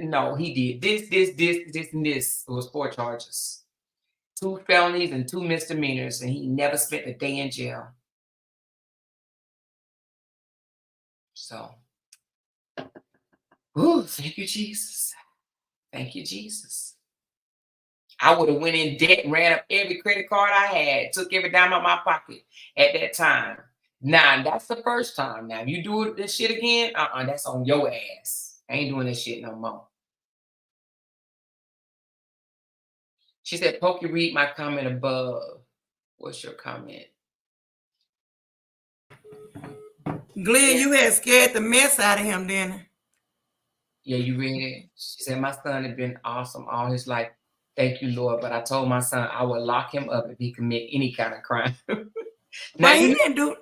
No, he did this, and this. It was 4 charges. 2 felonies and 2 misdemeanors, and he never spent a day in jail. So, thank you, Jesus. Thank you, Jesus. I would have went in debt, ran up every credit card I had, took every dime out of my pocket at that time. Now, that's the first time. Now, if you do this shit again, that's on your ass. I ain't doing this shit no more. She said, Pokey, read my comment above. What's your comment? Glenn, you had scared the mess out of him, didn't you? Yeah, you read it. She said, my son has been awesome all his life. Thank you, Lord. But I told my son I would lock him up if he commit any kind of crime. Now, he didn't do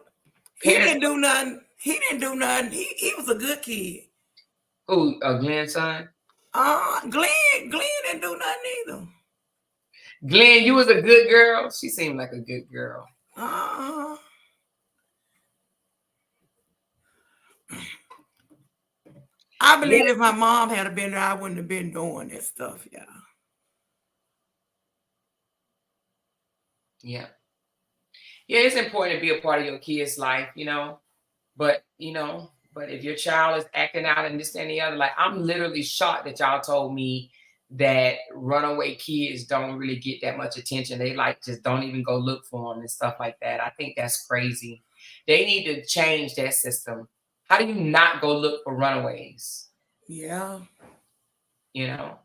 nothing. He didn't do nothing. He was a good kid. Who, Glenn's son? Glenn didn't do nothing either. Glenn, you was a good girl. She seemed like a good girl. I believe if my mom had been there, I wouldn't have been doing this stuff, y'all. Yeah. Yeah, it's important to be a part of your kid's life, you know. But if your child is acting out and this and the other, like, I'm literally shocked that y'all told me that runaway kids don't really get that much attention. They just don't even go look for them and stuff like that. I think that's crazy. They need to change that system. How do you not go look for runaways? Yeah. You know?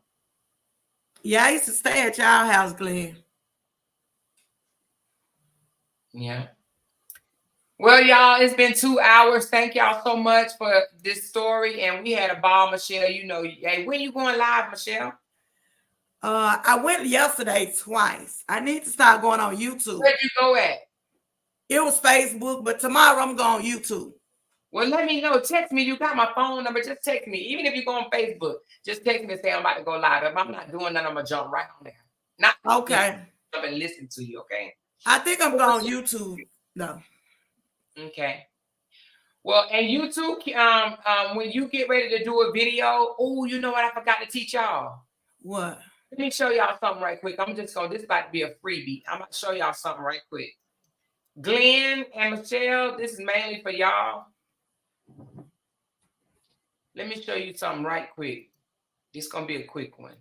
Yeah, I used to stay at y'all house, Glenn. Yeah. Well, y'all, it's been 2 hours. Thank y'all so much for this story. And we had a ball, Michelle. You know, hey, when you going live, Michelle? I went yesterday twice. I need to start going on YouTube. Where'd you go at? It was Facebook, but tomorrow I'm going on YouTube. Well, let me know. Text me. You got my phone number. Just text me. Even if you go on Facebook, just text me and say I'm about to go live. If I'm not doing nothing, I'm going to jump right on there. Not okay. Jump and listen to you, okay? I think I'm going on YouTube. No. Okay. Well, and YouTube, when you get ready to do a video, you know what I forgot to teach y'all? What? Let me show y'all something right quick. This about to be a freebie. I'm going to show y'all something right quick. Glenn and Michelle, this is mainly for y'all. Let me show you something right quick. This is going to be a quick one.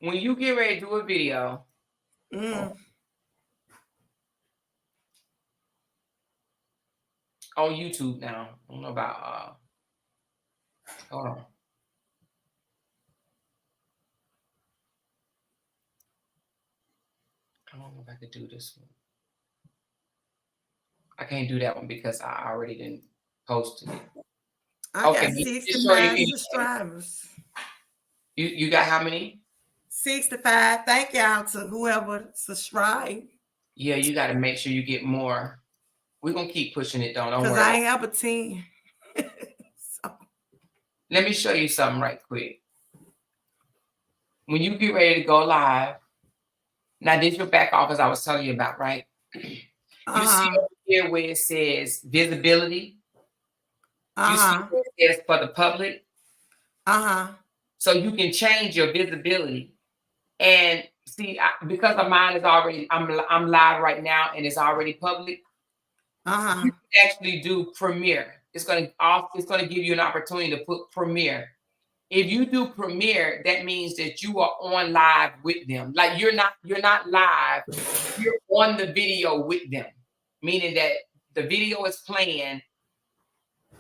When you get ready to do a video, on YouTube now. I don't know about Hold on. I don't know if I could do this one. I can't do that one because I already didn't post it. I got 65 subscribers. You got how many? 65. Thank y'all to whoever subscribed. Yeah, you got to make sure you get more. We're going to keep pushing it, though. Don't worry. Because I have a team. Let me show you something right quick. When you get ready to go live, now this is your back office I was telling you about, right? You see over here where it says visibility. You see where it says for the public. So you can change your visibility. And see, because of mine is already, I'm live right now and it's already public. You can actually do premiere. It's going to give you an opportunity to put premiere. If you do premiere, that means that you are on live with them. Like you're not live. You're on the video with them, meaning that the video is playing.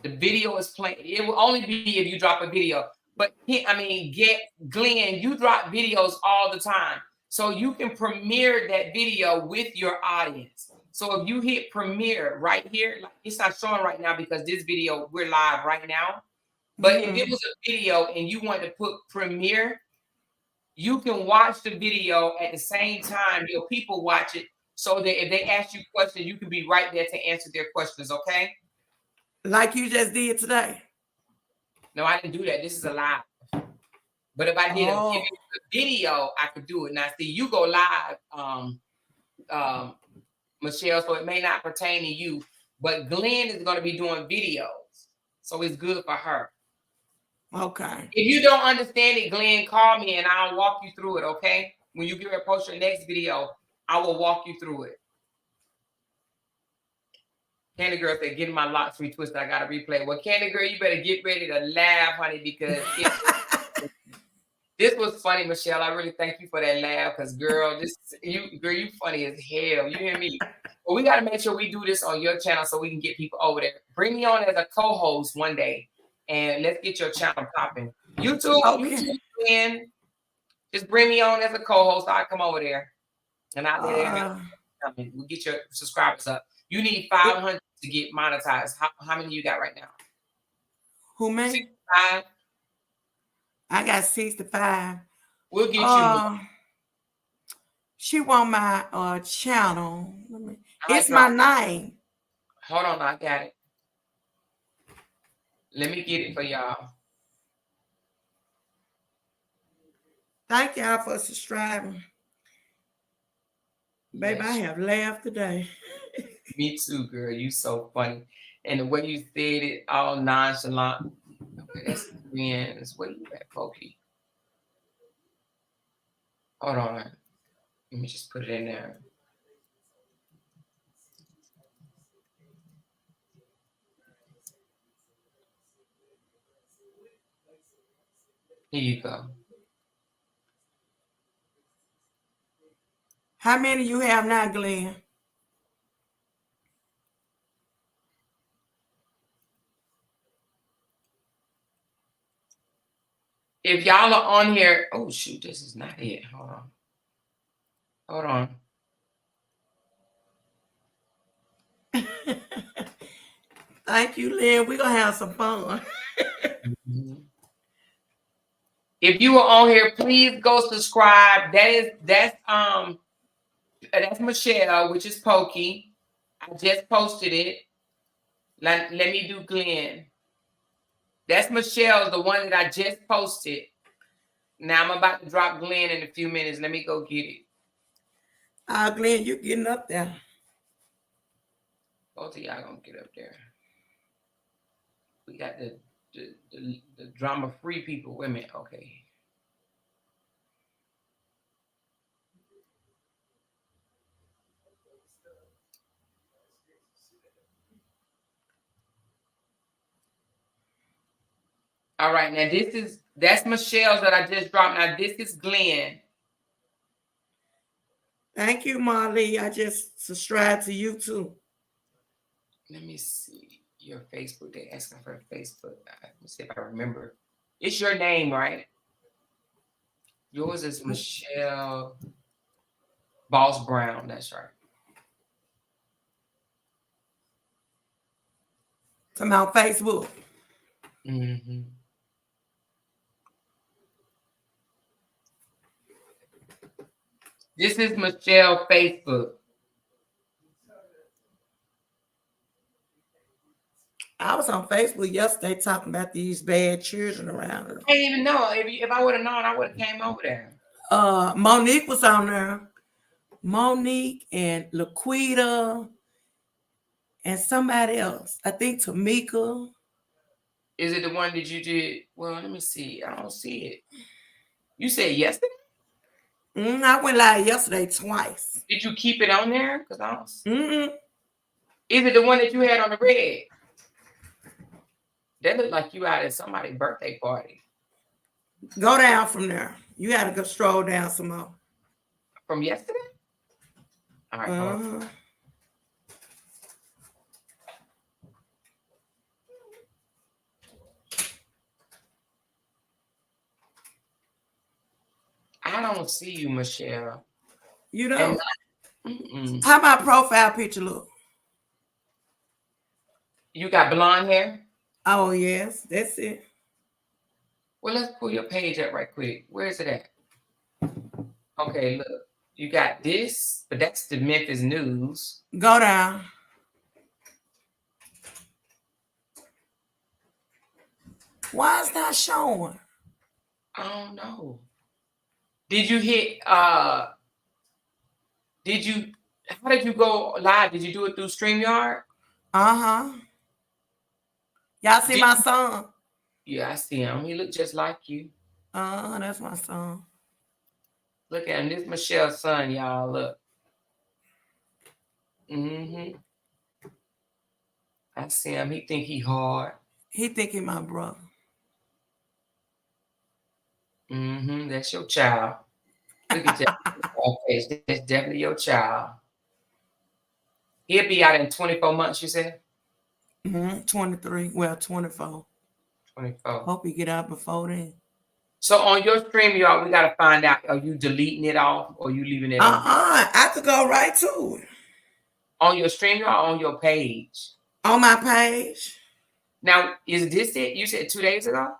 The video is playing. It will only be if you drop a video. But Glenn, you drop videos all the time. So you can premiere that video with your audience. So if you hit premiere right here, like it's not showing right now because this video, we're live right now. But if it was a video and you wanted to put premiere, you can watch the video at the same time. Your people watch it so that if they ask you questions, you can be right there to answer their questions, okay? Like you just did today. No, I didn't do that. This is a live. But if I did a video, I could do it. Now, see, you go live, Michelle, so it may not pertain to you, but Glenn is going to be doing videos. So it's good for her. Okay. If you don't understand it, Glenn, call me and I'll walk you through it, okay? When you get ready to post your next video, I will walk you through it. Candy Girl said, getting my locks retwisted. I got to replay. Well, Candy Girl, you better get ready to laugh, honey, because this was funny, Michelle. I really thank you for that laugh because, girl, you funny as hell. You hear me? Well, we got to make sure we do this on your channel so we can get people over there. Bring me on as a co-host one day, and let's get your channel popping. YouTube, man, just bring me on as a co-host. I'll come over there, and I'll we'll get your subscribers up. You need 500 to get monetized. How many you got right now? Who, me? 65. I got 65. We'll get you. She want my channel. It's my name. Hold on, I got it. Let me get it for y'all. Thank y'all for subscribing. Baby, I have laughed today. Me too, girl. You so funny. And the way you said it, all nonchalant. Okay, that's friends. Where you at, Pokey? Hold on. Let me just put it in there. Here you go. How many you have now, Glenn? If y'all are on here, oh shoot, this is not it. Hold on. Hold on. Thank you, Lynn. We're gonna have some fun. If you are on here, please go subscribe. That's Michelle, which is Pokey. I just posted it. Let me do Glenn. That's Michelle, the one that I just posted. Now I'm about to drop Glenn in a few minutes. Let me go get it. Glenn, you getting up there. Both of y'all gonna get up there. We got the drama-free people. Wait a minute, okay. All right, now that's Michelle's that I just dropped. Now this is Glenn. Thank you, Marley. I just subscribed to you too. Let me see. Your Facebook, they asking for Facebook. Let me see if I remember. It's your name, right? Yours is Michelle Boss Brown. That's right. Come on Facebook. Mm-hmm. This is Michelle Facebook. I was on Facebook yesterday talking about these bad children around her. I didn't even know. If I would have known, I would have came over there. Monique was on there. Monique and Laquita and somebody else. I think Tamika. Is it the one that you did? Well, let me see. I don't see it. You said yesterday? I went live yesterday twice. Did you keep it on there? Because I don't. Is it the one that you had on the red? That looked like you out at somebody's birthday party. Go down from there. You got to go stroll down some more. From yesterday? All right. I don't see you, Michelle. You don't? How my profile picture look? You got blonde hair? Oh, yes. That's it. Well, let's pull your page up right quick. Where is it at? Okay, look. You got this, but that's the Memphis News. Go down. Why is that showing? I don't know. Did you hit, how did you go live? Did you do it through StreamYard? Uh-huh. Y'all see my son? Yeah, I see him. He look just like you. That's my son. Look at him. This is Michelle's son, y'all. Look. I see him. He think he hard. He think he my brother. That's your child. Look at that. That's definitely your child. He'll be out in 24 months, you said? 23. Well, 24. 24. Hope he get out before then. So on your stream, y'all, we got to find out, are you deleting it off or you leaving it on? I could go right to it. On your stream, y'all, on your page? On my page. Now, is this it? You said 2 days ago?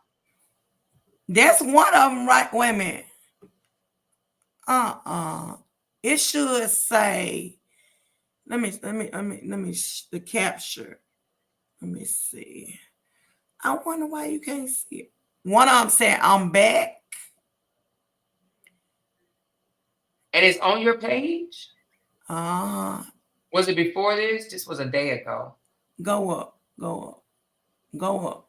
That's one of them, right? Wait a minute. It should say, let me the capture. Let me see. I wonder why you can't see it. One of them said, I'm back. And it's on your page? Was it before this? This was a day ago. Go up. Go up. Go up.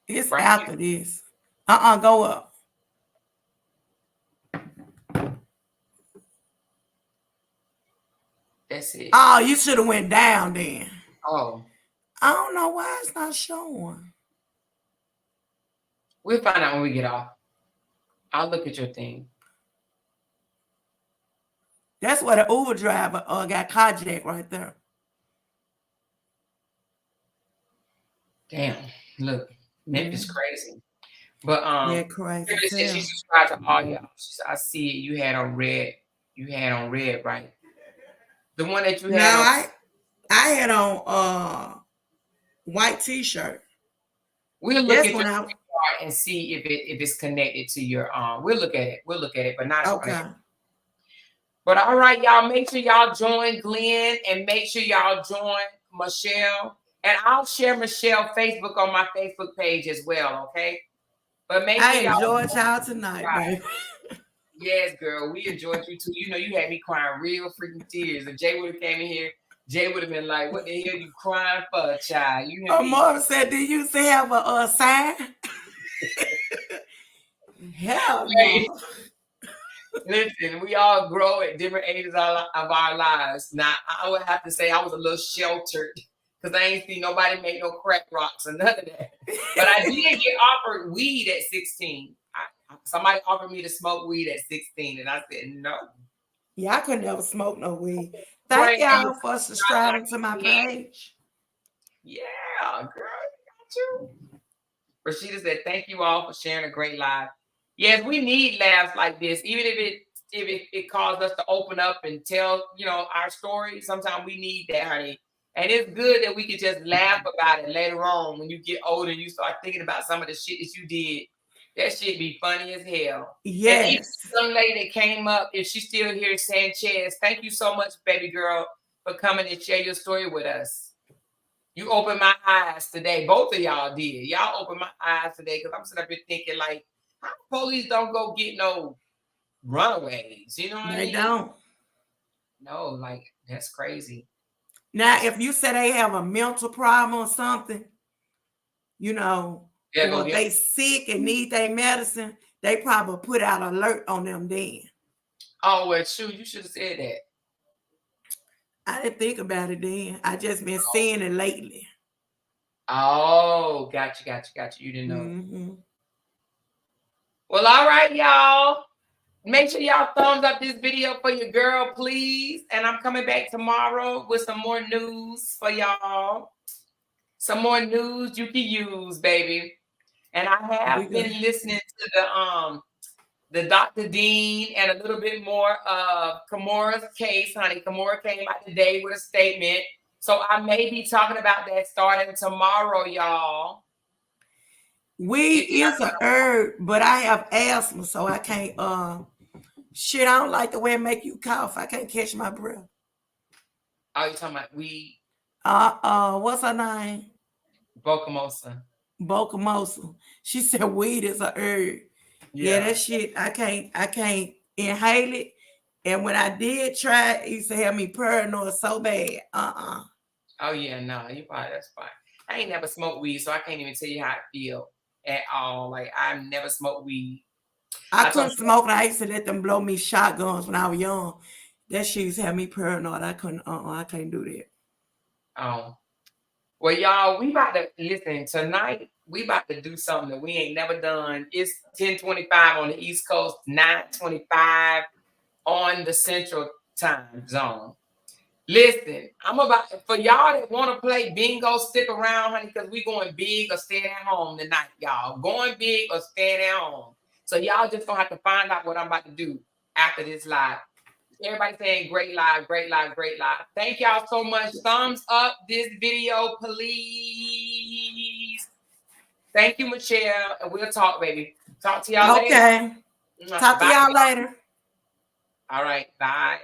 It's right after here. this. Go up. That's it. Oh, you should have went down then. Oh. I don't know why it's not showing. We'll find out when we get off. I'll look at your thing. That's where the Uber driver got carjacked right there. Damn. Look, Memphis crazy. But yeah, crazy. She subscribed to all y'all. I see it. You had on red. You had on red, right? The one that you had. No, I had on white t-shirt. We'll look at your and see if it's connected to your we'll look at it, but not okay. But all right, y'all, make sure y'all join Glenn and make sure y'all join Michelle. And I'll share Michelle's Facebook on my Facebook page as well, okay? But make sure y'all enjoyed y'all tonight, baby. Yes, girl, we enjoyed you too. You know, you had me crying real freaking tears. If Jay would have came in here, Jay would have been like, "What the hell you crying for, child?" You know. Marvin said, "Do you used to have a sign?" Hell no. Listen, we all grow at different ages of our lives. Now, I would have to say I was a little sheltered because I ain't seen nobody make no crack rocks or none of that. But I did get offered weed at 16. Somebody offered me to smoke weed at 16, and I said no. Yeah, I could never smoke no weed. Thank y'all for subscribing to my page. Yeah, girl, got you. Rashida said, "Thank you all for sharing a great live." Yes, we need laughs like this, even if it caused us to open up and tell, our story. Sometimes we need that, honey. And it's good that we can just laugh about it later on when you get older and you start thinking about some of the shit that you did. That shit be funny as hell. Yes. And even the young lady that came up, if she's still here, Sanchez, thank you so much, baby girl, for coming and share your story with us. You opened my eyes today. Both of y'all did. Y'all opened my eyes today because I'm sitting up here thinking, like, how police don't go get no runaways? You know what I mean? They don't. No, like, that's crazy. Now, if you say they have a mental problem or something, or if they sick and need their medicine, they probably put out an alert on them then. Oh, well, shoot, you should have said that. I didn't think about it then. I just been seeing it lately. Oh, got you. You didn't know. Well, all right, y'all. Make sure y'all thumbs up this video for your girl, please. And I'm coming back tomorrow with some more news for y'all. Some more news you can use, baby. And I have been listening to the Dr. Dean and a little bit more of Kamora's case, honey. Kamora came out today with a statement. So I may be talking about that starting tomorrow, y'all. Weed is a herb, but I have asthma, so I can't I don't like the way it make you cough. I can't catch my breath. Oh, you talking about weed? What's her name? Bocamosa. She said weed is a herb. Yeah, that shit, I can't inhale it. And when I did try it used to have me paranoid so bad. Oh yeah, no, that's fine. I ain't never smoked weed, so I can't even tell you how I feel at all. Like, I've never smoked weed. I couldn't smoke, and I used to let them blow me shotguns when I was young. That shit used to have me paranoid. I couldn't, I can't do that. Oh. Well, y'all, we about to listen tonight. We about to do something that we ain't never done. It's 10:25 on the East Coast, 9:25 on the Central Time Zone. Listen, I'm about for y'all that want to play bingo, stick around, honey, because we going big or staying at home tonight, y'all. Going big or staying at home. So y'all just gonna have to find out what I'm about to do after this live. Everybody saying great live, great live, great live. Thank y'all so much. Thumbs up this video, please. Thank you, Michelle. And we'll talk, baby. Talk to y'all later. Okay. Talk to y'all later. All right. Bye.